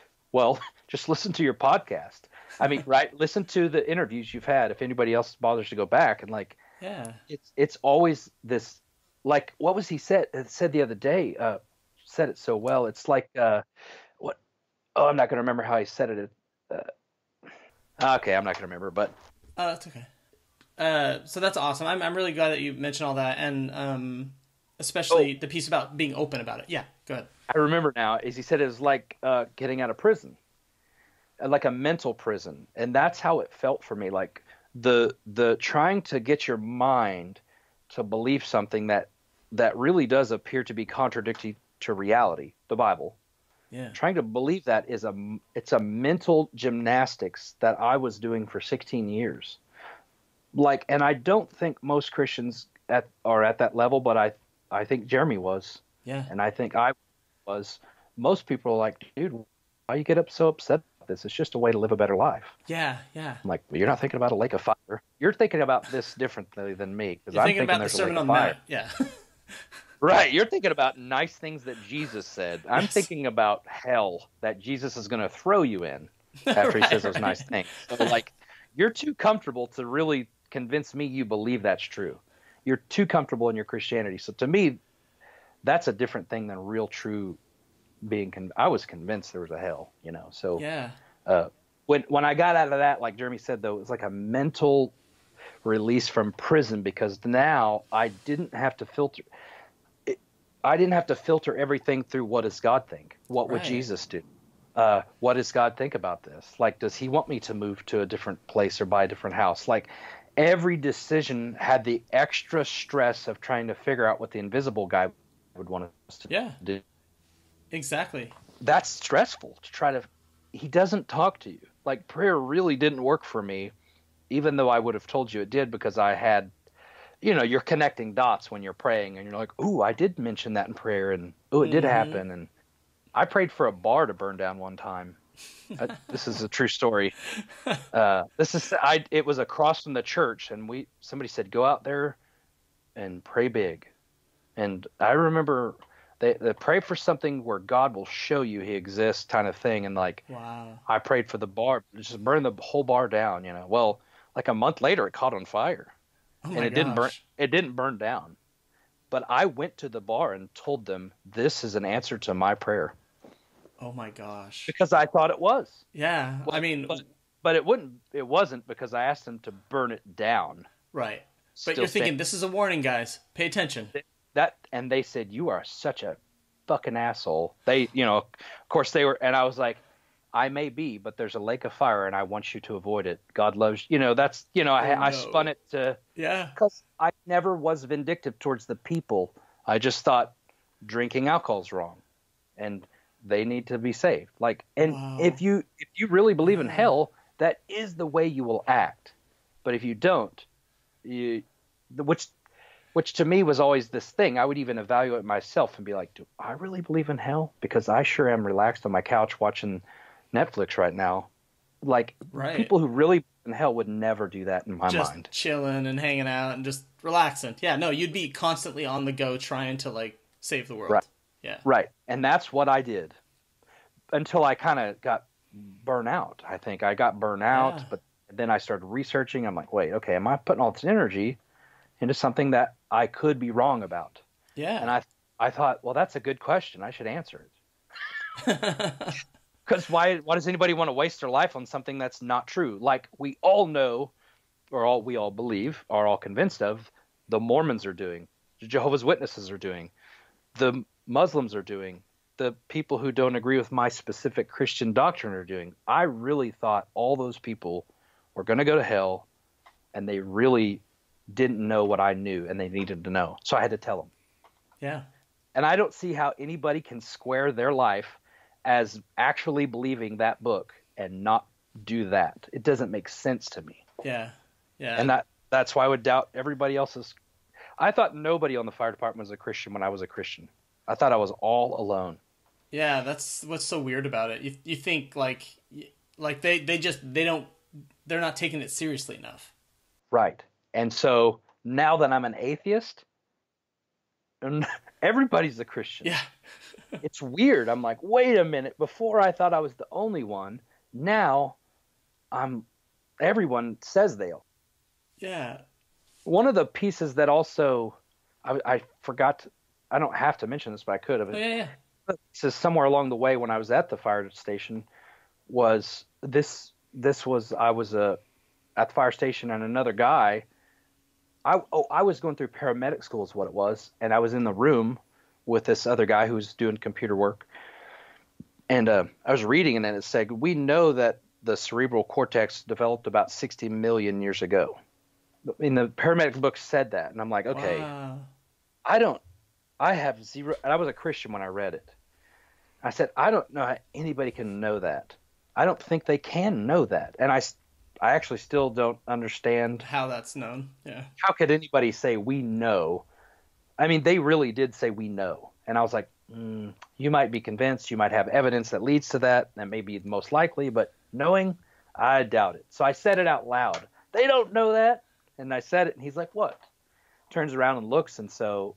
[SPEAKER 1] just listen to your podcast. I mean, right? Listen to the interviews you've had. If anybody else bothers to go back and it's always this. Like, what was he said the other day? Said it so well. It's like what? Oh, I'm not going to remember how he said it. Okay, I'm not going to remember, but...
[SPEAKER 3] that's okay. So that's awesome. I'm really glad that you mentioned all that, and especially the piece about being open about it. Yeah, go ahead.
[SPEAKER 1] I remember now, as he said, it was like getting out of prison, like a mental prison, and that's how it felt for me. Like the trying to get your mind to believe something that really does appear to be contradictory to reality, the Bible.
[SPEAKER 3] Yeah.
[SPEAKER 1] Trying to believe that it's a mental gymnastics that I was doing for 16 years. And I don't think most Christians are at that level, but I think Jeremy was.
[SPEAKER 3] Yeah.
[SPEAKER 1] And I think I was. Most people are like, dude, why you get so upset about this? It's just a way to live a better life.
[SPEAKER 3] Yeah, yeah.
[SPEAKER 1] I'm like, well, you're not thinking about a lake of fire. You're thinking about this differently than me.
[SPEAKER 3] Because I'm thinking about the Sermon on the Mount. Yeah.
[SPEAKER 1] Right, you're thinking about nice things that Jesus said. I'm thinking about hell that Jesus is going to throw you in after he says those nice things. So, you're too comfortable to really convince me you believe that's true. You're too comfortable in your Christianity. So to me, that's a different thing than real, true being. I was convinced there was a hell, So
[SPEAKER 3] yeah.
[SPEAKER 1] When I got out of that, like Jeremy said, though, it was like a mental release from prison because now I didn't have to filter. I didn't have to filter everything through what does God think? What would Jesus do? What does God think about this? Like, does he want me to move to a different place or buy a different house? Like, every decision had the extra stress of trying to figure out what the invisible guy would want us to do.
[SPEAKER 3] Exactly.
[SPEAKER 1] That's stressful to try to – he doesn't talk to you. Like, prayer really didn't work for me, even though I would have told you it did because I had – you're connecting dots when you're praying, and you're like, ooh, I did mention that in prayer, and ooh, it did happen. And I prayed for a bar to burn down one time. This is a true story. It was across from the church, and somebody said, go out there and pray big. And I remember they pray for something where God will show you he exists kind of thing. And like,
[SPEAKER 3] Wow.
[SPEAKER 1] I prayed for the bar, just burn the whole bar down, you know. Well, like a month later, it caught on fire
[SPEAKER 3] Oh
[SPEAKER 1] and
[SPEAKER 3] my gosh.
[SPEAKER 1] it didn't burn down. But I went to the bar and told them, this is an answer to my prayer
[SPEAKER 3] Oh my gosh.
[SPEAKER 1] because I thought it was.
[SPEAKER 3] Yeah. I
[SPEAKER 1] Well,
[SPEAKER 3] mean,
[SPEAKER 1] but it wasn't because I asked them to burn it down.
[SPEAKER 3] right. But
[SPEAKER 1] Still
[SPEAKER 3] you're thinking,
[SPEAKER 1] saying
[SPEAKER 3] this is a warning, guys. Pay attention.
[SPEAKER 1] that, and they said, you are such a fucking asshole. They, you know, of course they were, and I was like, I may be, but there's a lake of fire and I want you to avoid it. God loves you. You know, that's, you know, I
[SPEAKER 3] no.
[SPEAKER 1] spun it to,
[SPEAKER 3] Yeah.
[SPEAKER 1] because I never was vindictive towards the people. I just thought drinking alcohol is wrong and they need to be saved. Like, and
[SPEAKER 3] Wow.
[SPEAKER 1] if you really believe in hell, that is the way you will act. But if you don't, which to me was always this thing. I would even evaluate myself and be like, do I really believe in hell? Because I sure am relaxed on my couch watching Netflix right now. Like,
[SPEAKER 3] Right.
[SPEAKER 1] people who really believe in hell would never do that in my
[SPEAKER 3] Just
[SPEAKER 1] mind.
[SPEAKER 3] chilling and hanging out and just relaxing. Yeah, no, you'd be constantly on the go trying to, like, save the world.
[SPEAKER 1] Right.
[SPEAKER 3] Yeah.
[SPEAKER 1] Right. And that's what I did until I kind of got burnt out. I think I got burnt out,
[SPEAKER 3] Yeah.
[SPEAKER 1] but then I started researching. I'm like, wait, okay, am I putting all this energy into something that I could be wrong about?
[SPEAKER 3] Yeah.
[SPEAKER 1] And I thought, well, that's a good question. I should answer it. Because why does anybody want to waste their life on something that's not true? Like we all know, or we all believe, are all convinced of, the Mormons are doing, the Jehovah's Witnesses are doing, the Muslims are doing, the people who don't agree with my specific Christian doctrine are doing. I really thought all those people were going to go to hell, and they really didn't know what I knew, and they needed to know. So I had to tell them.
[SPEAKER 3] Yeah.
[SPEAKER 1] And I don't see how anybody can square their life as actually believing that book and not do that. It doesn't make sense to me.
[SPEAKER 3] Yeah. Yeah.
[SPEAKER 1] And that's why I would doubt everybody else's. I thought nobody on the fire department was a Christian when I was a Christian. I thought I was all alone.
[SPEAKER 3] Yeah, that's what's so weird about it. You think like they're not taking it seriously enough.
[SPEAKER 1] Right. And so now that I'm an atheist, and everybody's a Christian.
[SPEAKER 3] Yeah.
[SPEAKER 1] It's weird. I'm like, wait a minute. Before I thought I was the only one. Now everyone says they are.
[SPEAKER 3] Yeah.
[SPEAKER 1] One of the pieces that also I forgot, I don't have to mention this, but I could have.
[SPEAKER 3] Oh, yeah.
[SPEAKER 1] This is somewhere along the way when I was at the fire station was this was, I was at the fire station and another guy, I was going through paramedic school is what it was. And I was in the room with this other guy who was doing computer work. And I was reading and then it said, we know that the cerebral cortex developed about 60 million years ago. In the paramedic book said that. And I'm like, okay,
[SPEAKER 3] Wow.
[SPEAKER 1] I have zero, and I was a Christian when I read it. I said, I don't know how anybody can know that. I don't think they can know that. And I actually still don't understand
[SPEAKER 3] How that's known. Yeah.
[SPEAKER 1] how could anybody say we know. I mean, they really did say we know. And I was like, you might be convinced, you might have evidence that leads to that. That may be most likely, but knowing, I doubt it. So I said it out loud. They don't know that. And I said it, and he's like, what? Turns around and looks, and so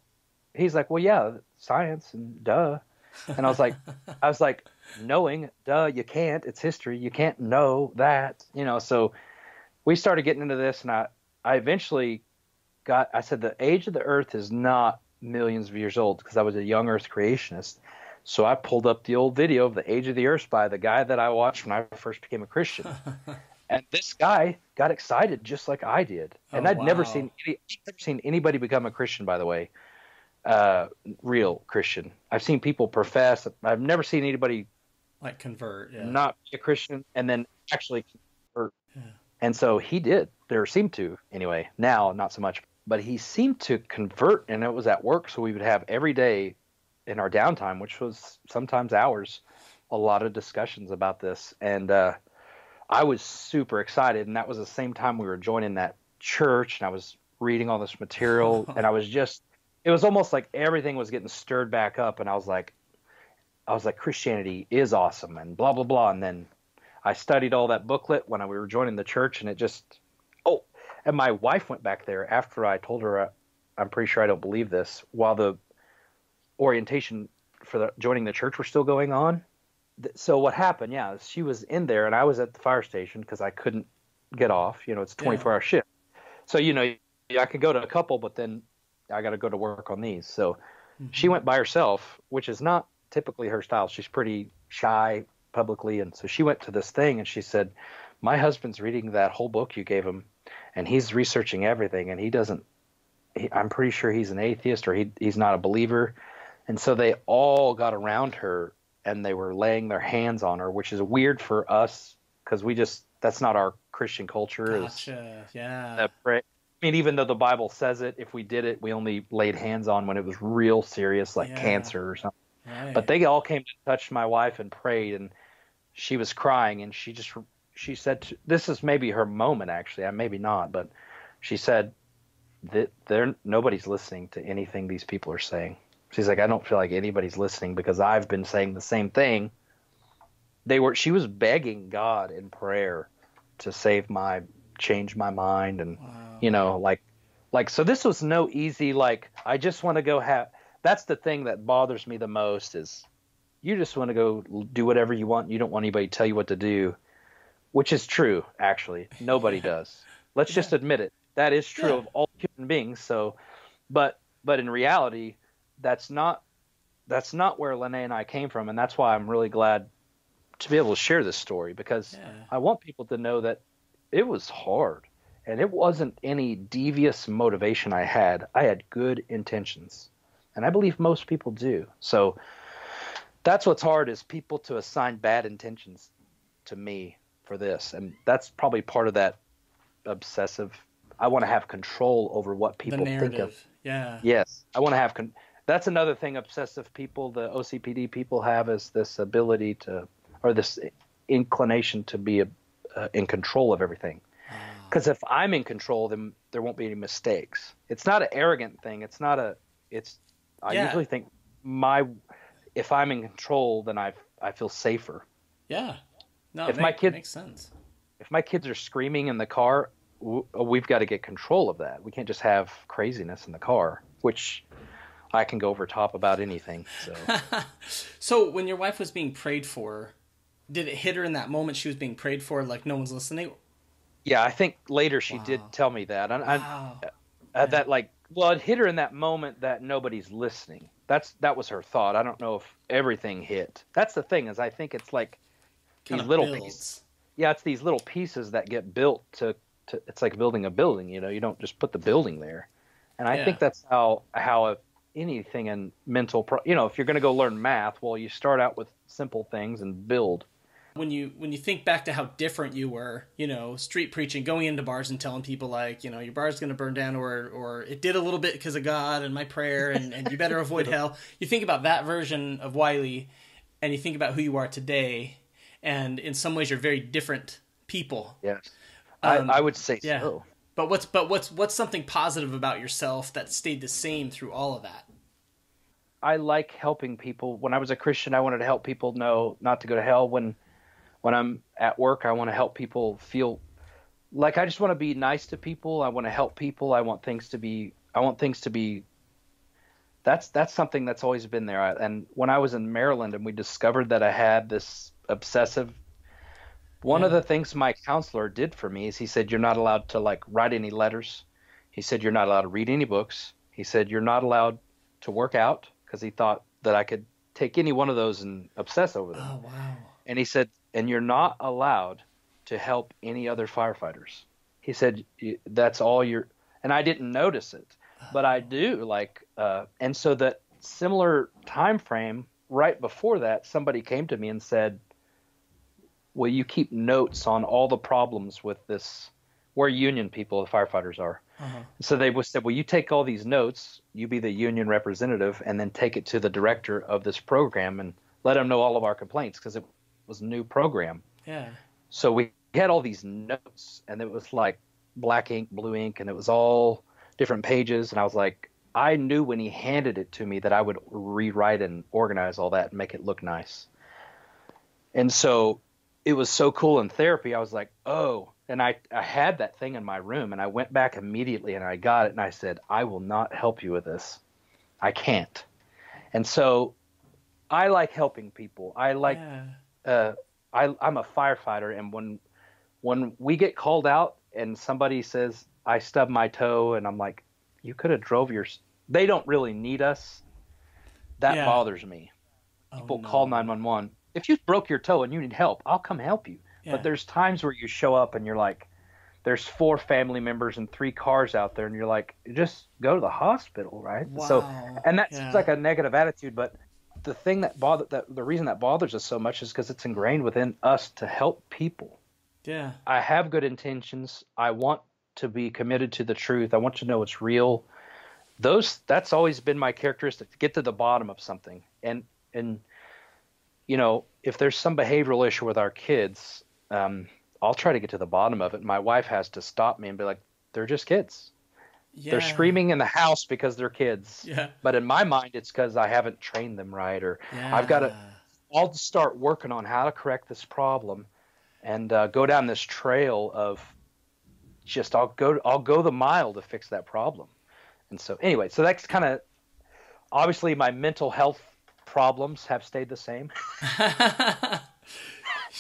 [SPEAKER 1] he's like, well, yeah, science, and duh. And I was like, knowing, duh, you can't. It's history. You can't know that. You know, so we started getting into this, and I eventually I said the age of the earth is not millions of years old because I was a young earth creationist. So I pulled up the old video of the age of the earth by the guy that I watched when I first became a Christian. And this guy got excited just like I did. And I'd never seen anybody become a Christian, by the way, real Christian. I've seen people profess. I've never seen anybody
[SPEAKER 3] Like convert. Yeah.
[SPEAKER 1] not be a Christian and then actually convert.
[SPEAKER 3] Yeah.
[SPEAKER 1] And so he did. There seemed to, anyway. Now, not so much. But he seemed to convert, and it was at work. So we would have every day in our downtime, which was sometimes hours, a lot of discussions about this. And I was super excited. And that was the same time we were joining that church, and I was reading all this material. And I was just, it was almost like everything was getting stirred back up. And I was like, Christianity is awesome and blah, blah, blah. And then I studied all that booklet when we were joining the church, and it just, and my wife went back there after I told her I'm pretty sure I don't believe this, while the orientation for joining the church were still going on. So what happened, yeah, she was in there and I was at the fire station because I couldn't get off. It's a 24-hour shift. So, I could go to a couple, but then I got to go to work on these. So she went by herself, which is not typically her style. She's pretty shy publicly. And so she went to this thing and she said, my husband's reading that whole book you gave him and he's researching everything. And I'm pretty sure he's an atheist or he's not a believer. And so they all got around her and they were laying their hands on her, which is weird for us because that's not our Christian culture.
[SPEAKER 3] Gotcha. Yeah.
[SPEAKER 1] I mean, even though the Bible says it, if we did it, we only laid hands on when it was real serious, like cancer or something. Right. But they all came to touch my wife and prayed, and she was crying, and she said, this is maybe her moment, actually. Maybe not, but she said that nobody's listening to anything these people are saying. She's like, I don't feel like anybody's listening because I've been saying the same thing. She was begging God in prayer to change my mind. And, so this was no easy, I just want to go that's the thing that bothers me the most is you just want to go do whatever you want. You don't want anybody to tell you what to do, which is true. Actually, nobody does. Let's just admit it. That is true of all human beings. So, but in reality, that's not where Lene and I came from. And that's why I'm really glad to be able to share this story because I want people to know that it was hard and it wasn't any devious motivation I had. I had good intentions and I believe most people do. So that's what's hard is people to assign bad intentions to me for this. And that's probably part of that obsessive. I want to have control over what people think of.
[SPEAKER 3] Yeah.
[SPEAKER 1] Yes. I want to have that's another thing obsessive people, the OCPD people have is this ability or this inclination to be in control of everything. Because if I'm in control, then there won't be any mistakes. It's not an arrogant thing. I usually think if I'm in control, then I feel safer.
[SPEAKER 3] Yeah. No, makes sense.
[SPEAKER 1] If my kids are screaming in the car, we've got to get control of that. We can't just have craziness in the car, which I can go over top about anything. So,
[SPEAKER 3] so when your wife was being prayed for, did it hit her in that moment she was being prayed for, like no one's listening?
[SPEAKER 1] Yeah, I think later she did tell me that. It hit her in that moment that nobody's listening. That was her thought. I don't know if everything hit. That's the thing is I think it's like these little pieces. Yeah, it's these little pieces that get built to it's like building a building, you don't just put the building there. And I think that's how anything in mental, if you're going to go learn math, well, you start out with simple things and build.
[SPEAKER 3] When you think back to how different you were, street preaching, going into bars and telling people your bar's going to burn down or it did a little bit because of God and my prayer and you better avoid hell. You think about that version of Wiley and you think about who you are today. And in some ways you're very different people.
[SPEAKER 1] Yes. I would say so.
[SPEAKER 3] But what's something positive about yourself that stayed the same through all of that?
[SPEAKER 1] I like helping people. When I was a Christian, I wanted to help people know not to go to hell. When I'm at work, I want to help people feel like I just want to be nice to people. I want to help people. I want things to be. That's something that's always been there. And when I was in Maryland and we discovered that I had this obsessive. One of the things my counselor did for me is he said, you're not allowed to write any letters. He said, you're not allowed to read any books. He said, you're not allowed to work out because he thought that I could take any one of those and obsess over them.
[SPEAKER 3] Oh, wow.
[SPEAKER 1] And he said, and you're not allowed to help any other firefighters. He said, that's all and I didn't notice it, but I do and so that similar time frame right before that, somebody came to me and said, will you keep notes on all the problems with this? We're union people, the firefighters are. Uh-huh. So they said, will you take all these notes, you be the union representative, and then take it to the director of this program and let him know all of our complaints because it was a new program.
[SPEAKER 3] Yeah.
[SPEAKER 1] So we had all these notes, and it was like black ink, blue ink, and it was all different pages. And I was like, I knew when he handed it to me that I would rewrite and organize all that and make it look nice. And so it was so cool in therapy. I was like, oh, And I had that thing in my room, and I went back immediately and I got it, and I said, I will not help you with this. I can't. And so I like helping people. I like, I'm a firefighter, and when we get called out and somebody says, I stubbed my toe, and I'm like, you could have drove they don't really need us. That bothers me. People call 911. If you broke your toe and you need help, I'll come help you.
[SPEAKER 3] Yeah.
[SPEAKER 1] But there's times where you show up and you're like, there's 4 family members and 3 cars out there, and you're like, just go to the hospital, right?
[SPEAKER 3] Wow.
[SPEAKER 1] So, and that seems like a negative attitude, but the thing the reason that bothers us so much is because it's ingrained within us to help people.
[SPEAKER 3] Yeah.
[SPEAKER 1] I have good intentions. I want to be committed to the truth. I want to know it's real. That's always been my characteristic, to get to the bottom of something. And you know, if there's some behavioral issue with our kids, I'll try to get to the bottom of it. My wife has to stop me and be like, they're just kids. Yeah. They're screaming in the house because they're kids. Yeah. But in my mind, it's because I haven't trained them right, or I'll start working on how to correct this problem and go down this trail of just, I'll go the mile to fix that problem. And so anyway, so that's kind of, obviously my mental health problems have stayed the same.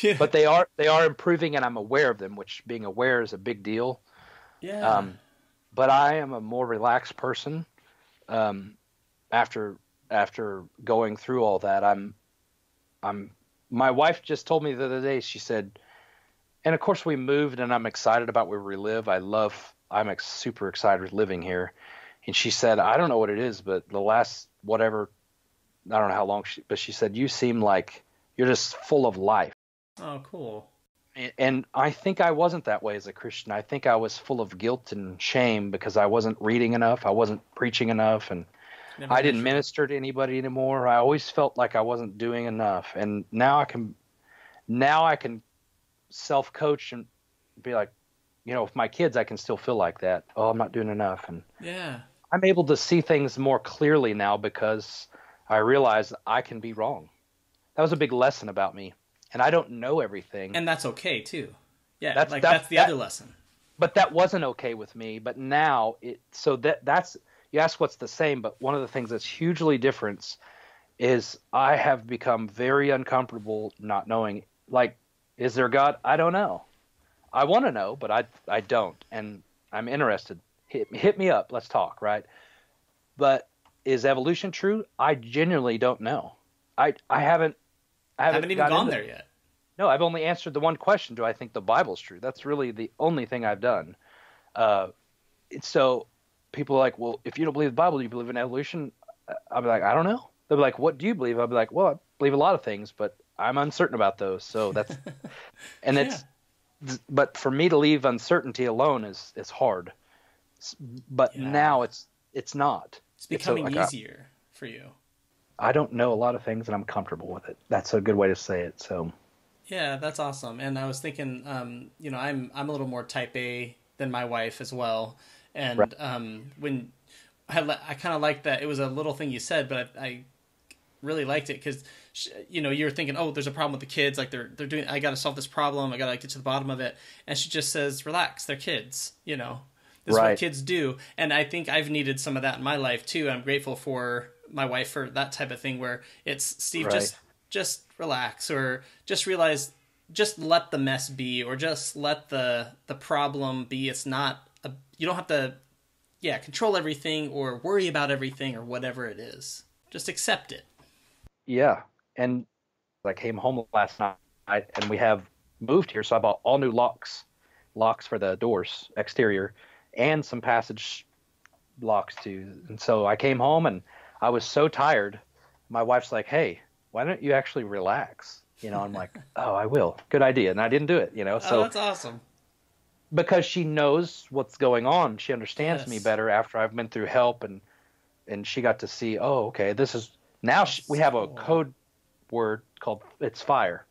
[SPEAKER 1] Yeah. But they are improving, and I'm aware of them, which being aware is a big deal. Yeah. But I am a more relaxed person. After going through all that, my wife just told me the other day, she said, and of course we moved, and I'm excited about where we live. I'm super excited with living here. And she said, I don't know what it is, but the last whatever, I don't know how long, but she said, you seem like you're just full of life.
[SPEAKER 3] Oh, cool.
[SPEAKER 1] And I think I wasn't that way as a Christian. I think I was full of guilt and shame because I wasn't reading enough. I wasn't preaching enough, and I didn't minister to anybody anymore. I always felt like I wasn't doing enough. And now I can self-coach and be like, you know, with my kids, I can still feel like that. Oh, I'm not doing enough. And I'm able to see things more clearly now because I realize I can be wrong. That was a big lesson about me. And I don't know everything.
[SPEAKER 3] And that's okay too. Yeah, that's the other lesson.
[SPEAKER 1] But that wasn't okay with me. But now that's, you ask what's the same, but one of the things that's hugely different is I have become very uncomfortable not knowing, like, is there God? I don't know. I want to know, but I don't. And I'm interested. Hit me up. Let's talk, right? But is evolution true? I genuinely don't know. I haven't even gone there yet. No, I've only answered the one question. Do I think the Bible's true? That's really the only thing I've done. So people are like, well, if you don't believe the Bible, do you believe in evolution? I'll be like, I don't know. They'll be like, what do you believe? I'll be like, well, I believe a lot of things, but I'm uncertain about those. So that's, and but for me to leave uncertainty alone is hard. But now it's not.
[SPEAKER 3] It's becoming easier for you.
[SPEAKER 1] I don't know a lot of things, and I'm comfortable with it. That's a good way to say it. So,
[SPEAKER 3] yeah, that's awesome. And I was thinking, you know, I'm a little more type A than my wife as well. And when I kind of liked that, it was a little thing you said, but I really liked it because, you know, you're thinking, oh, there's a problem with the kids. Like they're doing, I got to solve this problem. I got to get to the bottom of it. And she just says, relax, they're kids, you know. This is what kids do. And I think I've needed some of that in my life too. I'm grateful for my wife for that type of thing where it's, Steve, just relax, or just realize, just let the mess be, or just let the problem be. It's not, you don't have to, control everything or worry about everything or whatever it is. Just accept it.
[SPEAKER 1] Yeah. And I came home last night and we have moved here. So I bought all new locks for the doors, exterior, and some passage locks too. And so I came home and I was so tired. My wife's like, hey, why don't you actually relax? You know, I'm like, oh, I will. Good idea. And I didn't do it, you know. So
[SPEAKER 3] that's awesome.
[SPEAKER 1] Because she knows what's going on. She understands me better after I've been through help, and she got to see, oh, okay, this is, now we have a code word called, it's fire.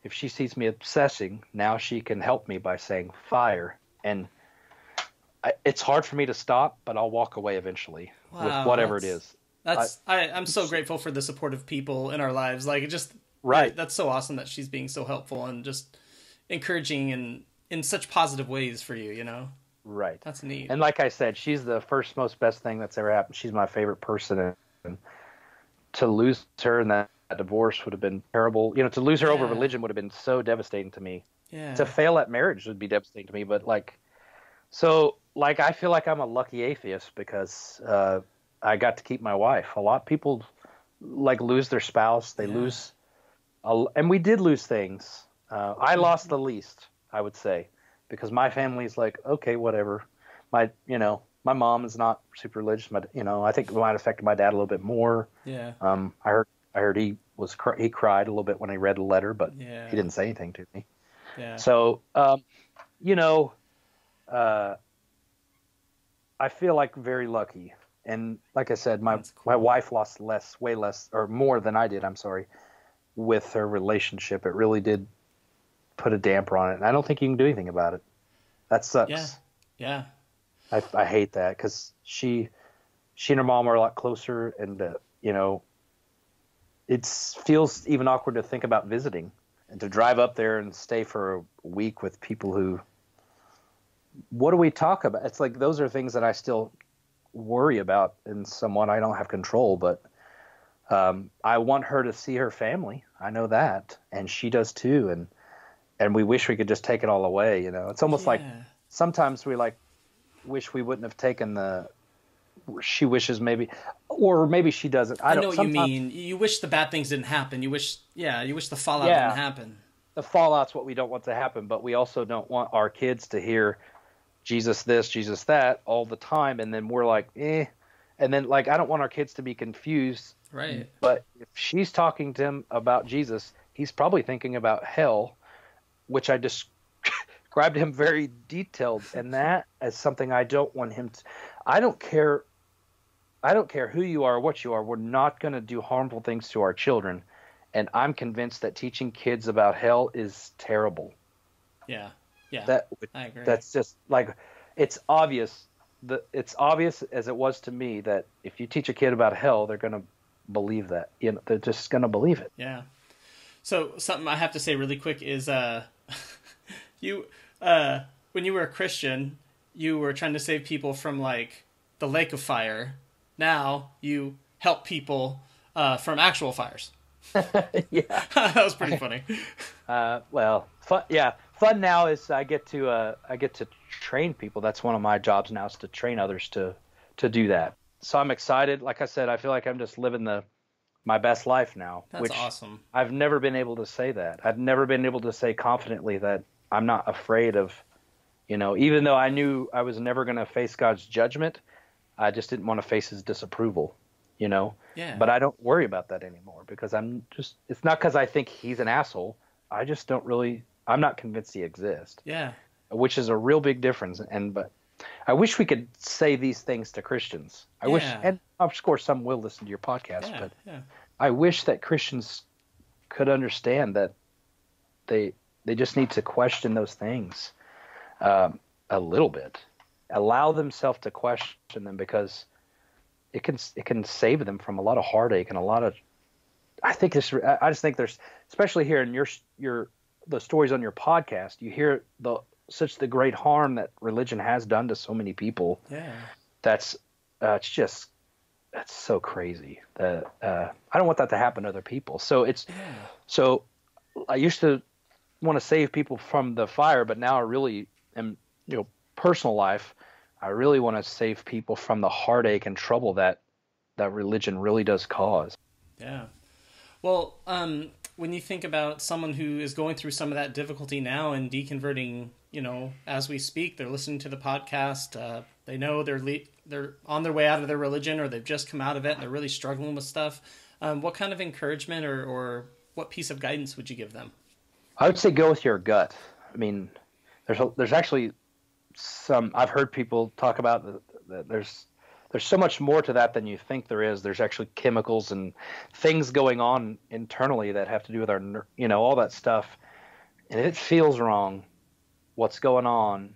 [SPEAKER 1] If she sees me obsessing, now she can help me by saying fire. And it's hard for me to stop, but I'll walk away eventually with whatever it is.
[SPEAKER 3] I'm so grateful for the supportive people in our lives. Like, it just, that's so awesome that she's being so helpful and just encouraging. And in such positive ways for you, you know?
[SPEAKER 1] Right.
[SPEAKER 3] That's neat.
[SPEAKER 1] And like I said, she's the first most best thing that's ever happened. She's my favorite person, and to lose her in that divorce would have been terrible. You know, to lose her over religion would have been so devastating to me.
[SPEAKER 3] Yeah.
[SPEAKER 1] To fail at marriage would be devastating to me, but like, so like I feel like I'm a lucky atheist because I got to keep my wife. A lot of people like lose their spouse. They lose, and we did lose things. I lost the least, I would say, because my family's like, okay, whatever. My mom is not super religious. I think it might have affected my dad a little bit more.
[SPEAKER 3] Yeah.
[SPEAKER 1] I heard he cried a little bit when he read the letter, but he
[SPEAKER 3] Yeah.
[SPEAKER 1] didn't say anything to me.
[SPEAKER 3] Yeah.
[SPEAKER 1] So, I feel like very lucky. And like I said, my wife lost way less or more than I did, I'm sorry, with her relationship. It really did put a damper on it. And I don't think you can do anything about it. That sucks.
[SPEAKER 3] Yeah. Yeah.
[SPEAKER 1] I hate that because she and her mom are a lot closer, and it feels even awkward to think about visiting and to drive up there and stay for a week with people who. What do we talk about? It's like those are things that I still worry about in someone. I don't have control, but I want her to see her family. I know that, and she does too. And we wish we could just take it all away. It's almost like sometimes we wish we wouldn't have taken the. She wishes maybe, or maybe she doesn't.
[SPEAKER 3] I know what you mean. You wish the bad things didn't happen. You wish the fallout didn't happen. The
[SPEAKER 1] fallout's what we don't want to happen, but we also don't want our kids to hear Jesus this, Jesus that all the time, and then we're like, and then like I don't want our kids to be confused.
[SPEAKER 3] Right.
[SPEAKER 1] But if she's talking to him about Jesus, he's probably thinking about hell, which I described him very detailed, and that is something I don't want him to. I don't care who you are or what you are. We're not going to do harmful things to our children. And I'm convinced that teaching kids about hell is terrible.
[SPEAKER 3] Yeah. I agree.
[SPEAKER 1] That's just like, it's obvious. It's obvious as it was to me that if you teach a kid about hell, they're going to believe that. They're just going to believe it.
[SPEAKER 3] Yeah. So something I have to say really quick is, you, when you were a Christian, you were trying to save people from like the lake of fire. Now you help people from actual fires.
[SPEAKER 1] Yeah,
[SPEAKER 3] that was pretty funny.
[SPEAKER 1] Well, fun now is I get to train people. That's one of my jobs now, is to train others to do that. So I'm excited. Like I said, I feel like I'm just living my best life now.
[SPEAKER 3] That's awesome.
[SPEAKER 1] I've never been able to say that. I've never been able to say confidently that I'm not afraid of, even though I knew I was never going to face God's judgment, I just didn't want to face his disapproval.
[SPEAKER 3] Yeah.
[SPEAKER 1] But I don't worry about that anymore because it's not because I think he's an asshole. I just I'm not convinced he exists.
[SPEAKER 3] Yeah.
[SPEAKER 1] Which is a real big difference. But I wish we could say these things to Christians. I wish, and of course some will listen to your podcast, but I wish that Christians could understand that they just need to question those things a little bit. Allow themselves to question them because it can save them from a lot of heartache and a lot of. I just think there's, especially here in the stories on your podcast, you hear such the great harm that religion has done to so many people.
[SPEAKER 3] Yeah,
[SPEAKER 1] that's so crazy that I don't want that to happen to other people. So so I used to want to save people from the fire, but now I really am, personal life. I really want to save people from the heartache and trouble that religion really does cause.
[SPEAKER 3] Yeah. Well, when you think about someone who is going through some of that difficulty now and deconverting, as we speak, they're listening to the podcast, they know they're on their way out of their religion or they've just come out of it and they're really struggling with stuff. What kind of encouragement or what piece of guidance would you give them?
[SPEAKER 1] I would say go with your gut. I mean, there's actually I've heard people talk about that there's so much more to that than you think there is. There's actually chemicals and things going on internally that have to do with our, all that stuff. And it feels wrong what's going on.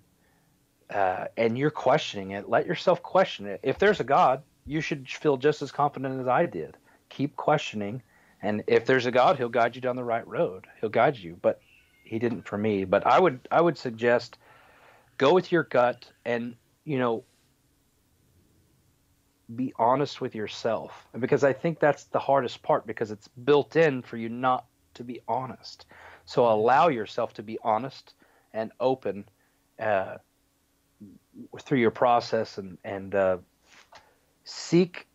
[SPEAKER 1] And you're questioning it. Let yourself question it. If there's a God, you should feel just as confident as I did. Keep questioning. And if there's a God, he'll guide you down the right road. He'll guide you. But he didn't for me. But I would suggest go with your gut and, be honest with yourself. Because I think that's the hardest part, because it's built in for you not to be honest. So allow yourself to be honest and open uh, through your process, and seek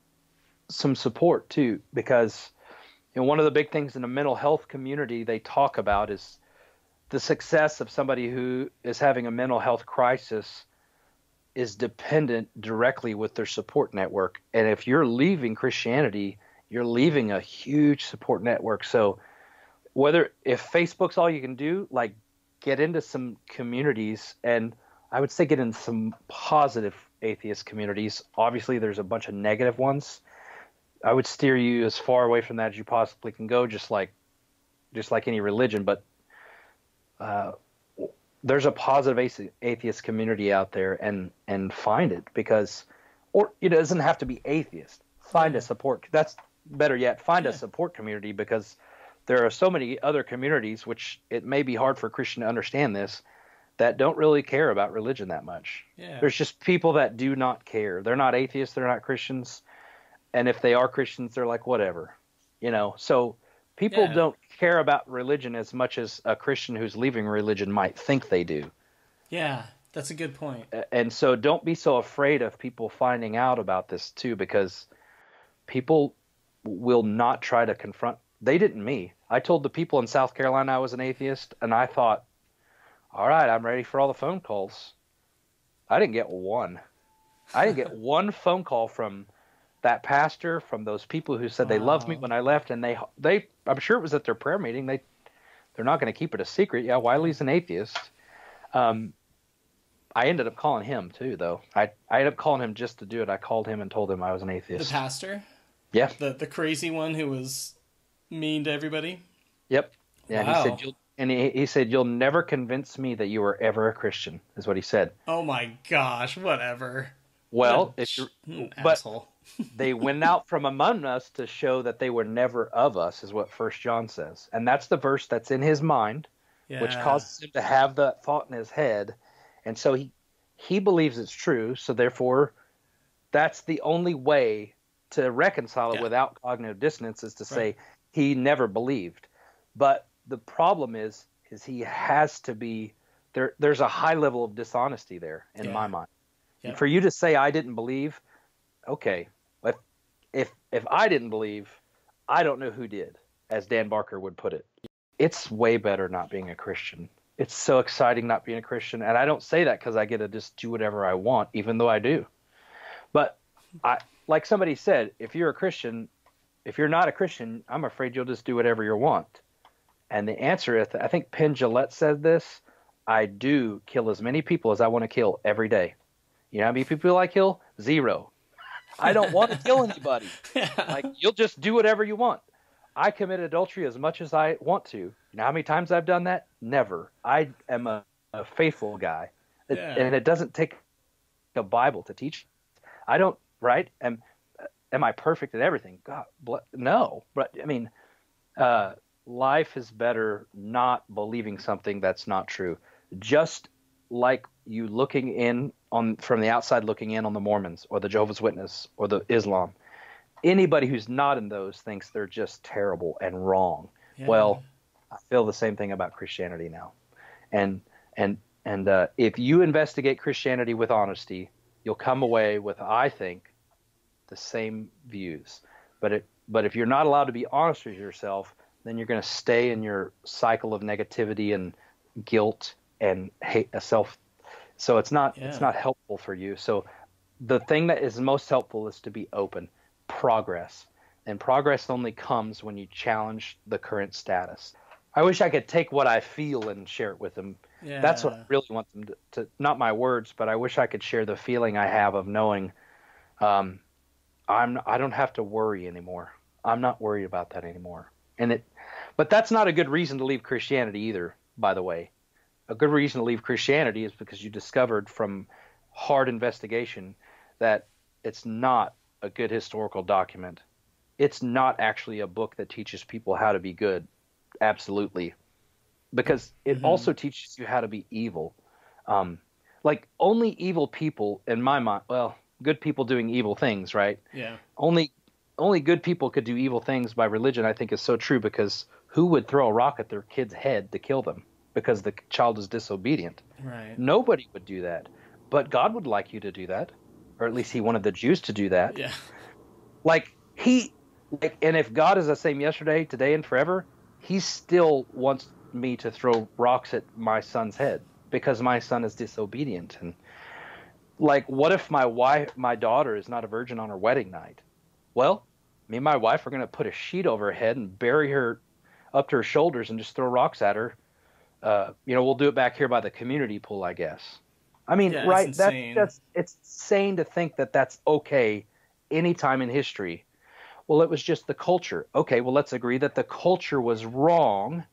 [SPEAKER 1] some support too, because one of the big things in the mental health community they talk about is the success of somebody who is having a mental health crisis is dependent directly with their support network. And if you're leaving Christianity, you're leaving a huge support network. So if Facebook's all you can do, like, get into some communities, and I would say get in some positive atheist communities. Obviously, there's a bunch of negative ones. I would steer you as far away from that as you possibly can go, just like any religion. But there's a positive atheist community out there, and find it, because, or it doesn't have to be atheist. Find a support. That's better yet. Find a support community, because there are so many other communities, which it may be hard for a Christian to understand this, that don't really care about religion that much.
[SPEAKER 3] Yeah.
[SPEAKER 1] There's just people that do not care. They're not atheists. They're not Christians. And if they are Christians, they're like, whatever, So people don't care about religion as much as a Christian who's leaving religion might think they do.
[SPEAKER 3] Yeah, that's a good point.
[SPEAKER 1] And so don't be so afraid of people finding out about this too, because people will not try to confront. They didn't me. I told the people in South Carolina I was an atheist, and I thought, all right, I'm ready for all the phone calls. I didn't get one. I didn't get one phone call from that pastor, from those people who said they loved me when I left, and they I'm sure it was at their prayer meeting. They're not going to keep it a secret. Yeah, Wiley's an atheist. I ended up calling him too, though. I ended up calling him just to do it. I called him and told him I was an atheist.
[SPEAKER 3] The pastor?
[SPEAKER 1] Yeah.
[SPEAKER 3] The crazy one who was mean to everybody?
[SPEAKER 1] Yep. Yeah.
[SPEAKER 3] Wow.
[SPEAKER 1] He said you'll never convince me that you were ever a Christian, is what he said.
[SPEAKER 3] Oh my gosh, whatever.
[SPEAKER 1] Well,
[SPEAKER 3] asshole.
[SPEAKER 1] They went out from among us to show that they were never of us, is what 1 John says. And that's the verse that's in his mind, which causes him to have that thought in his head. And so he believes it's true. So therefore, that's the only way to reconcile it without cognitive dissonance, is to say he never believed. But the problem is he has to be there. There's a high level of dishonesty there in my mind. And for you to say I didn't believe, okay, if I didn't believe, I don't know who did, as Dan Barker would put it. It's way better not being a Christian. It's so exciting not being a Christian, and I don't say that because I get to just do whatever I want, even though I do. But like somebody said, if you're not a Christian, I'm afraid you'll just do whatever you want. And the answer is, I think Penn Jillette said this, I do kill as many people as I want to kill every day. You know how many people I kill? 0. I don't want to kill anybody. Like, you'll just do whatever you want. I commit adultery as much as I want to. You know how many times I've done that? Never. I am a faithful guy. And it doesn't take a Bible to teach. I don't, right? Am I perfect at everything? God, no. But, I mean, life is better not believing something that's not true. Just like you looking in from the outside looking in on the Mormons or the Jehovah's Witness or the Islam. Anybody who's not in those thinks they're just terrible and wrong. Yeah. Well, I feel the same thing about Christianity now. And if you investigate Christianity with honesty, you'll come away with, I think, the same views. But if you're not allowed to be honest with yourself, then you're going to stay in your cycle of negativity and guilt and hate self. So it's not helpful for you. So the thing that is most helpful is to be open. Progress. And progress only comes when you challenge the current status. I wish I could take what I feel and share it with them. Yeah. That's what I really want them to, not my words, but I wish I could share the feeling I have of knowing I don't have to worry anymore. I'm not worried about that anymore. But that's not a good reason to leave Christianity either, by the way. A good reason to leave Christianity is because you discovered from hard investigation that it's not a good historical document. It's not actually a book that teaches people how to be good. Absolutely. because it also teaches you how to be evil. Like only evil people in my mind, well, good people doing evil things, right?
[SPEAKER 3] Yeah.
[SPEAKER 1] Only good people could do evil things by religion, I think is so true, because who would throw a rock at their kid's head to kill them because the child is disobedient?
[SPEAKER 3] Right.
[SPEAKER 1] Nobody would do that. But God would like you to do that, or at least he wanted the Jews to do that.
[SPEAKER 3] Yeah.
[SPEAKER 1] And if God is the same yesterday, today, and forever, he still wants me to throw rocks at my son's head because my son is disobedient. And like, what if my daughter is not a virgin on her wedding night? Well, me and my wife are going to put a sheet over her head and bury her up to her shoulders and just throw rocks at her. We'll do it back here by the community pool, I guess. I mean,
[SPEAKER 3] yeah,
[SPEAKER 1] right?
[SPEAKER 3] It's insane.
[SPEAKER 1] It's insane to think that that's okay anytime in history. Well, it was just the culture. Okay, well, let's agree that the culture was wrong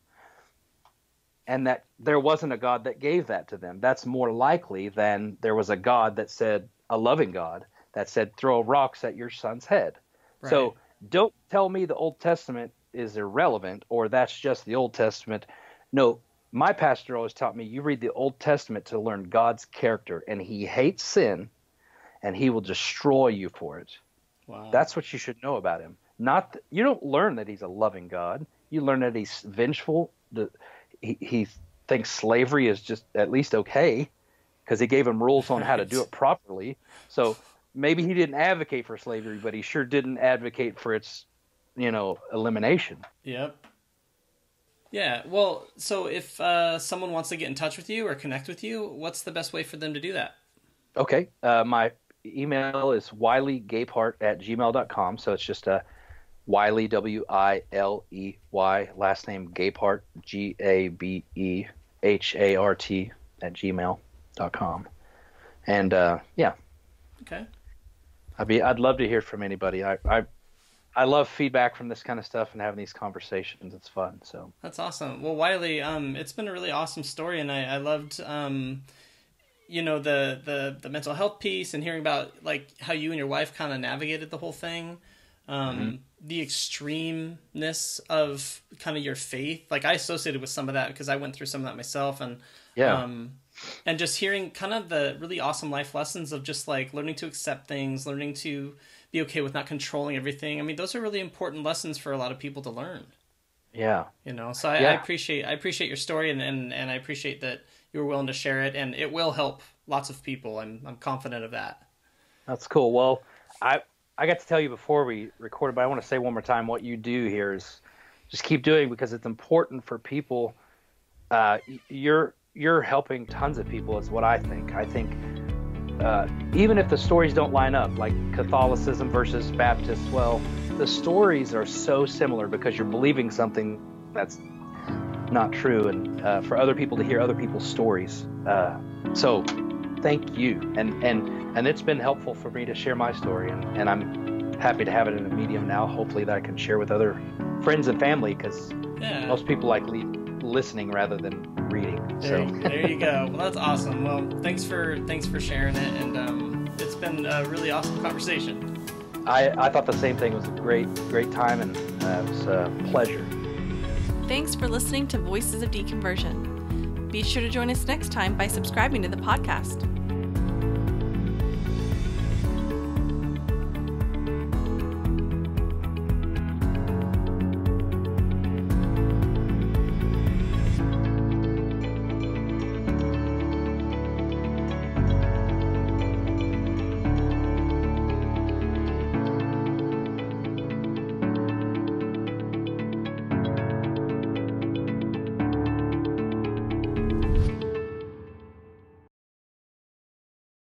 [SPEAKER 1] and that there wasn't a God that gave that to them. That's more likely than there was a God that said, a loving God, that said, throw rocks at your son's head. Right. So don't tell me the Old Testament is irrelevant or that's just the Old Testament. No, my pastor always taught me you read the Old Testament to learn God's character, and he hates sin, and he will destroy you for it.
[SPEAKER 3] Wow.
[SPEAKER 1] That's what you should know about him. You don't learn that he's a loving God. You learn that he's vengeful. He thinks slavery is just at least okay because he gave him rules on how to do it properly. So maybe he didn't advocate for slavery, but he sure didn't advocate for its, elimination.
[SPEAKER 3] Yep. Yeah. Well, so if someone wants to get in touch with you or connect with you, what's the best way for them to do that?
[SPEAKER 1] Okay. My email is wileygabehart@gmail.com. So it's just Wiley, Wiley, last name Gabehart, Gabehart @gmail.com. And yeah.
[SPEAKER 3] Okay.
[SPEAKER 1] I'd love to hear from anybody. I love feedback from this kind of stuff and having these conversations. It's fun. So
[SPEAKER 3] that's awesome. Well, Wiley, it's been a really awesome story, and I loved the mental health piece and hearing about like how you and your wife kind of navigated the whole thing. The extremeness of kind of your faith. Like I associated with some of that because I went through some of that myself, and and just hearing kind of the really awesome life lessons of just like learning to accept things, learning to be okay with not controlling everything. I mean, those are really important lessons for a lot of people to learn.
[SPEAKER 1] Yeah.
[SPEAKER 3] So I appreciate your story, and I appreciate that you were willing to share it, and it will help lots of people. I'm confident of that.
[SPEAKER 1] That's cool. Well, I got to tell you before we recorded, but I want to say one more time what you do here is just keep doing because it's important for people. You're helping tons of people is what I think. I think even if the stories don't line up, like Catholicism versus Baptist, well, the stories are so similar because you're believing something that's not true, and for other people to hear other people's stories. So thank you. And it's been helpful for me to share my story, and I'm happy to have it in a medium now, hopefully that I can share with other friends and family, because most people like listening rather than reading.
[SPEAKER 3] There you go. Well, that's awesome. Well, thanks for sharing it, and it's been a really awesome conversation.
[SPEAKER 1] I thought the same thing. It was a great time, and it was a pleasure.
[SPEAKER 2] Thanks for listening to Voices of Deconversion. Be sure to join us next time by subscribing to the podcast.